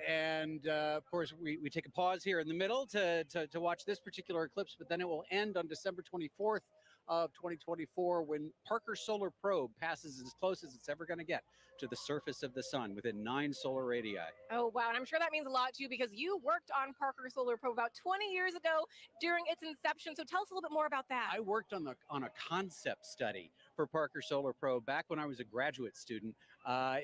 of course, we take a pause here in the middle to watch this particular eclipse, but then it will end on December 24th of 2024 when Parker Solar Probe passes as close as it's ever going to get to the surface of the sun within 9 solar radii. Oh, wow. And I'm sure that means a lot to you because you worked on Parker Solar Probe about 20 years ago during its inception. So tell us a little bit more about that. I worked on a concept study for Parker Solar Probe back when I was a graduate student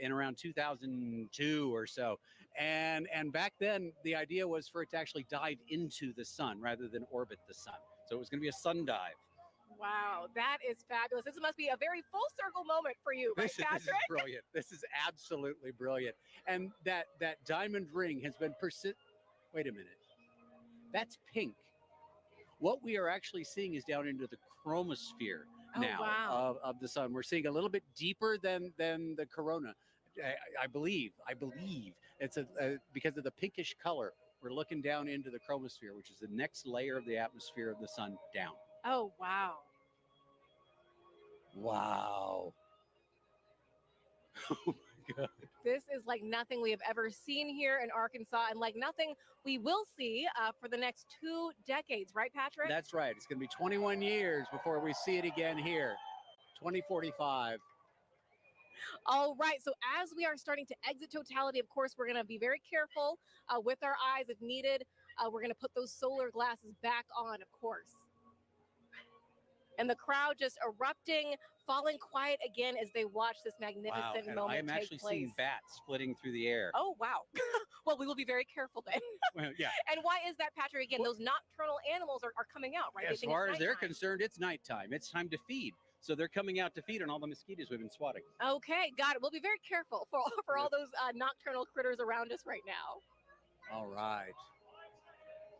in around 2002 or so. And back then, the idea was for it to actually dive into the sun rather than orbit the sun. So it was going to be a sun dive. Wow, that is fabulous. This must be a very full circle moment for you, right, This is Patrick? brilliant. This is absolutely brilliant. And that diamond ring has been Wait a minute. That's pink. What we are actually seeing is down into the chromosphere now wow. of the sun. We're seeing a little bit deeper than the corona. I believe it's because of the pinkish color. We're looking down into the chromosphere, which is the next layer of the atmosphere of the sun down. Oh, wow. Wow. Oh my God. This is like nothing we have ever seen here in Arkansas and like nothing we will see for the next 2 decades, right, Patrick? That's right. It's going to be 21 years before we see it again here. 2045. All right. So as we are starting to exit totality, of course, we're going to be very careful with our eyes if needed. We're going to put those solar glasses back on, of course. And the crowd just erupting, falling quiet again as they watch this magnificent And moment I am take actually place. seeing bats flitting through the air. Oh, wow. Well, we will be very careful then. Well, yeah. And why is that, Patrick? Again, those nocturnal animals are coming out, right? They As think it's far as they're nighttime. concerned, it's nighttime. It's time to feed. So they're coming out to feed on all the mosquitoes we've been swatting. Okay, got it. We'll be very careful for all those nocturnal critters around us right now. All right.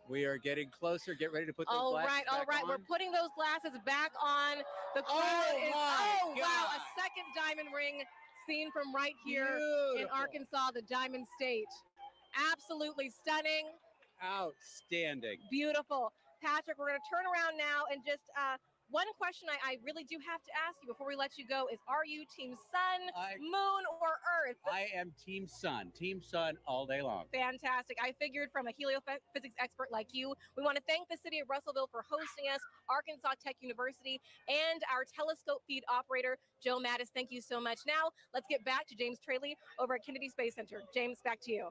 We are getting closer. Get ready to put those All glasses right, all back right. on. We're putting those glasses back on. The crowd Oh, is, my oh, wow, God. a second diamond ring seen from right here in Beautiful. Arkansas, the Diamond State. Absolutely stunning. Outstanding. Beautiful. Patrick, we're going to turn around now and just one question I really do have to ask you before we let you go is, are you Team Sun, Moon, or Earth? I am Team Sun all day long. Fantastic. I figured from a heliophysics expert like you. We want to thank the city of Russellville for hosting us, Arkansas Tech University, and our telescope feed operator, Joe Mattis. Thank you so much. Now, let's get back to James Traley over at Kennedy Space Center. James, back to you.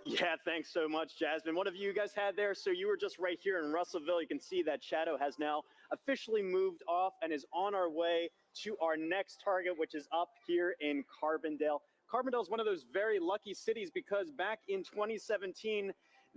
Yeah, thanks so much, Jasmine. What have you guys had there? So you were just right here in Russellville. You can see that shadow has now officially moved off and is on our way to our next target, which is up here in Carbondale. Carbondale is one of those very lucky cities because back in 2017,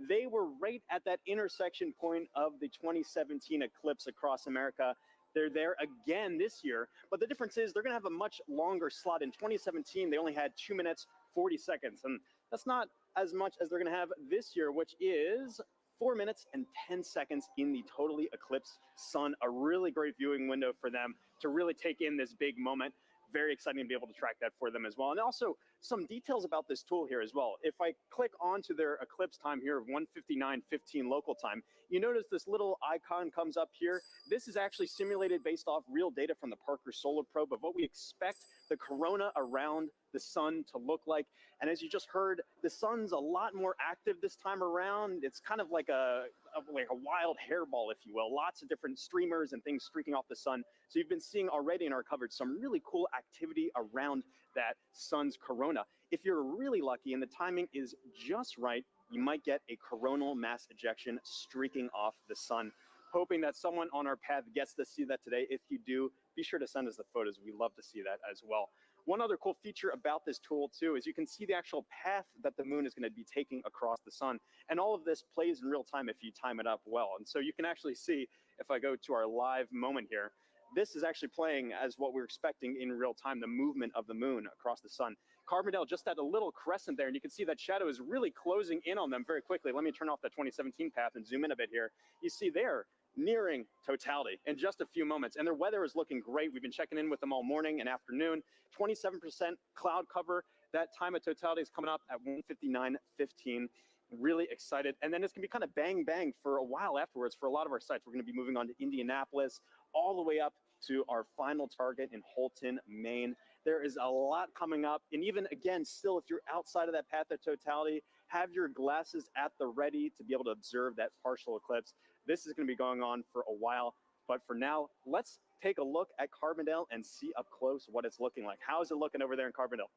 they were right at that intersection point of the 2017 eclipse across America. They're there again this year, but the difference is they're going to have a much longer slot. In 2017, they only had 2 minutes, 40 seconds, and that's not as much as they're going to have this year, which is 4 minutes and 10 seconds in the totally eclipsed sun. A really great viewing window for them to really take in this big moment. Very exciting to be able to track that for them as well. And also some details about this tool here as well. If I click onto their eclipse time here of 1:59:15 local time, you notice this little icon comes up here. This is actually simulated based off real data from the Parker Solar Probe of what we expect the corona around the sun to look like. And as you just heard, the sun's a lot more active this time around. It's kind of like a wild hairball, if you will. Lots of different streamers and things streaking off the sun. So you've been seeing already in our coverage some really cool activity around that sun's corona. If you're really lucky and the timing is just right, you might get a coronal mass ejection streaking off the sun. Hoping that someone on our path gets to see that today. If you do, be sure to send us the photos. We love to see that as well. One other cool feature about this tool too is you can see the actual path that the moon is going to be taking across the sun. And all of this plays in real time if you time it up well. And so you can actually see, if I go to our live moment here, this is actually playing as what we're expecting in real time, the movement of the moon across the sun. Carbondale just had a little crescent there, and you can see that shadow is really closing in on them very quickly. Let me turn off that 2017 path and zoom in a bit here. You see there, nearing totality in just a few moments. And their weather is looking great. We've been checking in with them all morning and afternoon. 27% cloud cover. That time of totality is coming up at 1:59:15. Really excited. And then it's going to be kind of bang, bang for a while afterwards for a lot of our sites. We're going to be moving on to Indianapolis, all the way up to our final target in Holton, Maine. There is a lot coming up. And even, again, still, if you're outside of that path of totality, have your glasses at the ready to be able to observe that partial eclipse. This is going to be going on for a while. But for now, let's take a look at Carbondale and see up close what it's looking like. How is it looking over there in Carbondale?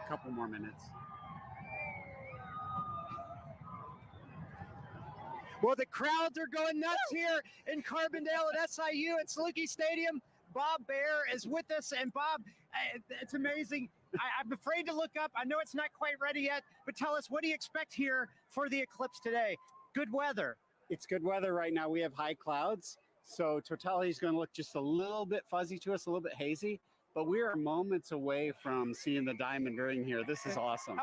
Couple more minutes. Well, the crowds are going nuts here in Carbondale at SIU at Saluki Stadium. Bob Baer is with us, and Bob, it's amazing. I'm afraid to look up. I know it's not quite ready yet, but tell us, what do you expect here for the eclipse today? Good weather. It's good weather right now. We have high clouds, so totality is going to look just a little bit fuzzy to us, a little bit hazy, but we are moments away from seeing the diamond ring here. This is awesome.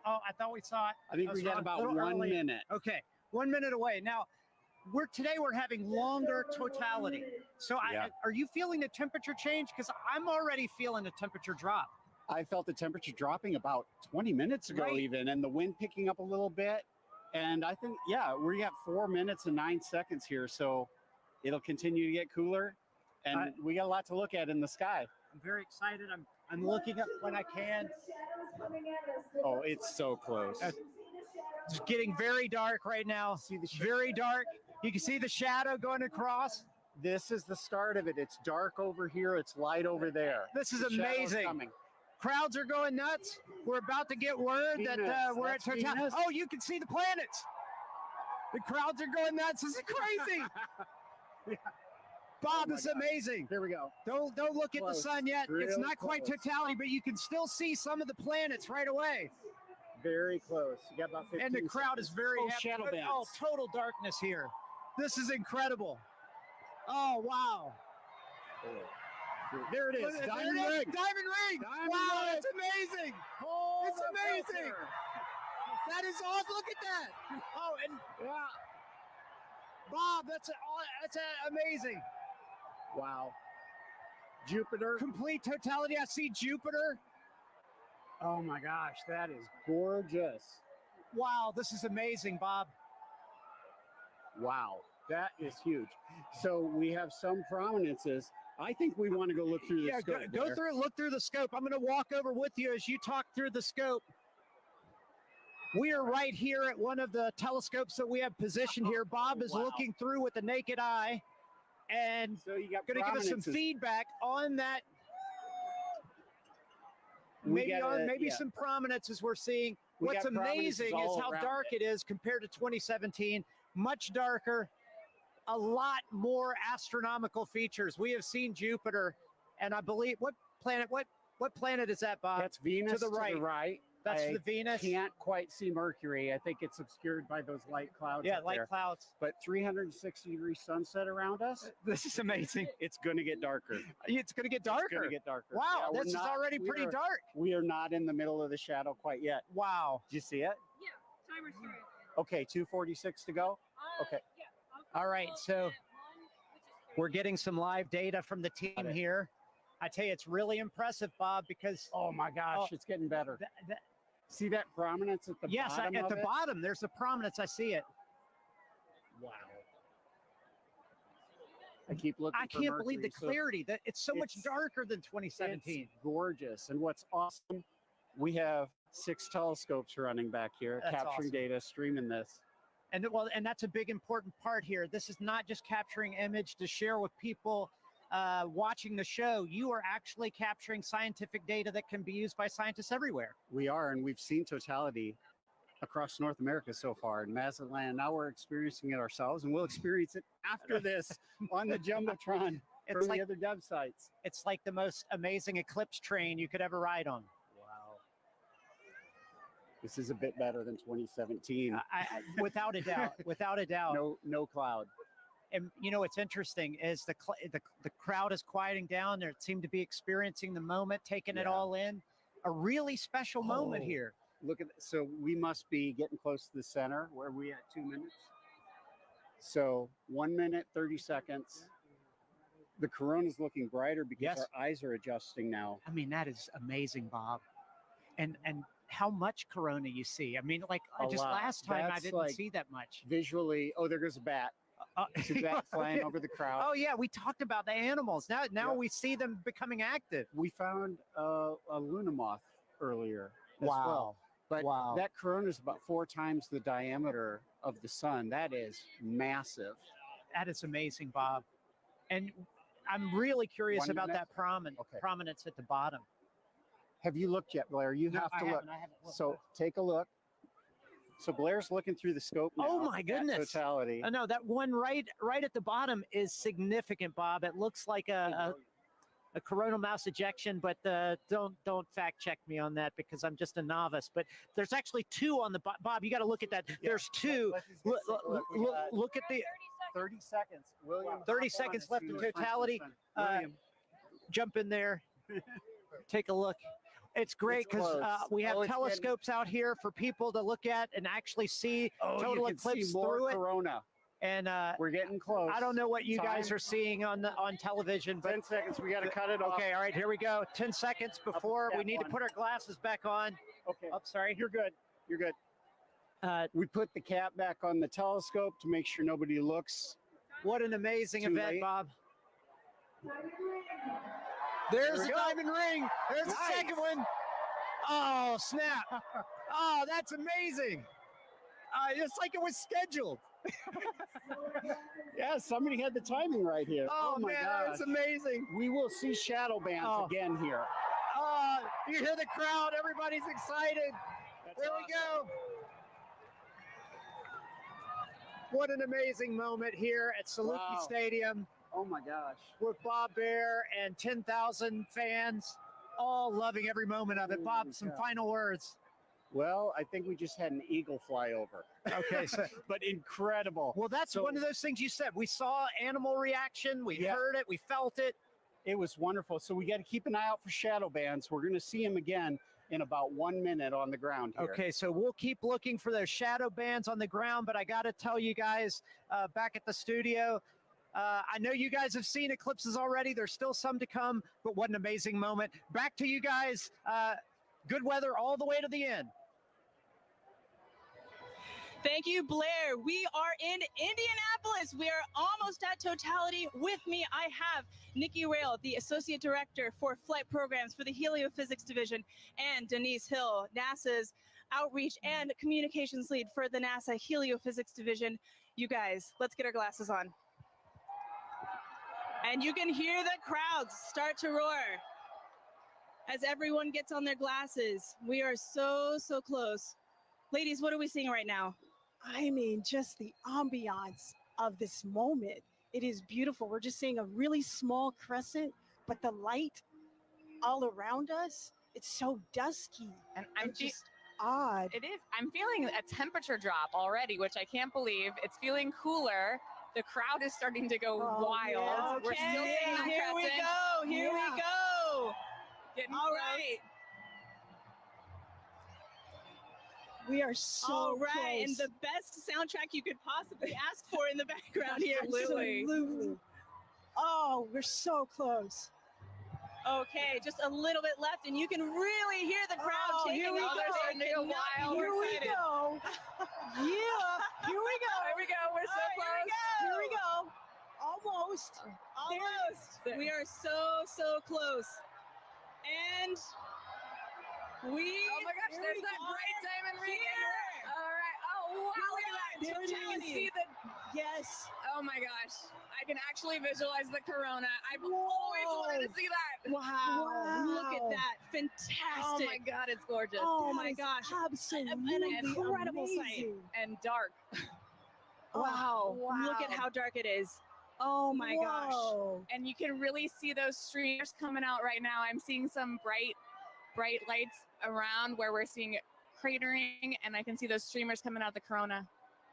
Oh, I thought we saw it. I think we got about 1 minute. Okay, 1 minute away. Now, today we're having longer totality. So are you feeling the temperature change? Because I'm already feeling the temperature drop. I felt the temperature dropping about 20 minutes ago even, and the wind picking up a little bit. And I think, we have 4 minutes and 9 seconds here. So it'll continue to get cooler. And we got a lot to look at in the sky. I'm very excited. I'm looking up when I can. Oh, it's so close. It's getting very dark right now. Very dark. You can see the shadow going across. This is the start of it. It's dark over here. It's light over there. This is amazing. Crowds are going nuts. We're about to get word that we're at totality. Oh, you can see the planets. The crowds are going nuts. This is crazy. Bob, this is amazing. Here we go. Don't look at the sun yet. It's not quite totality, but you can still see some of the planets right away. Very close. You got about 15 And the crowd is very happy. shadow bands. Oh, total darkness here. This is incredible. Oh, wow. There it is. Diamond ring. Diamond ring. Wow, that's amazing. It's amazing. That is awesome. Look at that. Oh, and Bob, that's amazing. Wow. Jupiter. Complete totality. I see Jupiter. Oh my gosh, that is gorgeous. Wow, this is amazing, Bob. Wow, that is huge. So we have some prominences. I think we want to go look through the scope. Go through, look through the scope. I'm going to walk over with you as you talk through the scope. We are right here at one of the telescopes that we have positioned here. Bob is looking through with the naked eye, and so you got going to give us some feedback on that. Maybe some prominences we're seeing. What's amazing is how dark it is compared to 2017. Much darker, a lot more astronomical features. We have seen Jupiter, and I believe what planet is that, Bob? That's Venus to the right. That's the Venus. Can't quite see Mercury. I think it's obscured by those light clouds. Yeah, light clouds. But 360-degree sunset around us. This is amazing. It's going to get darker. It's going to get darker. It's going to get darker. Wow, this is already pretty dark. We are not in the middle of the shadow quite yet. Wow. Did you see it? Yeah, timer's started. Okay, 2:46 to go. Okay. Yeah. All right, so we're getting some live data from the team here. I tell you, it's really impressive, Bob, because oh my gosh, it's getting better. See that prominence at the bottom? Yes, at the bottom, there's a prominence. I see it. Wow. I keep looking. I can't believe the clarity. That it's so much darker than 2017. It's gorgeous. And what's awesome, we have 6 telescopes running back here, capturing data, streaming this. And that's a big important part here. This is not just capturing image to share with people watching the show. You are actually capturing scientific data that can be used by scientists everywhere. We are, and we've seen totality across North America so far in Mazatlan. Now we're experiencing it ourselves, and we'll experience it after this on the Jumbotron from the other dev sites. It's like the most amazing Eclipse train you could ever ride on. Wow. This is a bit better than 2017. Without a doubt. Without a doubt. No cloud. And you know what's interesting is the crowd is quieting down. They seem to be experiencing the moment, taking it all in. A really special moment here. Look at that. So we must be getting close to the center. Where are we at? 2 minutes. So 1 minute, 30 seconds. The corona's looking brighter because our eyes are adjusting now. I mean, that is amazing, Bob. And how much corona you see? I mean, like just last time I didn't see that much. Visually, oh, there goes a bat. See that flying over the crowd. Oh yeah, we talked about the animals. Now we see them becoming active. We found a Luna moth earlier as well. But that corona is about 4 times the diameter of the sun. That is massive. That is amazing, Bob. And I'm really curious about that prominence at the bottom. Have you looked yet, Blair? You have to look. I haven't looked. So take a look. So Blair's looking through the scope now. Oh my goodness! Totality. No, that one right at the bottom is significant, Bob. It looks like a coronal mass ejection, but don't fact check me on that because I'm just a novice. But there's actually 2 on the Bob. You got to look at that. Yeah. There's 2. Look at the 30 seconds. William, 30 seconds left in totality. Jump in there. Take a look. It's great because we have telescopes out here for people to look at and actually see total eclipse through it. Corona. And we're getting close. I don't know what you guys are seeing on television, but 10 seconds. We got to cut it off. Okay, all right, here we go. 10 seconds before we need to put our glasses back on. Okay. Oh, sorry. You're good. You're good. We put the cap back on the telescope to make sure nobody looks. What an amazing event, Bob. There's the diamond ring. There's the second one. Oh, snap. Oh, that's amazing. It's like it was scheduled. Yeah, somebody had the timing right here. Oh my God, it's amazing. We will see shadow bands again here. Oh, you hear the crowd. Everybody's excited. There we go. What an amazing moment here at Saluki Stadium. Oh my gosh. With Bob Bear and 10,000 fans, all loving every moment of it. Bob, some final words. Well, I think we just had an eagle fly over. Okay, but incredible. Well, that's one of those things you said. We saw animal reaction. We heard it. We felt it. It was wonderful. So we got to keep an eye out for shadow bands. We're going to see them again in about 1 minute on the ground here. Okay, so we'll keep looking for those shadow bands on the ground. But I got to tell you guys back at the studio, I know you guys have seen eclipses already. There's still some to come, but what an amazing moment. Back to you guys. Good weather all the way to the end. Thank you, Blair. We are in Indianapolis. We are almost at totality. With me, I have Nikki Rail, the Associate Director for Flight Programs for the Heliophysics Division, and Denise Hill, NASA's Outreach and Communications Lead for the NASA Heliophysics Division. You guys, let's get our glasses on. And you can hear the crowds start to roar as everyone gets on their glasses. We are so, so close. Ladies, what are we seeing right now? I mean, just the ambiance of this moment. It is beautiful. We're just seeing a really small crescent, but the light all around us, it's so dusky and I'm just odd. It is. I'm feeling a temperature drop already, which I can't believe. It's feeling cooler. The crowd is starting to go wild. Yeah. We're still seeing the Here we crescent. go. Here we go. Getting all close. right. We are so all right, close. and the best soundtrack you could possibly ask for in the background here. Absolutely. Oh, we're so close. Okay, just a little bit left, and you can really hear the crowd taking here we off. go. They're starting to go wild. Here we Excited. go. Yeah, here we go. There we go. We're so close. Here we go. Almost. Almost. We are so, so close. And we. Oh my gosh, there's that bright diamond ring. All right. Oh, wow. Look at that. There it You is. see the. Yes. Oh my gosh. I can actually visualize the corona. I've always wanted to see that. Wow. Look at that. Fantastic. Oh my God, it's gorgeous. Oh my gosh. Absolutely An incredible sight. And dark. Wow. Look at how dark it is. Oh my gosh. And you can really see those streamers coming out right now. I'm seeing some bright lights around where we're seeing cratering, and I can see those streamers coming out the corona.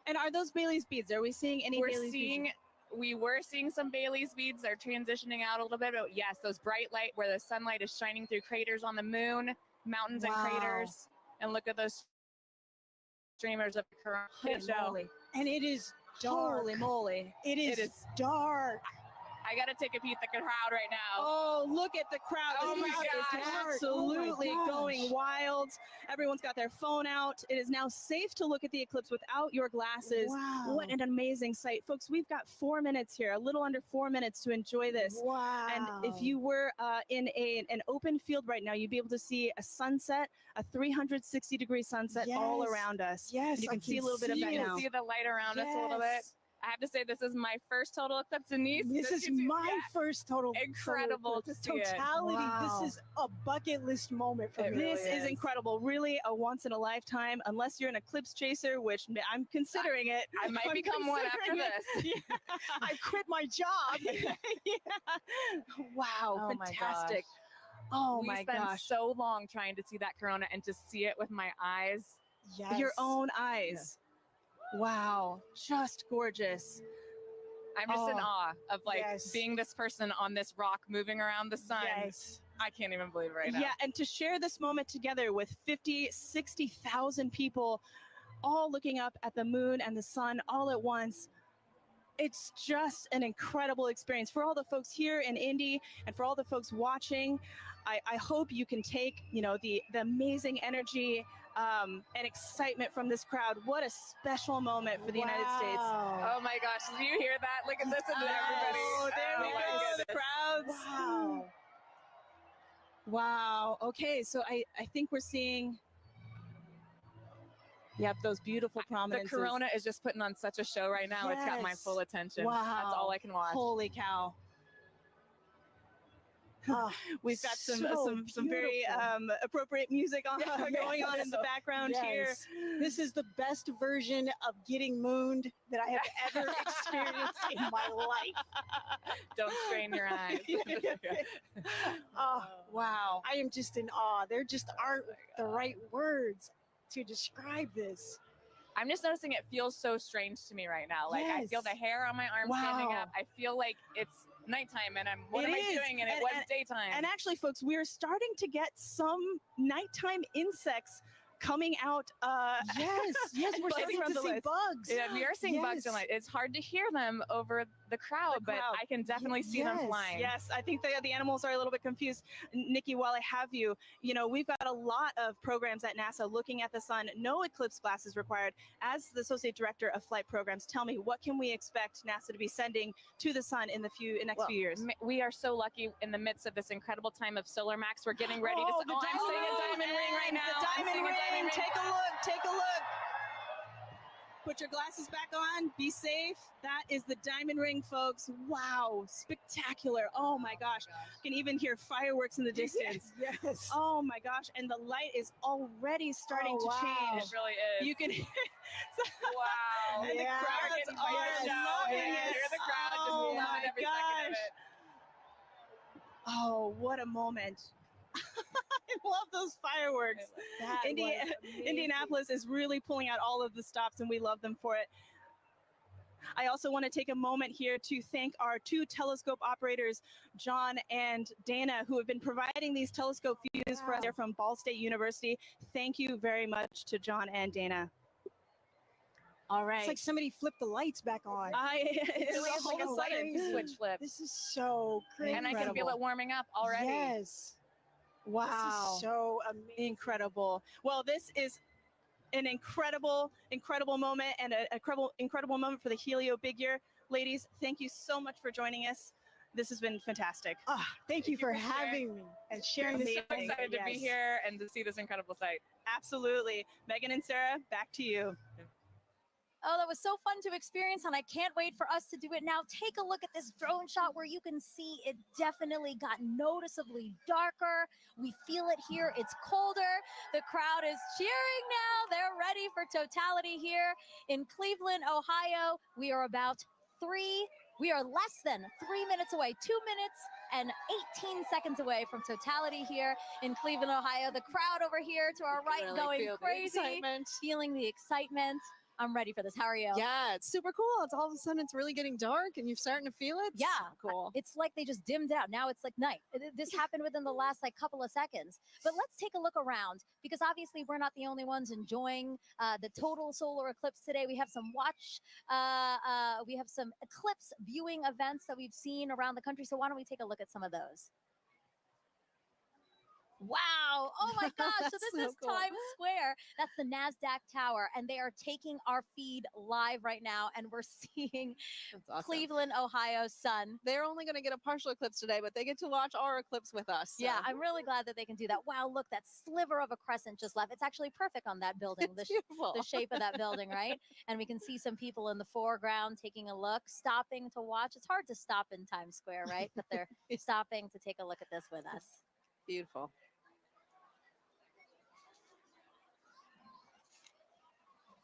And are those Bailey's beads? Are we seeing any Bailey's beads? We were seeing some Bailey's beads. They're transitioning out a little bit, but yes, those bright light where the sunlight is shining through craters on the moon, mountains and craters. And look at those streamers of the corona. Holy moly. And it is dark. Holy moly. It is dark. I got to take a peek at the crowd right now. Oh, look at the crowd. Oh The my crowd is gosh. absolutely Oh my gosh. going wild. Everyone's got their phone out. It is now safe to look at the eclipse without your glasses. Wow. What an amazing sight. Folks, we've got 4 minutes here, a little under 4 minutes to enjoy this. Wow. And if you were in an open field right now, you'd be able to see a sunset, a 360-degree sunset all Yes. around us. Yes, And you I can see a little bit of You that can now. see the light around us a little bit. Yes. I have to say, this is my first total eclipse, Denise. This is my first total Incredible to see it. totality. Wow. This is a bucket list moment for me. This is incredible. Really a once in a lifetime, unless you're an eclipse chaser, which I'm considering it. I might I'm become one after considering this. it. Yeah. I quit my job. Yeah. Wow, Oh my fantastic. gosh. Oh We my spent gosh. so long trying to see that corona and to see it with my eyes. Yes. Your own eyes. Wow, just gorgeous. I'm just in Oh, awe of yes. being this person on this rock moving around the sun. Yes. I can't even believe it right now. Yeah, and to share this moment together with 50, 60,000 people all looking up at the moon and the sun all at once. It's just an incredible experience for all the folks here in Indy and for all the folks watching. I hope you can take, the amazing energy and excitement from this crowd. What a special moment for the United States. Oh my gosh, did you hear that? Look at this and everybody. Oh, there we Oh my go, the goodness. crowds. Wow. Wow. Okay, so I think we're seeing, those beautiful The prominences. corona is just putting on such a show right now. It's got my Yes. full attention. Wow. That's all I can watch. Holy cow. Ah, We've got some very beautiful. appropriate music on, going on in the background here. Yes. This is the best version of getting mooned that I have ever experienced in my life. Don't strain your eyes. Oh, Wow. I am just in awe. There just aren't the right words to describe this. I'm just noticing it feels so strange to me right now. Like I feel Yes. the hair on my arm standing Wow. up. I feel like it's nighttime and what It am I is. doing? And it was daytime. And actually, folks, we're starting to get some nighttime insects coming out. Yes, yes, we're lighting starting around to the see lights. bugs. Yeah, we are seeing bugs in Yes. light. It's hard to hear them over the crowd, but I can definitely see them flying. Yes, I think the animals are a little bit confused. Nikki, while I have you, you know, we've got a lot of programs at NASA looking at the sun. No eclipse glasses required. As the Associate Director of Flight Programs, tell me, what can we expect NASA to be sending to the sun in the next few years? We are so lucky in the midst of this incredible time of solar max. We're getting ready to. Oh, I'm seeing a diamond ring right now. The I'm diamond seeing a ring. diamond ring. Take a look. Take a look. Put your glasses back on. Be safe. That is the diamond ring, folks. Wow, spectacular. Oh my gosh. You can even hear fireworks in the distance. Yes. Oh my gosh. And the light is already starting to change. It really is. You can Wow. And the Yeah. crowds Getting are fired now. loving Yeah, it. hear the crowd just Oh loving my every second of gosh. it. Oh, what a moment. I love those fireworks. That was amazing. Indianapolis is really pulling out all of the stops, and we love them for it. I also want to take a moment here to thank our two telescope operators, John and Dana, who have been providing these telescope views for us. They're from Ball State University. Thank you very much to John and Dana. All right. It's like somebody flipped the lights back on. It really is like a sudden switch flip. This is so crazy. And I can feel it warming up already. Yes. Wow. This is so amazing. Incredible. Well, this is an incredible moment and an incredible moment for the Helio Big Year. Ladies, thank you so much for joining us. This has been fantastic. Thank you for having me and sharing I'm this. so excited to be here and to see this incredible sight. Absolutely. Megan and Sarah, back to you. Oh, that was so fun to experience, and I can't wait for us to do it now. Take a look at this drone shot where you can see it definitely got noticeably darker. We feel it here. It's colder. The crowd is cheering now. They're ready for totality here in Cleveland, Ohio. We are less than 3 minutes away, 2 minutes and 18 seconds away from totality here in Cleveland, Ohio. The crowd over here to our right really going feel the crazy, excitement. feeling the excitement. I'm ready for this. How are you? Yeah, it's super cool. It's all of a sudden it's really getting dark and you're starting to feel it. Yeah, Cool. It's like they just dimmed out. Now it's like night. This happened within the last couple of seconds. But let's take a look around, because obviously we're not the only ones enjoying the total solar eclipse today. We have some we have some eclipse viewing events that we've seen around the country. So why don't we take a look at some of those? Wow. Oh my gosh. So this So is cool. Times Square. That's the NASDAQ tower. And they are taking our feed live right now. And we're seeing Awesome. Cleveland, Ohio's sun. They're only going to get a partial eclipse today, but they get to watch our eclipse with us. So. Yeah, I'm really glad that they can do that. Wow, look, that sliver of a crescent just left. It's actually perfect on that building, It's beautiful. the shape of that building, right? And we can see some people in the foreground taking a look, stopping to watch. It's hard to stop in Times Square, right? But they're stopping to take a look at this with us. Beautiful.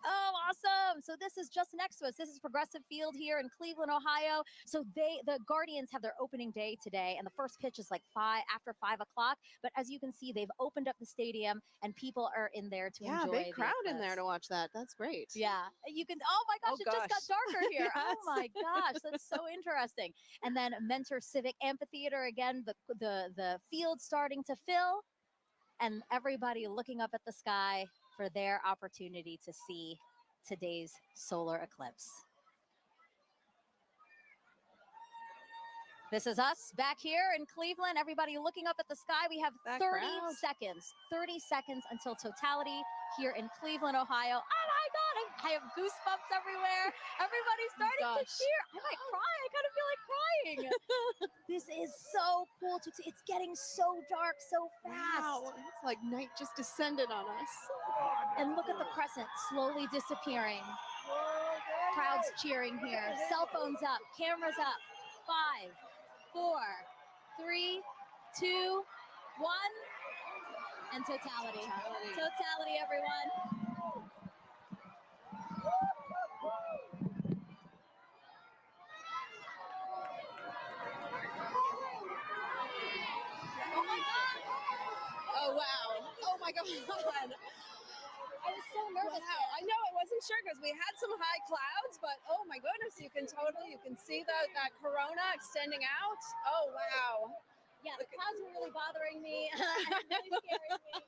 Oh, awesome. So this is just next to us. This is Progressive Field here in Cleveland, Ohio. So the Guardians have their opening day today, and the first pitch is like after 5 o'clock. But as you can see, they've opened up the stadium and people are in there to enjoy. Big the crowd in eclipse. there to watch that. That's great. Yeah, you can. Oh my gosh, it just got darker here. Yes. Oh my gosh, that's so interesting. And then Mentor Civic Amphitheater again. The field starting to fill, and everybody looking up at the sky for their opportunity to see today's solar eclipse. This is us back here in Cleveland. Everybody looking up at the sky. We have 30 seconds until totality here in Cleveland, Ohio. Oh my God, I have goosebumps everywhere. Everybody's starting to cheer. I might cry. I kind of feel like crying. This is so cool to see. It's getting so dark so fast. Wow, it's like night just descended on us. And look at the crescent slowly disappearing. Crowds cheering here. Cell phones up, cameras up. 5, 4, 3, 2, 1, and totality. Totality, everyone. Oh my God! Oh wow! Oh my God! I was so nervous. Wow. I know, I wasn't sure because we had some high clouds, but oh my goodness, you can see that corona extending out. Oh wow. Yeah, the clouds were really bothering me. Really scaring me.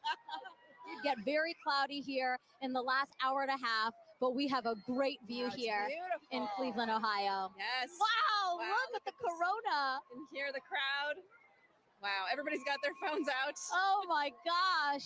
It get very cloudy here in the last hour and a half, but we have a great view here in Cleveland, Ohio. Yes. Wow, look at the corona. And hear the crowd. Wow, everybody's got their phones out. Oh my gosh.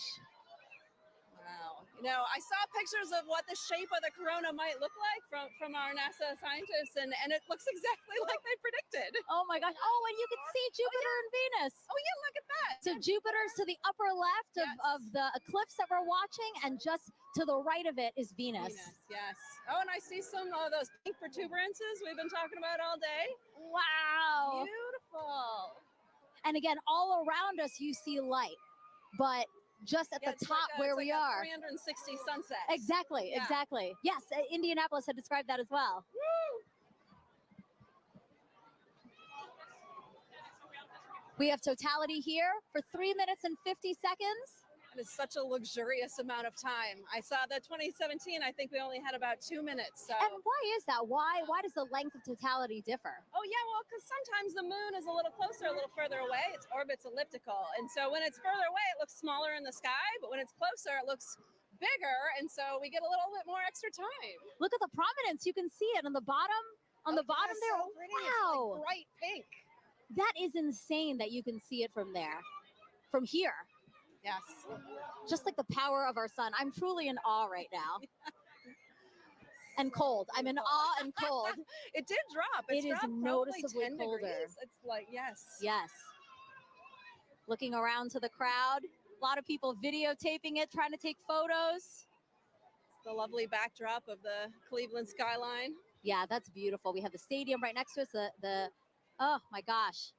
Wow. You know, I saw pictures of what the shape of the corona might look like from our NASA scientists, and it looks exactly like they predicted. Oh my gosh. Oh, and you can see Jupiter and Venus. Oh yeah, look at that. So Jupiter's to the upper left of the eclipse that we're watching, and just to the right of it is Venus. Yes. Oh, and I see some of those pink protuberances we've been talking about all day. Wow. Beautiful. And again, all around us you see light, but just at the top where we are. 360 sunsets. Exactly, Yeah. exactly. Yes, Indianapolis had described that as well. Woo! We have totality here for 3 minutes and 50 seconds. It is such a luxurious amount of time. I saw the 2017, I think we only had about 2 minutes. So. And why is that? Why does the length of totality differ? Oh yeah, well, because sometimes the moon is a little closer, a little further away. Its orbit's elliptical. And so when it's further away, it looks smaller in the sky, but when it's closer, it looks bigger. And so we get a little bit more extra time. Look at the prominence. You can see it on the bottom. On the bottom there. So pretty. Wow. It's like bright pink. That is insane that you can see it from there. From here. Yes. Just like the power of our sun. I'm truly in awe right now. And cold. I'm in awe and cold. It did drop. It is dropped noticeably 10 colder. degrees. It's like, yes. Yes. Looking around to the crowd. A lot of people videotaping it, trying to take photos. It's the lovely backdrop of the Cleveland skyline. Yeah, that's beautiful. We have the stadium right next to us. Oh my gosh.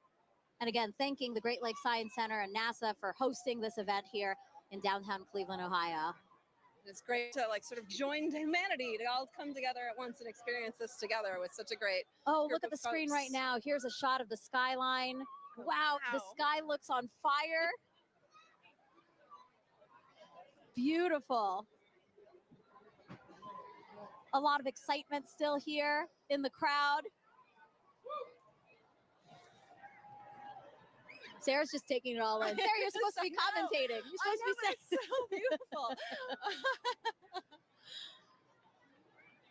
And again, thanking the Great Lakes Science Center and NASA for hosting this event here in downtown Cleveland, Ohio. It's great to like sort of join humanity to all come together at once and experience this together with such a great Oh, group look at of the screen folks. right now. Here's a shot of the skyline. Wow, the sky looks on fire. Beautiful. A lot of excitement still here in the crowd. Sarah's just taking it all in. Sarah, you're supposed to be commentating. You're supposed to be saying. It's so beautiful.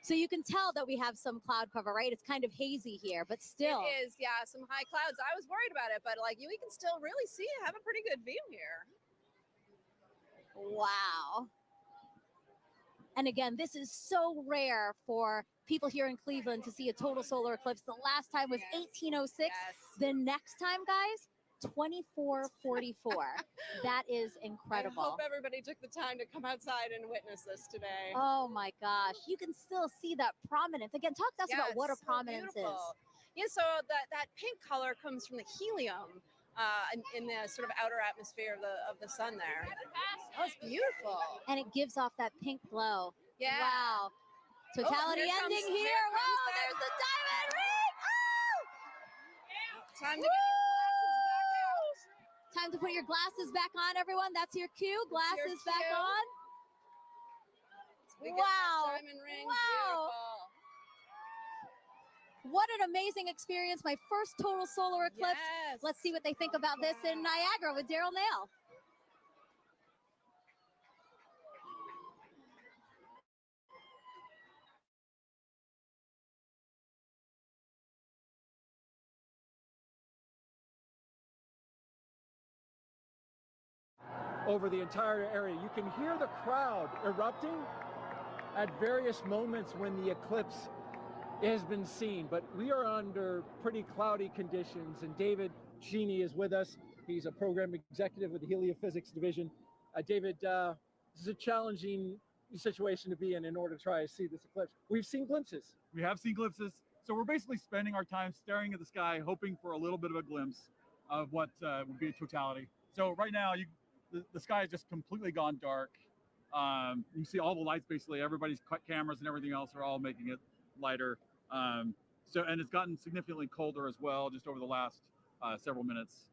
So you can tell that we have some cloud cover, right? It's kind of hazy here, but still. It is, yeah, some high clouds. I was worried about it, but like we can still really see, have a pretty good view here. Wow. And again, this is so rare for people here in Cleveland to see a total solar eclipse. The last time was 1806. The next time, guys, 2444. That is incredible. I hope everybody took the time to come outside and witness this today. Oh my gosh. You can still see that prominence. Again, talk to us about what a prominence is. Yeah, so that pink color comes from the helium in the sort of outer atmosphere of the sun there. Oh, it's beautiful. And it gives off that pink glow. Yeah. Wow. Totality ending here. Wow, there's the diamond ring. Oh! Time to get your glasses back out. Time to put your glasses back on, everyone. That's your cue. Glasses back cue. on. We get that Wow. diamond ring. Wow. Beautiful. What an amazing experience. My first total solar eclipse. Yes. Let's see what they think about this in Niagara with Daryl Nail. Over the entire area. You can hear the crowd erupting at various moments when the eclipse has been seen, but we are under pretty cloudy conditions, and David Genie is with us. He's a program executive with the Heliophysics Division. David, this is a challenging situation to be in order to try to see this eclipse. We've seen glimpses. We have seen glimpses. So we're basically spending our time staring at the sky, hoping for a little bit of a glimpse of what would be a totality. So right now, the sky has just completely gone dark. You see all the lights, basically, everybody's cameras and everything else are all making it lighter. And it's gotten significantly colder as well, just over the last several minutes.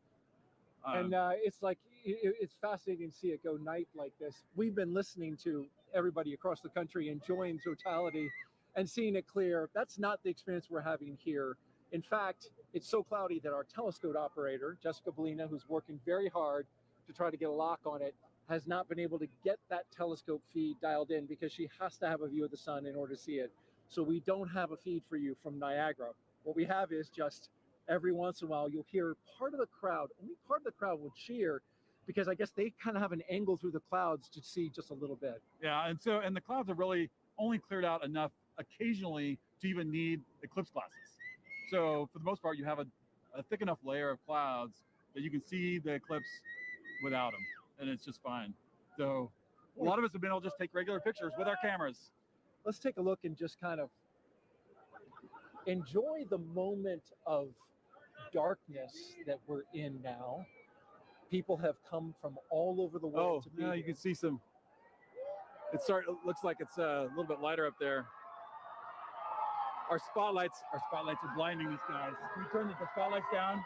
And it's like, it's fascinating to see it go night like this. We've been listening to everybody across the country enjoying totality and seeing it clear. That's not the experience we're having here. In fact, it's so cloudy that our telescope operator, Jessica Belina, who's working very hard to try to get a lock on it, has not been able to get that telescope feed dialed in because she has to have a view of the sun in order to see it. So we don't have a feed for you from Niagara. What we have is just every once in a while you'll hear part of the crowd, only part of the crowd will cheer because I guess they kind of have an angle through the clouds to see just a little bit. Yeah, and the clouds are really only cleared out enough occasionally to even need eclipse glasses. So for the most part, you have a thick enough layer of clouds that you can see the eclipse without them, and it's just fine. So a lot of us have been able to just take regular pictures with our cameras. Let's take a look and just kind of enjoy the moment of darkness that we're in now. People have come from all over the world to be now you can see some. It looks like it's a little bit lighter up there. Our spotlights are blinding these guys. Can we turn the spotlights down?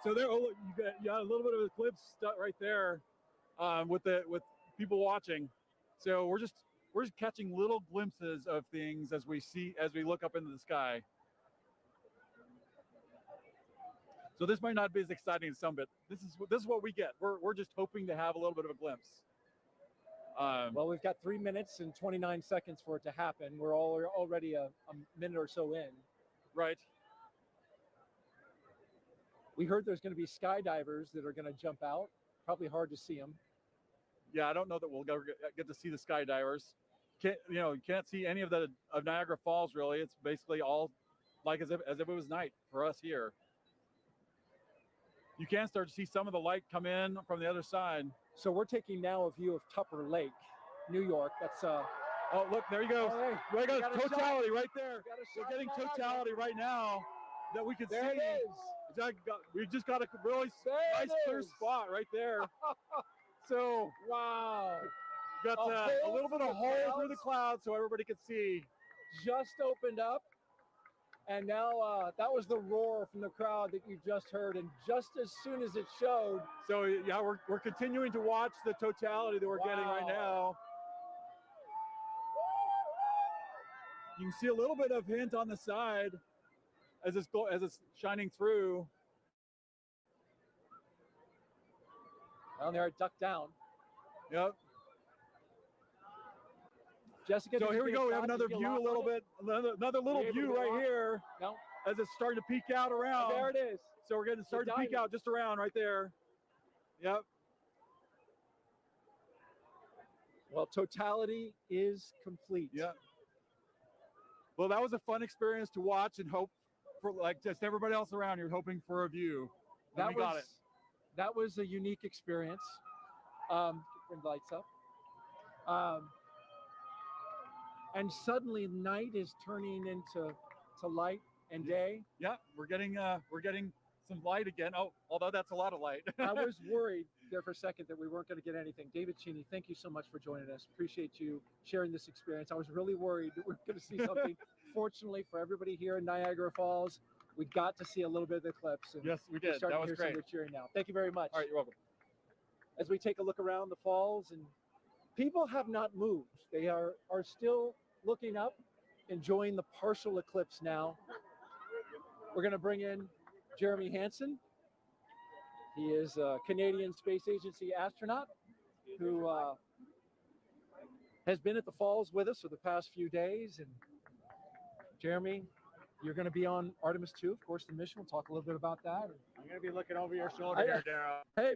So there, you got a little bit of eclipse stuff right there, with people watching. So we're just catching little glimpses of things as we look up into the sky. So this might not be as exciting as some, but this is what we get. We're just hoping to have a little bit of a glimpse. Well, we've got 3 minutes and 29 seconds for it to happen. We're already a minute or so in. Right. We heard there's going to be skydivers that are going to jump out. Probably hard to see them. Yeah, I don't know that we'll get to see the skydivers. You can't see any of Niagara Falls really. It's basically all like as if it was night for us here. You can start to see some of the light come in from the other side. So we're taking now a view of Tupper Lake, New York. That's oh look, there you go. Oh, hey, we got totality right there. We're getting totality right now that we can see. There it is. We just got a really nice clear spot right there. So wow, got a little bit of hole through the clouds so everybody could see. Just opened up. And now that was the roar from the crowd that you just heard. And just as soon as it showed. So yeah, we're continuing to watch the totality that we're getting right now. You can see a little bit of hint on the side as it's shining through. Down there, it ducked down. Yep. Jessica, so here we go. We have another view, a little bit, another little view right here. No. As it's starting to peek out around. Oh, there it is. So we're getting starting to peek out just around right there. Yep. Well, totality is complete. Yep. Well, that was a fun experience to watch and hope for, like just everybody else around here hoping for a view. And we got it. That was a unique experience. Bring the lights up. And suddenly night is turning into light and day. Yeah, we're getting some light again. Oh, although that's a lot of light. I was worried there for a second that we weren't going to get anything. David Cheney, thank you so much for joining us. Appreciate you sharing this experience. I was really worried that we were going to see something. Fortunately for everybody here in Niagara Falls, we got to see a little bit of the eclipse. And yes, we did. That was great. Some cheering now. Thank you very much. All right, you're welcome. As we take a look around the falls, and people have not moved. They are still looking up, enjoying the partial eclipse now. We're going to bring in Jeremy Hansen. He is a Canadian Space Agency astronaut who has been at the falls with us for the past few days. And Jeremy, you're going to be on Artemis 2, of course, the mission. We'll talk a little bit about that. I'm going to be looking over your shoulder here, Daryl. Hey,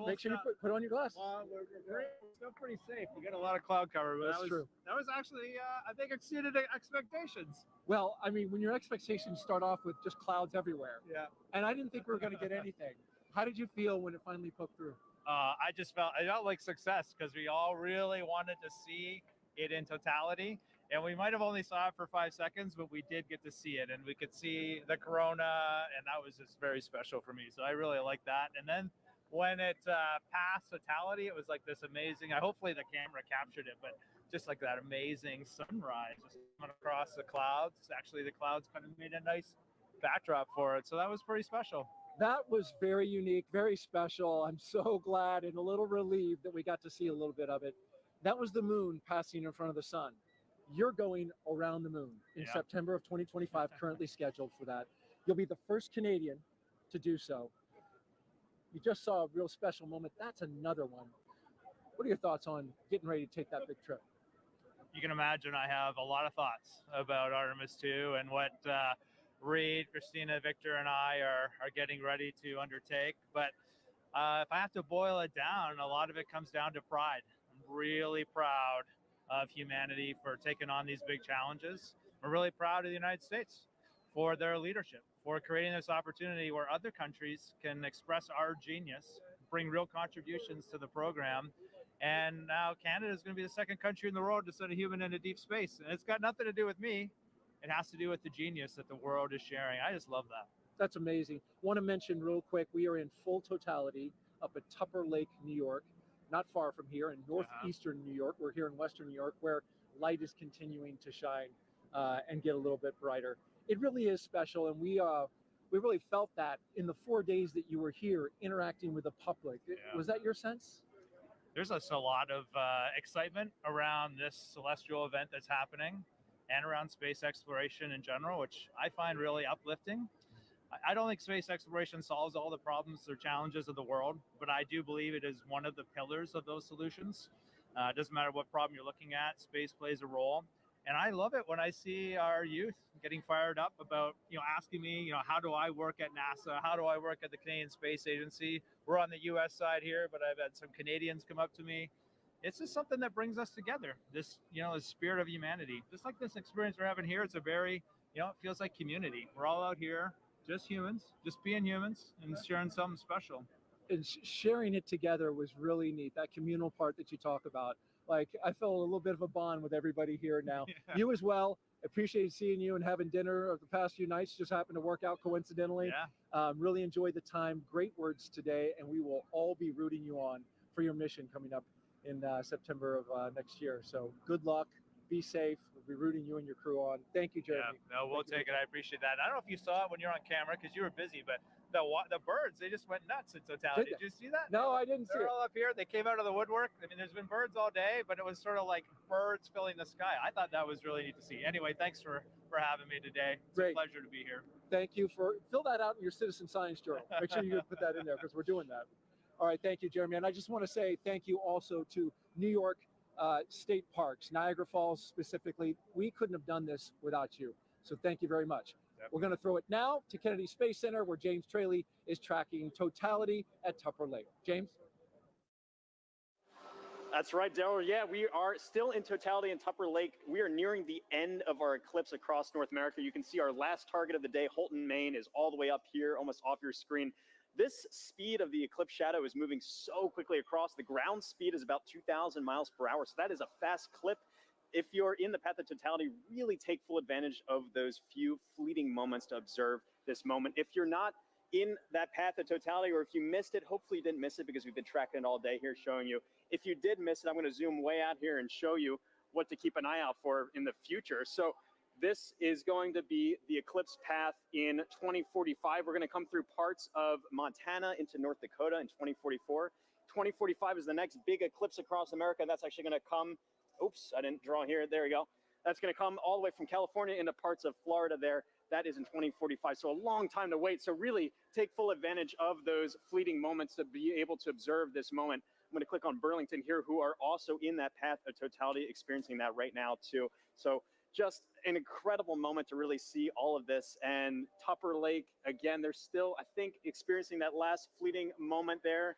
make sure you put on your glasses. Well, we're still pretty safe. We got a lot of cloud cover, but That's true. That was actually, I think, exceeded expectations. Well, I mean, when your expectations start off with just clouds everywhere. Yeah. And I didn't think we were going to get anything. How did you feel when it finally poked through? I felt like success because we all really wanted to see it in totality. And we might have only saw it for 5 seconds, but we did get to see it. And we could see the corona, and that was just very special for me. So I really like that. And then when it passed totality, it was like this amazing, hopefully the camera captured it, but just like that amazing sunrise just coming across the clouds. Actually, the clouds kind of made a nice backdrop for it. So that was pretty special. That was very unique, very special. I'm so glad and a little relieved that we got to see a little bit of it. That was the moon passing in front of the sun. You're going around the moon in September of 2025, currently scheduled for that. You'll be the first Canadian to do so. You just saw a real special moment. That's another one. What are your thoughts on getting ready to take that big trip? You can imagine I have a lot of thoughts about Artemis 2 and what Reed, Christina, Victor, and I are getting ready to undertake. But if I have to boil it down, a lot of it comes down to pride. I'm really proud of humanity for taking on these big challenges. We're really proud of the United States for their leadership, for creating this opportunity where other countries can express our genius, bring real contributions to the program. And now Canada is going to be the second country in the world to send a human into deep space. And it's got nothing to do with me. It has to do with the genius that the world is sharing. I just love that. That's amazing. Want to mention real quick, we are in full totality up at Tupper Lake, New York, not far from here in northeastern New York. We're here in western New York where light is continuing to shine and get a little bit brighter. It really is special, and we really felt that in the 4 days that you were here interacting with the public. Yeah. Was that your sense? There's a lot of excitement around this celestial event that's happening and around space exploration in general, which I find really uplifting. I don't think space exploration solves all the problems or challenges of the world, but I do believe it is one of the pillars of those solutions. It doesn't matter what problem you're looking at, space plays a role. And I love it when I see our youth getting fired up about, asking me, how do I work at NASA? How do I work at the Canadian Space Agency? We're on the US side here, but I've had some Canadians come up to me. It's just something that brings us together. This, the spirit of humanity. Just like this experience we're having here, it's a very, it feels like community. We're all out here, just humans, just being humans and sharing something special. And sharing it together was really neat. That communal part that you talk about. Like, I felt a little bit of a bond with everybody here now. Yeah. You as well. Appreciate seeing you and having dinner the past few nights. Just happened to work out coincidentally. Yeah. Really enjoyed the time. Great words today, and we will all be rooting you on for your mission coming up in September of next year. So good luck. Be safe. We'll be rooting you and your crew on. Thank you, Jeremy. Yeah, no, we'll take it. I appreciate that. I don't know if you saw it when you're on camera because you were busy, but the birds, they just went nuts in totality. Did you see that? No, I didn't see it. They're all up here. They came out of the woodwork. I mean, there's been birds all day, but it was sort of like birds filling the sky. I thought that was really neat to see. Anyway, thanks for having me today. It's a pleasure to be here. Thank you for fill that out in your citizen science journal. Make sure you put that in there because we're doing that. All right, thank you, Jeremy. And I just want to say thank you also to New York State Parks, Niagara Falls specifically. We couldn't have done this without you. So thank you very much. Yep. We're going to throw it now to Kennedy Space Center where James Traley is tracking totality at Tupper Lake. James? That's right, Daryl. Yeah, we are still in totality in Tupper Lake. We are nearing the end of our eclipse across North America. You can see our last target of the day, Holton, Maine, is all the way up here, almost off your screen. This speed of the eclipse shadow is moving so quickly across. The ground speed is about 2,000 miles per hour, so that is a fast clip. If you're in the path of totality, really take full advantage of those few fleeting moments to observe this moment. If you're not in that path of totality, or if you missed it, hopefully you didn't miss it because we've been tracking it all day here showing you. If you did miss it, I'm going to zoom way out here and show you what to keep an eye out for in the future. So this is going to be the eclipse path in 2045. We're going to come through parts of Montana into North Dakota in 2044. 2045 is the next big eclipse across America. That's actually going to come, oops, I didn't draw here. There we go. That's going to come all the way from California into parts of Florida there. That is in 2045. So a long time to wait. So really take full advantage of those fleeting moments to be able to observe this moment. I'm going to click on Burlington here, who are also in that path of totality, experiencing that right now too. So just an incredible moment to really see all of this. And Tupper Lake, again, they're still, I think, experiencing that last fleeting moment there.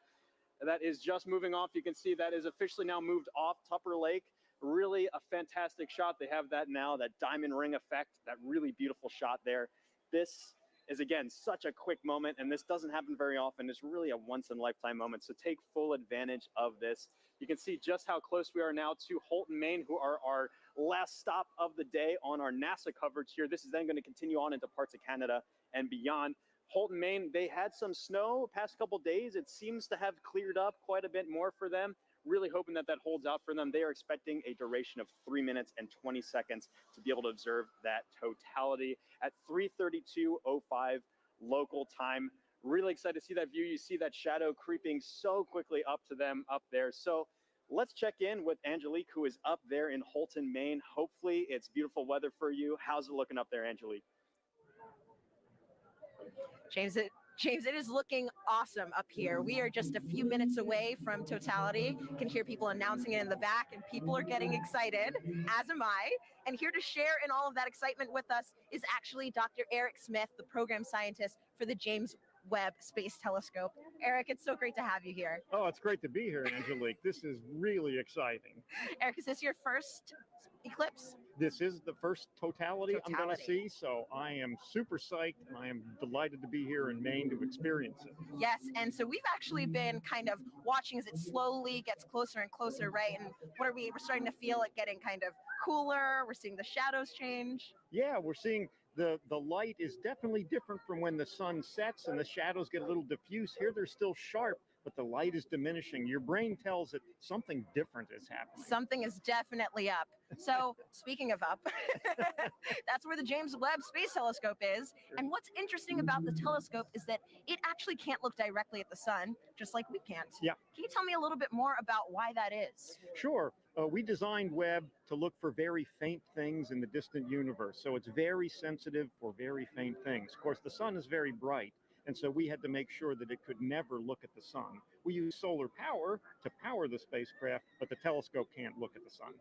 That is just moving off. You can see that is officially now moved off Tupper Lake. Really a fantastic shot. They have that now, that diamond ring effect, that really beautiful shot there. This is, again, such a quick moment, and this doesn't happen very often. It's really a once-in-a-lifetime moment, so take full advantage of this. You can see just how close we are now to Holton, Maine, who are our last stop of the day on our NASA coverage here. This is then going to continue on into parts of Canada and beyond. Holton, Maine, they had some snow past couple days. It seems to have cleared up quite a bit more for them. Really hoping that that holds out for them. They are expecting a duration of 3 minutes and 20 seconds to be able to observe that totality at 3:32:05 local time. Really excited to see that view. You see that shadow creeping so quickly up to them up there. So let's check in with Angelique, who is up there in Holton, Maine. Hopefully it's beautiful weather for you. How's it looking up there, Angelique? James, it James, it is looking awesome up here. We are just a few minutes away from totality. You can hear people announcing it in the back, and people are getting excited, as am I. And here to share in all of that excitement with us is actually Dr. Eric Smith, the program scientist for the James Webb Space Telescope. Eric, it's so great to have you here. Oh, it's great to be here, Angelique. This is really exciting. Eric, is this your first eclipse? This is the first totality I'm going to see, so I am super psyched, and I am delighted to be here in Maine to experience it. Yes, and so we've actually been kind of watching as it slowly gets closer and closer, right? And what are we're starting to feel it getting kind of cooler. We're seeing the shadows change. Yeah, we're seeing the light is definitely different from when the sun sets and the shadows get a little diffuse. Here they're still sharp, but the light is diminishing. Your brain tells that something different is happening. Something is definitely up. So speaking of up, that's where the James Webb Space Telescope is. And what's interesting about the telescope is that it actually can't look directly at the sun, just like we can't. Yeah. Can you tell me a little bit more about why that is? Sure. We designed Webb to look for very faint things in the distant universe. So it's very sensitive for very faint things. Of course, the sun is very bright. And so we had to make sure that it could never look at the sun. We use solar power to power the spacecraft, but the telescope can't look at the sun.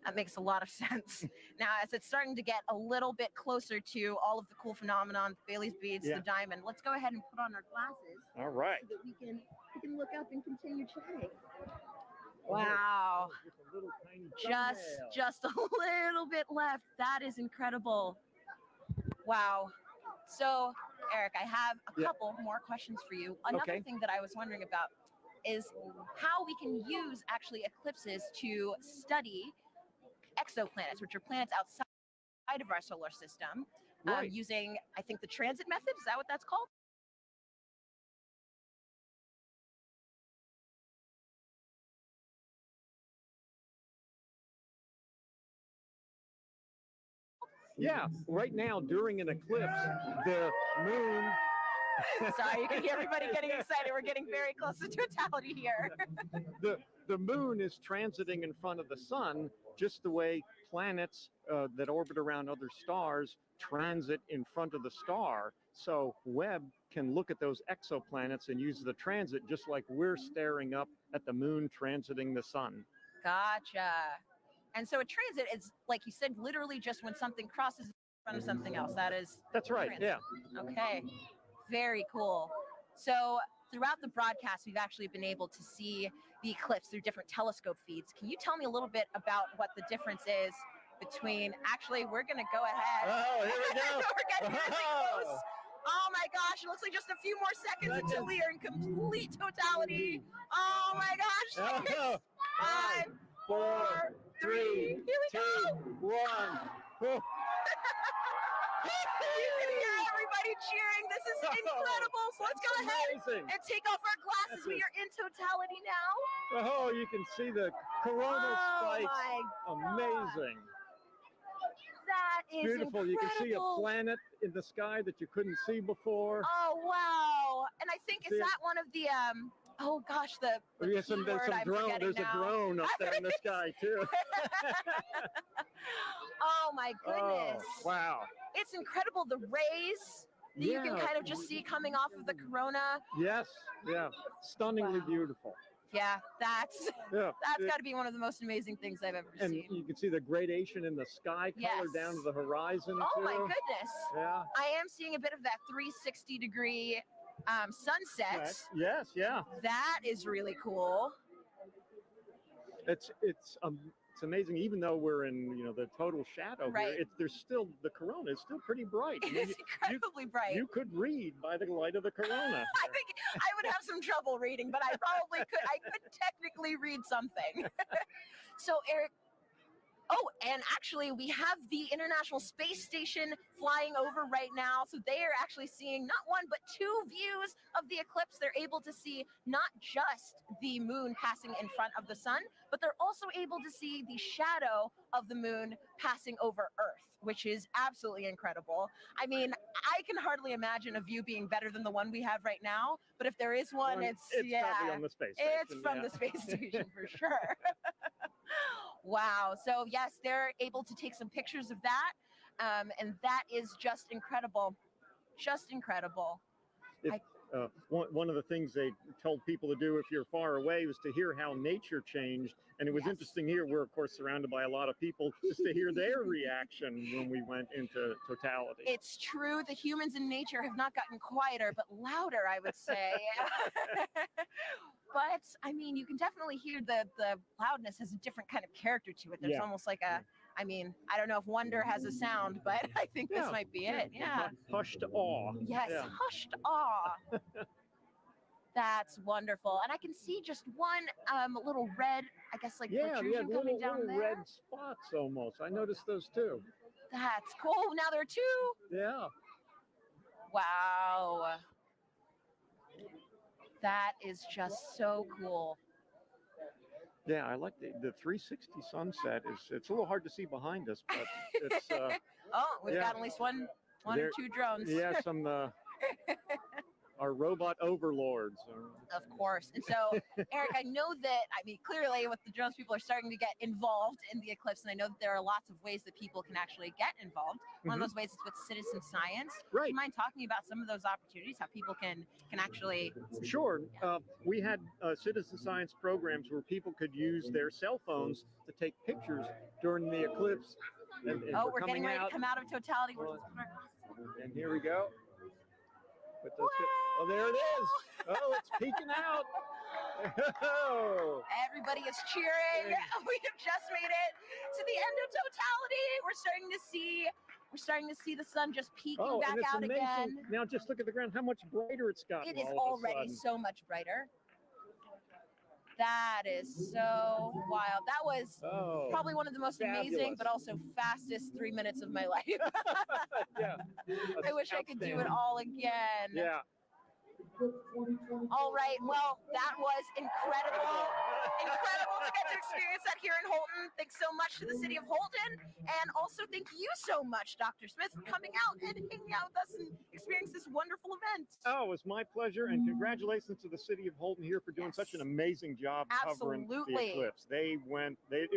That makes a lot of sense. Now, as it's starting to get a little bit closer to all of the cool phenomenon, the Bailey's beads, the diamond, let's go ahead and put on our glasses. All right. So that we can look up and continue chatting. Wow. Just a little bit left. That is incredible. Wow. So, Eric, I have a couple more questions for you. Another thing that I was wondering about is how we can use actually eclipses to study exoplanets, which are planets outside of our solar system, using, I think, the transit method. Is that what that's called? Yeah, right now during an eclipse, the moon. Sorry, you can hear everybody getting excited. We're getting very close to totality here. The moon is transiting in front of the sun, just the way planets that orbit around other stars transit in front of the star. So Webb can look at those exoplanets and use the transit just like we're staring up at the moon transiting the sun. Gotcha. And so a transit is, like you said, literally just when something crosses in front of something else. That's right. Transit. Yeah. Okay. Very cool. So throughout the broadcast, we've actually been able to see the eclipse through different telescope feeds. Can you tell me a little bit about what the difference is between, actually, we're going to go ahead. Oh, here we go. We're getting really close. Oh my gosh, it looks like just a few more seconds until we are in complete totality. Oh my gosh. 5, 4, 3, 2, 1. You can hear everybody cheering. This is incredible. So let's go ahead and take off our glasses. We are in totality now. Oh, you can see the coronal spikes. Amazing. That is beautiful. Incredible. You can see a planet in the sky that you couldn't see before. Oh, wow. And I think, is that one of the, oh gosh, there's a drone up there in the sky too. Oh my goodness. Oh, wow. It's incredible. The rays that you can kind of just see coming off of the corona. Yes. Yeah. Stunningly beautiful. Yeah, that's got to be one of the most amazing things I've ever seen. And you can see the gradation in the sky color down to the horizon. Oh too. my goodness. Yeah. I am seeing a bit of that 360-degree sunset. Yes, yeah. That is really cool. It's amazing. Even though we're in the total shadow here, there's still the corona is still pretty bright. It's incredibly bright. You could read by the light of the corona. I think I would have some trouble reading, but I probably could. I could technically read something. So Eric. Oh, and actually, we have the International Space Station flying over right now. So they are actually seeing not one, but 2 views of the eclipse. They're able to see not just the moon passing in front of the sun, but they're also able to see the shadow of the moon passing over Earth, which is absolutely incredible. I mean, I can hardly imagine a view being better than the one we have right now. But if there is one, it's probably on the space station. It's from the space station for sure. Wow. So yes, they're able to take some pictures of that. And that is just incredible. Just incredible. one of the things they told people to do if you're far away was to hear how nature changed. And it was interesting here. We're, of course, surrounded by a lot of people just to hear their reaction when we went into totality. It's true. The humans in nature have not gotten quieter, but louder, I would say. But I mean, you can definitely hear the loudness has a different kind of character to it. There's almost like a, I mean, I don't know if wonder has a sound, but I think this might be it. Yeah. Hushed awe. Yes, hushed awe. That's wonderful. And I can see just one little red, I guess, like protrusion coming down little there. red spots almost. I noticed those too. That's cool. Now there are two. Yeah. Wow. That is just so cool. Yeah, I like the 360 sunset. It's a little hard to see behind us, but it's. Oh, we've got at least one or two drones. Yeah, some our robot overlords. Of course. And so, Eric, I know that, I mean, clearly with the drones, people are starting to get involved in the Eclipse. And I know that there are lots of ways that people can actually get involved. One of those ways is with citizen science. Right. Do you mind talking about some of those opportunities, how people can actually... Sure. We had citizen science programs where people could use their cell phones to take pictures during the eclipse. And we're getting ready to come out of totality. And here we go. Oh, there it is. Oh, it's peeking out. Oh. Everybody is cheering. We have just made it to the end of totality. We're starting to see the sun just peeking back out again. Now just look at the ground, how much brighter it's gotten. It is already so much brighter. That is so wild. That was probably one of the most amazing, but also fastest 3 minutes of my life. Yeah. I wish I could do it all again. Yeah. All right. Well, that was incredible. Incredible to get to experience that here in Holton. Thanks so much to the city of Holton. And also thank you so much, Dr. Smith, for coming out and hanging out with us and experience this wonderful event. Oh, it was my pleasure. And congratulations to the city of Holton here for doing such an amazing job covering the eclipse. It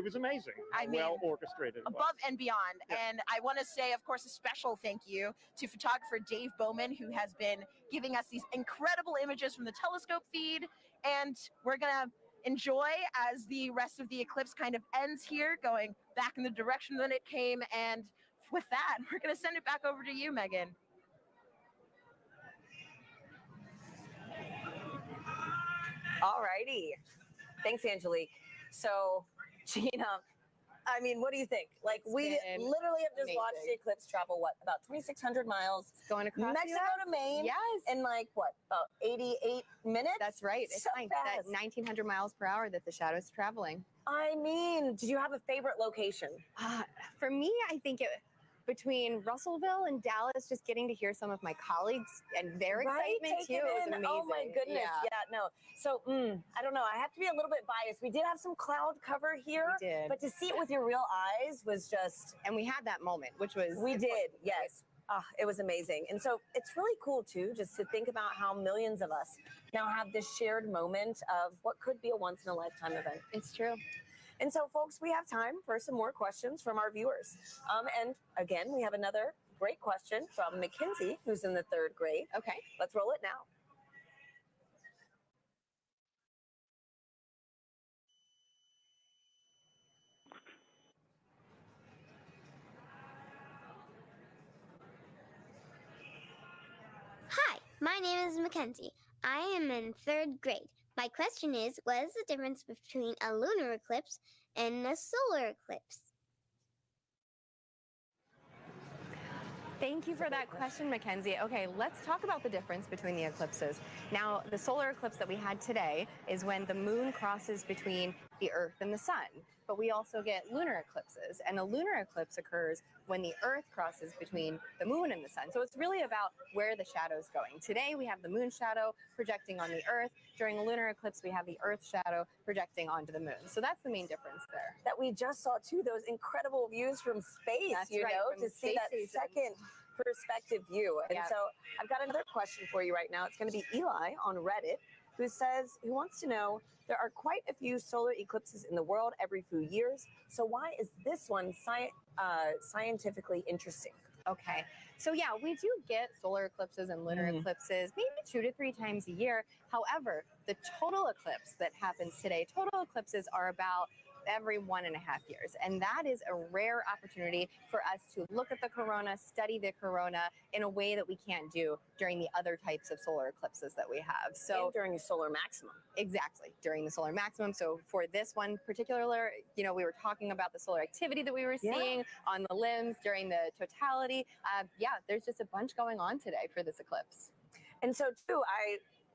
was amazing. I mean, well orchestrated. Above and beyond. And I want to say, of course, a special thank you to photographer Dave Bowman, who has been giving us these incredible images from the telescope feed. And we're going to enjoy as the rest of the eclipse kind of ends here, going back in the direction that it came. And with that, we're going to send it back over to you, Megan. All righty. Thanks, Angelique. So, Gina, I mean, what do you think? Like, we literally have just watched the eclipse travel, what, about 2,600 miles? Going across Mexico to Maine. Yes. In like, what, about 88 minutes? That's right. It's like that 1,900 miles per hour that the shadow's traveling. I mean, did you have a favorite location? For me, I think between Russellville and Dallas, just getting to hear some of my colleagues and their excitement too was amazing. Oh my goodness. Yeah, no. So, I don't know. I have to be a little bit biased. We did have some cloud cover here, but to see it with your real eyes was just... And we had that moment, which was... We did, yes. It was amazing. And so it's really cool too, just to think about how millions of us now have this shared moment of what could be a once in a lifetime event. It's true. And so, folks, we have time for some more questions from our viewers. And again, we have another great question from Mackenzie, who's in the 3rd grade. Okay. Let's roll it now. Hi, my name is Mackenzie. I am in 3rd grade. My question is, what is the difference between a lunar eclipse and a solar eclipse? Thank you for that question, Mackenzie. Okay, let's talk about the difference between the eclipses. Now, the solar eclipse that we had today is when the moon crosses between the Earth and the sun. But we also get lunar eclipses, and a lunar eclipse occurs when the Earth crosses between the moon and the sun. So it's really about where the shadow's going. Today, we have the moon shadow projecting on the Earth. During a lunar eclipse, we have the Earth shadow projecting onto the moon. So that's the main difference there. That we just saw, too, those incredible views from space, That's you right, know, from to see that space second perspective view. And Yeah. so I've got another question for you right now. It's going to be Eli on Reddit, who wants to know, there are quite a few solar eclipses in the world every few years. So why is this one scientifically interesting? Okay. So yeah, we do get solar eclipses and lunar eclipses maybe 2 to 3 times a year. However, the total eclipse that happens today, total eclipses are about every 1.5 years. And that is a rare opportunity for us to look at the corona, study the corona in a way that we can't do during the other types of solar eclipses that we have. So and during the solar maximum. Exactly, during the solar maximum. So for this one particular, you know, we were talking about the solar activity that we were seeing on the limbs during the totality. Yeah, there's just a bunch going on today for this eclipse. And so too,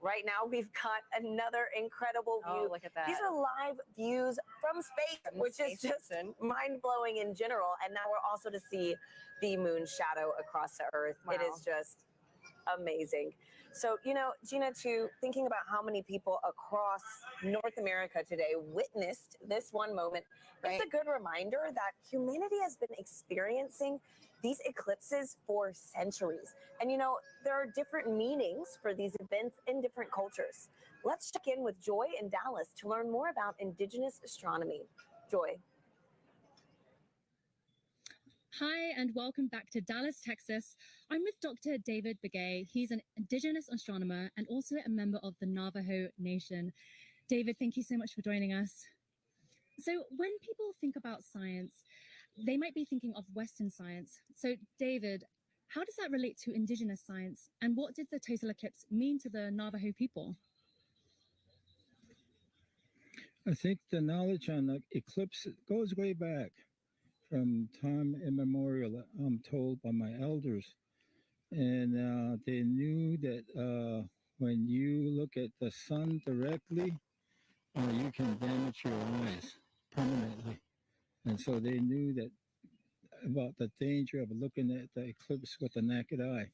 right now we've got another incredible view. Oh, look at that. These are live views from space, which is just mind-blowing in general. And now we're also to see the moon shadow across the Earth. It is just amazing. So, you know, Gina, too, thinking about how many people across North America today witnessed this one moment, it's a good reminder that humanity has been experiencing these eclipses for centuries. And, you know, there are different meanings for these events in different cultures. Let's check in with Joy in Dallas to learn more about indigenous astronomy. Joy. Hi, and welcome back to Dallas, Texas. I'm with Dr. David Begay. He's an indigenous astronomer and also a member of the Navajo Nation. David, thank you so much for joining us. So when people think about science, they might be thinking of Western science. So David, how does that relate to indigenous science? And what did the total eclipse mean to the Navajo people? I think the knowledge on the eclipse goes way back from time immemorial, I'm told by my elders. And they knew that when you look at the sun directly, you can damage your eyes permanently. And so they knew that about the danger of looking at the eclipse with the naked eye.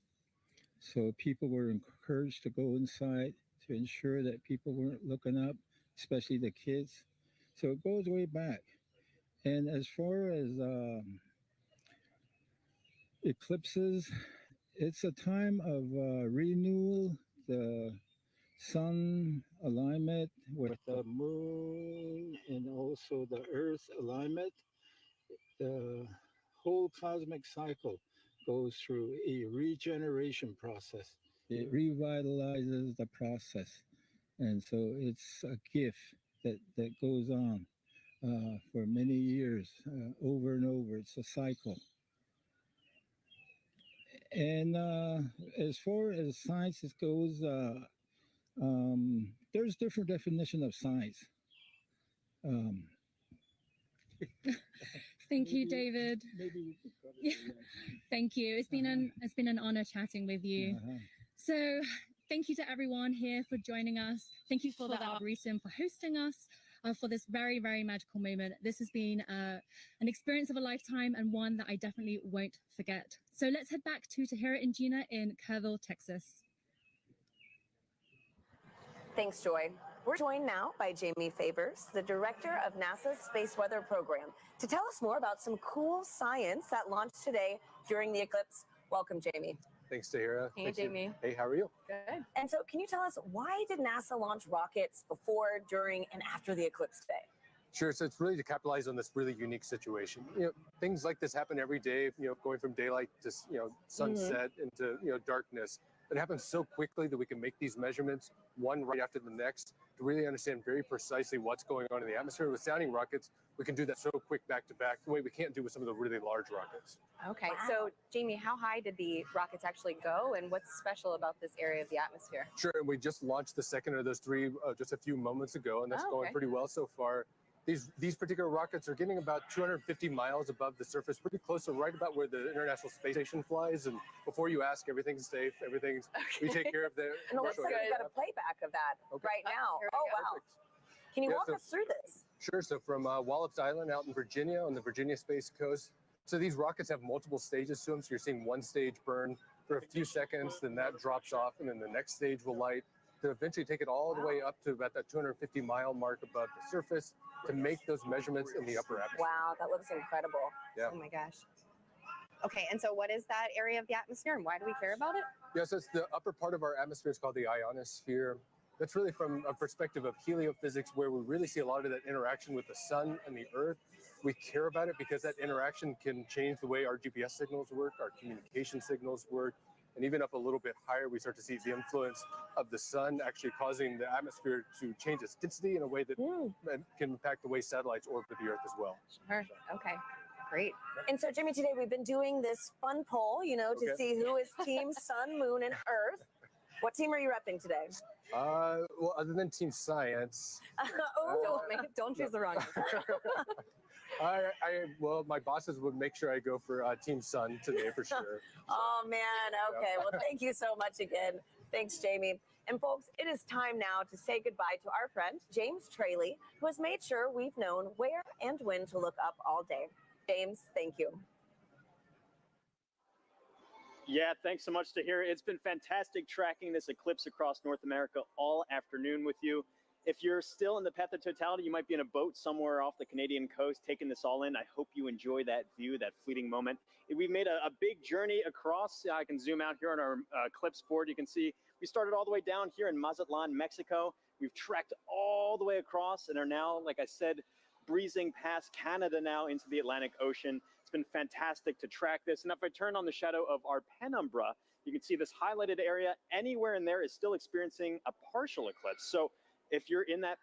So people were encouraged to go inside to ensure that people weren't looking up, especially the kids. So it goes way back. And as far as eclipses, it's a time of renewal, the sun alignment with the moon and also the earth alignment. The whole cosmic cycle goes through a regeneration process. It revitalizes the process. And so it's a gift that goes on for many years, over and over. It's a cycle. And as far as science goes, there's different definition of science. Thank you, David. Yeah, thank you. It's been an honor chatting with you. So thank you to everyone here for joining us. Thank you for the Arboretum for hosting us for this very, very magical moment. This has been an experience of a lifetime and one that I definitely won't forget. So let's head back to Tahira and Gina in Kerrville, Texas. Thanks, Joy. We're joined now by Jamie Favors, the director of NASA's Space Weather Program, to tell us more about some cool science that launched today during the eclipse. Welcome, Jamie. Thanks, Tahira. Hey, Thanks, Jamie. Hey, how are you? Good. And so can you tell us, why did NASA launch rockets before, during, and after the eclipse today? Sure. So it's really to capitalize on this really unique situation. You know, things like this happen every day, you know, going from daylight to, you know, sunset into, you know, darkness. It happens so quickly that we can make these measurements one right after the next to really understand very precisely what's going on in the atmosphere. With sounding rockets, we can do that so quick back to back, the way we can't do with some of the really large rockets. Okay, so Jamie, how high did the rockets actually go, and what's special about this area of the atmosphere? Sure, and we just launched the second of those three just a few moments ago, and that's going pretty well so far. These particular rockets are getting about 250 miles above the surface, pretty close to right about where the International Space Station flies. And before you ask, everything's safe. Everything's we take care of the. And it looks like we've got a playback of that right now. Oh, wow. Can you walk us through this? Sure. So from Wallops Island out in Virginia on the Virginia Space Coast. So these rockets have multiple stages to them. So you're seeing one stage burn for a few seconds, then that drops off, and then the next stage will light to eventually take it all the way up to about that 250-mile mark above the surface to make those measurements in the upper atmosphere. Wow, that looks incredible. Yeah. Oh my gosh. Okay, and so what is that area of the atmosphere, and why do we care about it? Yeah, so it's the upper part of our atmosphere. It's called the ionosphere. That's really from a perspective of heliophysics, where we really see a lot of that interaction with the sun and the earth. we care about it because that interaction can change the way our GPS signals work, our communication signals work, and even up a little bit higher, we start to see the influence of the sun actually causing the atmosphere to change its density in a way that can impact the way satellites orbit the Earth as well. Sure. Okay. Great. And so, Jimmy, today we've been doing this fun poll, to see who is Team Sun, Moon, and Earth. What team are you repping today? Well, other than Team Science. Don't choose the wrong answer. Well, my bosses would make sure I go for Team Sun today for sure. Oh, man. Okay. Well, thank you so much again. Thanks, Jamie. And folks, it is time now to say goodbye to our friend, James Traley, who has made sure we've known where and when to look up all day. James, thank you. Yeah, thanks so much, Tahira. It's been fantastic tracking this eclipse across North America all afternoon with you. If you're still in the path of totality, you might be in a boat somewhere off the Canadian coast taking this all in. I hope you enjoy that view, that fleeting moment. We've made a big journey across. I can zoom out here on our eclipse board. You can see we started all the way down here in Mazatlan, Mexico. We've trekked all the way across and are now, like I said, breezing past Canada now into the Atlantic Ocean. It's been fantastic to track this. And if I turn on the shadow of our penumbra, you can see this highlighted area. Anywhere in there is still experiencing a partial eclipse. So if you're in that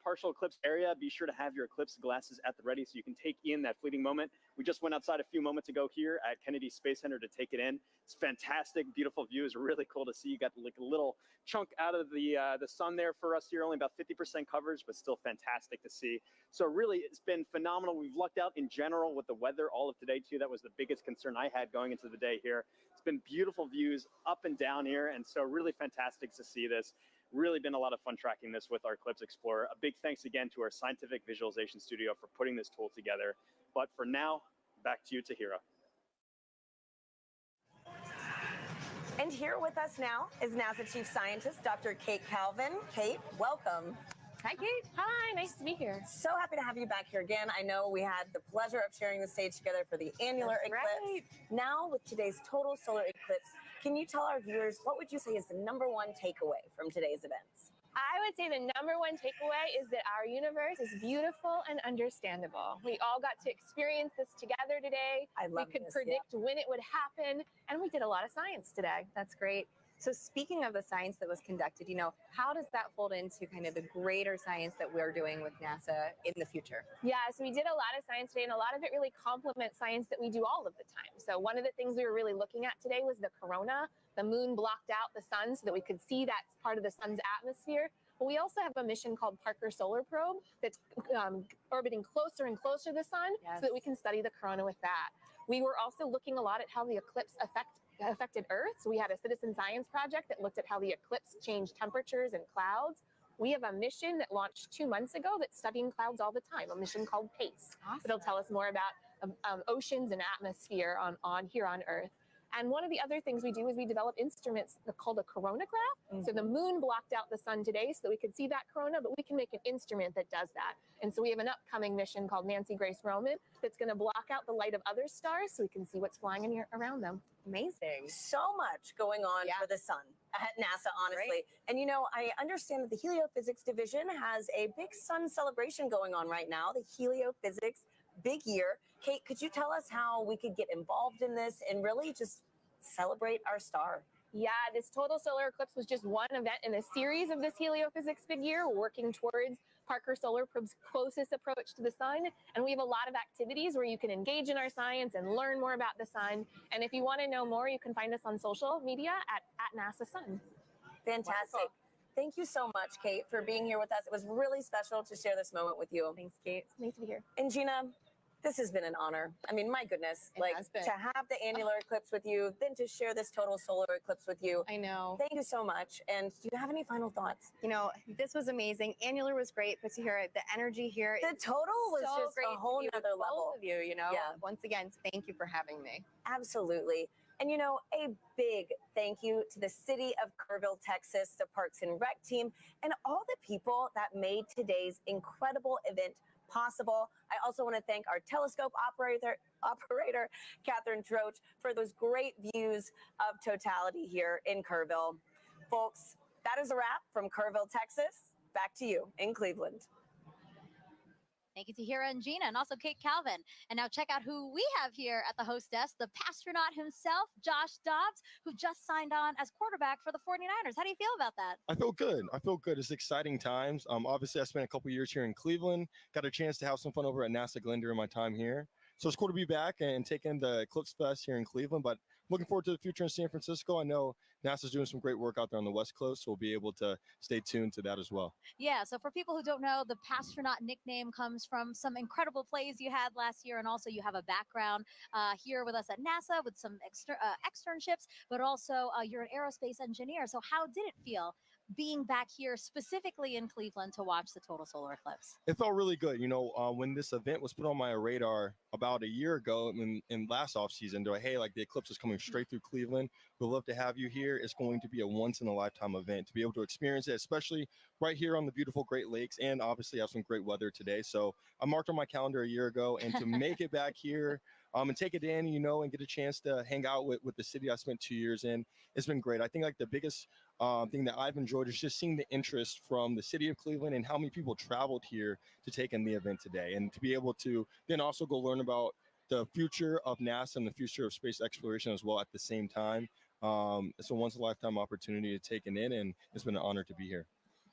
partial eclipse area, be sure to have your eclipse glasses at the ready so you can take in that fleeting moment. We just went outside a few moments ago here at Kennedy Space Center to take it in. It's fantastic, beautiful view. It's really cool to see. You got like a little chunk out of the sun there for us here, only about 50% coverage, but still fantastic to see. So really, it's been phenomenal. We've lucked out in general with the weather all of today too. That was the biggest concern I had going into the day here. It's been beautiful views up and down here, and so really fantastic to see this. Really been a lot of fun tracking this with our Eclipse Explorer. A big thanks again to our scientific visualization studio for putting this tool together. But for now, back to you, Tahira. And here with us now is NASA Chief Scientist, Dr. Kate Calvin. Kate, welcome. Hi, Kate. Hi, nice to be here. So happy to have you back here again. I know we had the pleasure of sharing the stage together for the annular eclipse. Right. Now with today's total solar eclipse, can you tell our viewers what would you say is the #1 takeaway from today's events? I would say the #1 takeaway is that our universe is beautiful and understandable. We all got to experience this together today. We could predict when it would happen, and we did a lot of science today. That's great. So speaking of the science that was conducted, how does that fold into kind of the greater science that we're doing with NASA in the future? Yeah, so we did a lot of science today, and a lot of it really complements science that we do all of the time. So one of the things we were really looking at today was the corona. The moon blocked out the sun so that we could see that part of the sun's atmosphere. But we also have a mission called Parker Solar Probe that's orbiting closer and closer to the sun so that we can study the corona with that. We were also looking a lot at how the eclipse affected Earth. So we had a citizen science project that looked at how the eclipse changed temperatures and clouds. We have a mission that launched 2 months ago that's studying clouds all the time, a mission called PACE. Awesome. It'll tell us more about oceans and atmosphere on here on Earth. And one of the other things we do is we develop instruments called a coronagraph. So the moon blocked out the sun today so that we could see that corona, but we can make an instrument that does that. And so we have an upcoming mission called Nancy Grace Roman that's going to block out the light of other stars so we can see what's flying in here around them. Amazing. So much going on for the sun at NASA, honestly. Right. And I understand that the Heliophysics division has a big sun celebration going on right now, the Heliophysics Big Year. Kate, could you tell us how we could get involved in this and really just celebrate our star? Yeah, this total solar eclipse was just one event in a series of this Heliophysics Big Year, working towards Parker Solar Probe's closest approach to the sun. And we have a lot of activities where you can engage in our science and learn more about the sun. And if you want to know more, you can find us on social media at NASA Sun. Fantastic. Wonderful. Thank you so much, Kate, for being here with us. It was really special to share this moment with you. Thanks, Kate. It's nice to be here. And Gina, this has been an honor. I mean, my goodness, has to have the annular eclipse with you, then to share this total solar eclipse with you. I know. Thank you so much. And do you have any final thoughts? This was amazing. Annular was great, but to hear the energy here. The total was so just great a whole to be with nother level. both of you, Yeah. Once again, thank you for having me. Absolutely. And a big thank you to the city of Kerrville, Texas, the Parks and Rec team, and all the people that made today's incredible event possible. I also want to thank our telescope operator, Catherine Troach, for those great views of totality here in Kerrville. Folks, that is a wrap from Kerrville, Texas. Back to you in Cleveland. Thank you to Hira and Gina, and also Kate Calvin. And now check out who we have here at the host desk, the Pastronaut himself, Josh Dobbs, who just signed on as quarterback for the 49ers. How do you feel about that? I feel good. I feel good. It's exciting times. Obviously, I spent a couple years here in Cleveland. Got a chance to have some fun over at NASA Glenn during my time here. So it's cool to be back and taking the Eclipse Fest here in Cleveland. But looking forward to the future in San Francisco. I know NASA's doing some great work out there on the West Coast, so we'll be able to stay tuned to that as well. Yeah, so for people who don't know, the Pastronaut nickname comes from some incredible plays you had last year, and also you have a background here with us at NASA with some externships, but also you're an aerospace engineer. So how did it feel being back here specifically in Cleveland to watch the total solar eclipse? It felt really good. When this event was put on my radar about a year ago in last off season, they're like, hey, like the eclipse is coming straight through Cleveland. We'd love to have you here. It's going to be a once in a lifetime event to be able to experience it, especially right here on the beautiful Great Lakes, and obviously have some great weather today. So I marked on my calendar a year ago, and to make it back here and take it in, and get a chance to hang out with the city I spent 2 years in, it's been great. I think like the biggest thing that I've enjoyed is just seeing the interest from the city of Cleveland and how many people traveled here to take in the event today, and to be able to then also go learn about the future of NASA and the future of space exploration as well at the same time. It's a once in a lifetime opportunity to take it in, and it's been an honor to be here.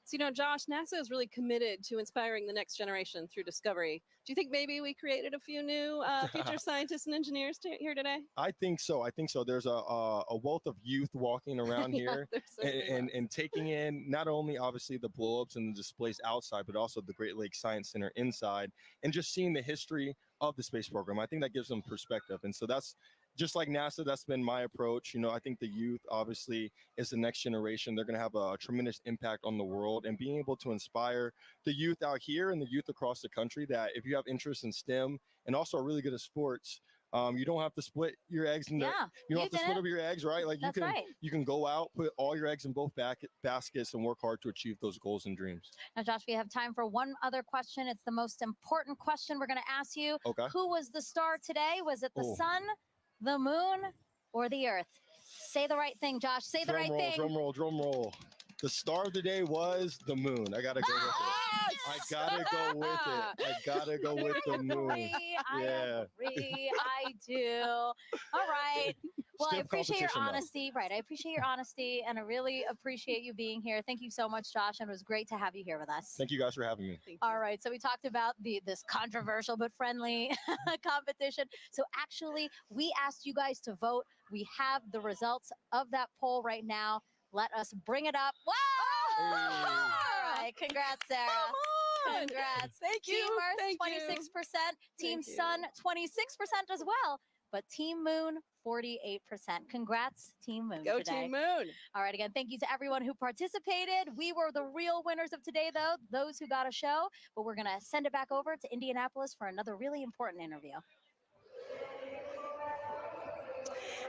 So, Josh, NASA is really committed to inspiring the next generation through discovery. Do you think maybe we created a few new future scientists and engineers here today? I think so. There's a wealth of youth walking around here and taking in not only obviously the blow-ups and the displays outside, but also the Great Lakes Science Center inside, and just seeing the history of the space program. I think that gives them perspective. And so that's just like NASA, that's been my approach. I think the youth obviously is the next generation. They're going to have a tremendous impact on the world, and being able to inspire the youth out here and the youth across the country that if you have interest in STEM and also are really good at sports, you don't have to split your eggs in you don't have to split up your eggs, right? Like you can go out, put all your eggs in both baskets and work hard to achieve those goals and dreams. Now, Josh, we have time for one other question. It's the most important question we're going to ask you. Okay. Who was the star today? Was it the sun, the moon, or the earth? Say the right thing, Josh. Say the right thing. Drum roll. The star of the day was the moon. I gotta go with it. I gotta go with the moon. I agree. I do. All right. Well, I appreciate your honesty. Right. I appreciate your honesty, and I really appreciate you being here. Thank you so much, Josh, and it was great to have you here with us. Thank you guys for having me. All right. So we talked about this controversial but friendly competition. So actually, we asked you guys to vote. We have the results of that poll right now. Let us bring it up. Wow! All right. Congrats, Sarah. Congrats. Thank you. Team Earth, 26%. Team Sun, 26% as well. But Team Moon, 48%. Congrats, Team Moon. Go today. Team Moon. All right. Again, thank you to everyone who participated. We were the real winners of today, though, those who got a show. But we're going to send it back over to Indianapolis for another really important interview.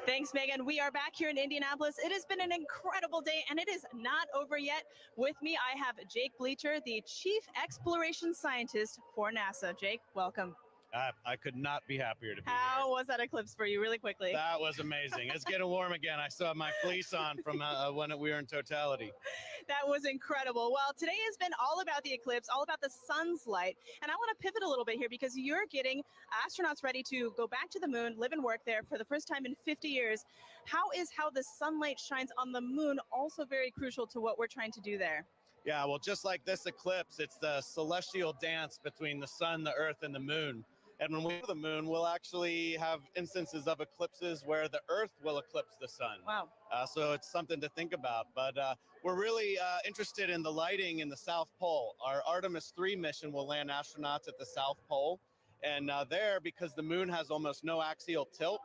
Thanks, Megan. We are back here in Indianapolis. It has been an incredible day, and it is not over yet. With me, I have Jake Bleacher, the Chief Exploration Scientist for NASA. Jake, welcome. I could not be happier to be How was that eclipse for you, really quickly? That was amazing. It's getting warm again. I still have my fleece on from when we were in totality. That was incredible. Well, today has been all about the eclipse, all about the sun's light. And I want to pivot a little bit here because you're getting astronauts ready to go back to the moon, live and work there for the first time in 50 years. How the sunlight shines on the moon also very crucial to what we're trying to do there? Yeah, well, just like this eclipse, it's the celestial dance between the sun, the earth, and the moon. And when we go to the moon, we'll actually have instances of eclipses where the Earth will eclipse the sun. Wow. So it's something to think about. But we're really interested in the lighting in the South Pole. Our Artemis 3 mission will land astronauts at the South Pole. And there, because the moon has almost no axial tilt,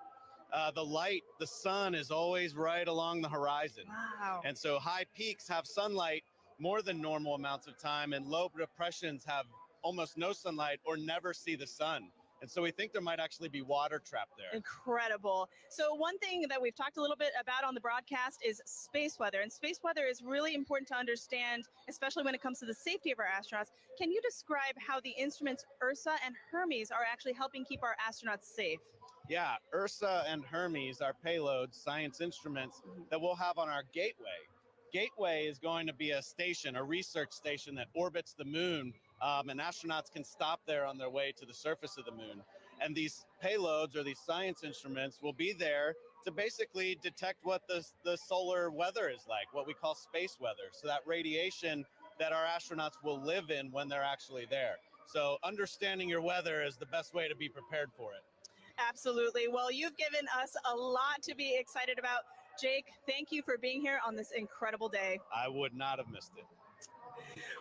the sun is always right along the horizon. Wow. And so high peaks have sunlight more than normal amounts of time, and low depressions have almost no sunlight or never see the sun. And so we think there might actually be water trapped there. Incredible. So one thing that we've talked a little bit about on the broadcast is space weather. And space weather is really important to understand, especially when it comes to the safety of our astronauts. Can you describe how the instruments Ursa and Hermes are actually helping keep our astronauts safe? Yeah, Ursa and Hermes are payloads, science instruments that we'll have on our Gateway. Gateway is going to be a station, a research station that orbits the moon and astronauts can stop there on their way to the surface of the moon. And these payloads or these science instruments will be there to basically detect what the solar weather is like, what we call space weather. So that radiation that our astronauts will live in when they're actually there. So understanding your weather is the best way to be prepared for it. Absolutely. Well, you've given us a lot to be excited about. Jake, thank you for being here on this incredible day. I would not have missed it.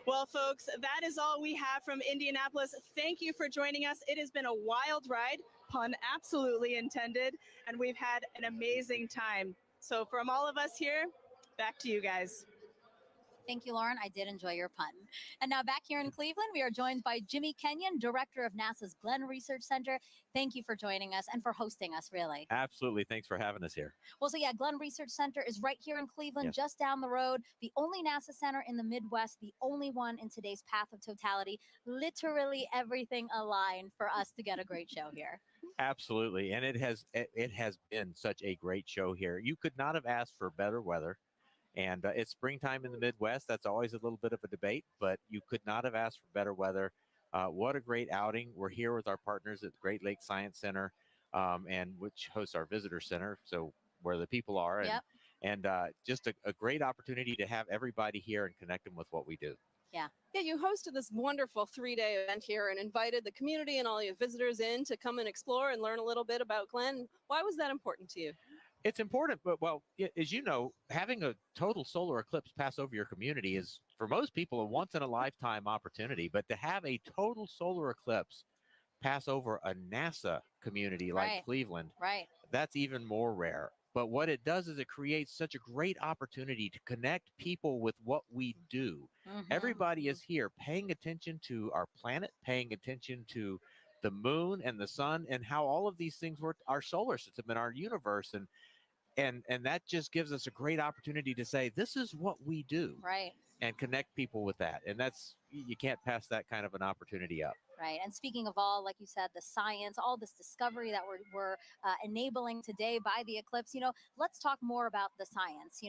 Well, folks, that is all we have from Indianapolis. Thank you for joining us. It has been a wild ride, pun absolutely intended, and we've had an amazing time. So from all of us here, back to you guys. Thank you, Lauren. I did enjoy your pun. And now back here in Cleveland, we are joined by Jimmy Kenyon, director of NASA's Glenn Research Center. Thank you for joining us and for hosting us, really. Absolutely. Thanks for having us here. Well, so yeah, Glenn Research Center is right here in Cleveland, Yes. just down the road. The only NASA center in the Midwest, the only one in today's path of totality. Literally everything aligned for us to get a great show here. Absolutely. And it has been such a great show here. You could not have asked for better weather. And it's springtime in the Midwest. That's always a little bit of a debate, but you could not have asked for better weather. What a great outing. We're here with our partners at the Great Lakes Science Center, and which hosts our visitor center. So where the people are. And, Yep. and just a great opportunity to have everybody here and connect them with what we do. Yeah. Yeah, you hosted this wonderful 3-day event here and invited the community and all your visitors in to come and explore and learn a little bit about Glenn. Why was that important to you? It's important, but as you know, having a total solar eclipse pass over your community is, for most people, a once in a lifetime opportunity. But to have a total solar eclipse pass over a NASA community like Right. Cleveland, Right. that's even more rare. But what it does is it creates such a great opportunity to connect people with what we do. Mhm. Everybody is here paying attention to our planet, paying attention to the moon and the sun, and how all of these things work, our solar system and our universe. And that just gives us a great opportunity to say, this is what we do. Right. And connect people with that. And you can't pass that kind of an opportunity up. Right. And speaking of all, like you said, the science, all this discovery that we're enabling today by the eclipse, let's talk more about the science.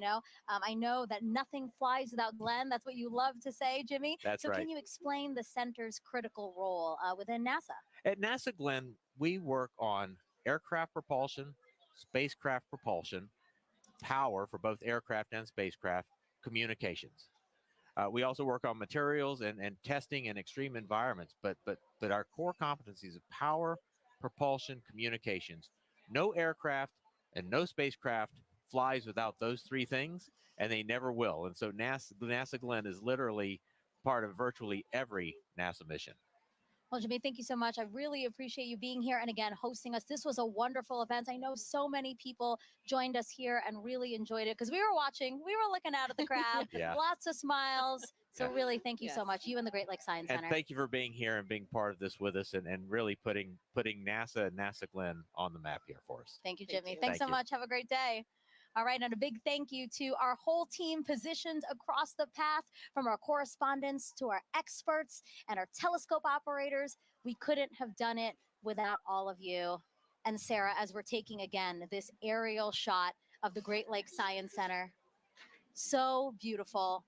I know that nothing flies without Glenn. That's what you love to say, Jimmy. That's so right. Can you explain the center's critical role within NASA? At NASA Glenn, we work on aircraft propulsion, spacecraft propulsion, power for both aircraft and spacecraft, communications. We also work on materials and testing in extreme environments, but our core competencies of power, propulsion, communications. No aircraft and no spacecraft flies without those three things, and they never will. And so NASA Glenn is literally part of virtually every NASA mission. Well, Jimmy, thank you so much. I really appreciate you being here and again hosting us. This was a wonderful event. I know so many people joined us here and really enjoyed it because we were watching, we were looking out at the crowd, Yeah. Lots of smiles. So Yeah. really, thank you so Yes. much. You and the Great Lakes Science And Center. thank you for being here and being part of this with us and really putting NASA and NASA Glenn on the map here for us. Thank you, Thank Jimmy. you. Thanks Thank so you. much. Have a great day. All right, and a big thank you to our whole team positioned across the path, from our correspondents to our experts and our telescope operators. We couldn't have done it without all of you. And Sarah, as we're taking again this aerial shot of the Great Lakes Science Center, so beautiful.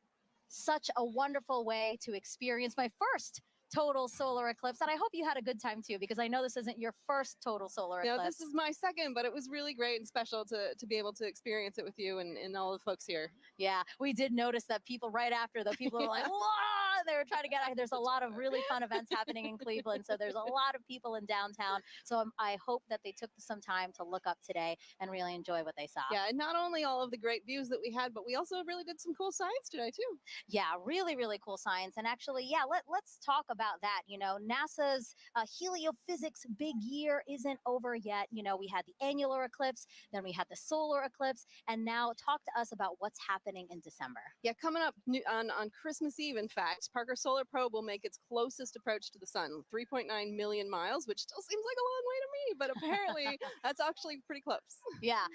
Such a wonderful way to experience my first total solar eclipse. And I hope you had a good time too, because I know this isn't your first total solar eclipse. No, this is my second, but it was really great and special to be able to experience it with you and all the folks here. Yeah, we did notice that people right after, though, people were like, "Whoa!" They were trying to get out. There's a lot of really fun events happening in Cleveland, so there's a lot of people in downtown. So I hope that they took some time to look up today and really enjoy what they saw. Yeah, and not only all of the great views that we had, but we also really did some cool science today too. Yeah, really, really cool science. And actually, yeah, let's talk about that. NASA's heliophysics big year isn't over yet. We had the annular eclipse, then we had the solar eclipse, and now talk to us about what's happening in December. Yeah, coming up on Christmas Eve, in fact, Parker Solar Probe will make its closest approach to the sun, 3.9 million miles, which still seems like a long way to me, but apparently that's actually pretty close. Yeah,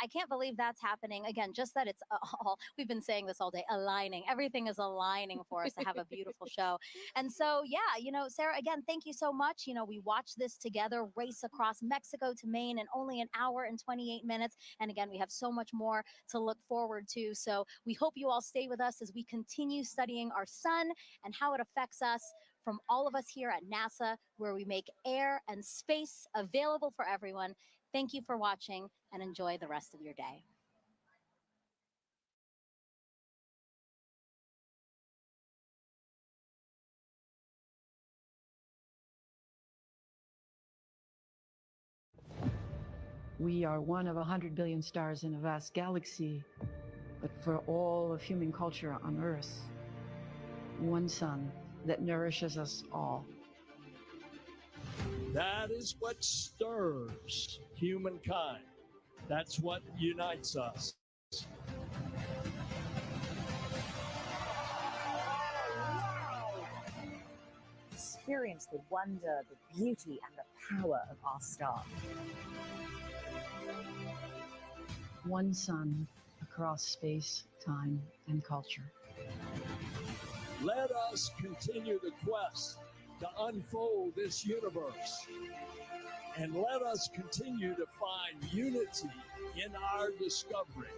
I can't believe that's happening. Again, just that it's all, we've been saying this all day, aligning. Everything is aligning for us to have a beautiful show. And so, yeah, Sarah, again, thank you so much. We watched this together, race across Mexico to Maine in only an hour and 28 minutes. And again, we have so much more to look forward to. So we hope you all stay with us as we continue studying our sun and how it affects us from all of us here at NASA, where we make air and space available for everyone. Thank you for watching and enjoy the rest of your day. We are one of 100 billion stars in a vast galaxy, but for all of human culture on Earth, one sun that nourishes us all. That is what stirs humankind. That's what unites us. Experience the wonder, the beauty, and the power of our star. One sun across space, time, and culture. Let us continue the quest to unfold this universe. And let us continue to find unity in our discovery.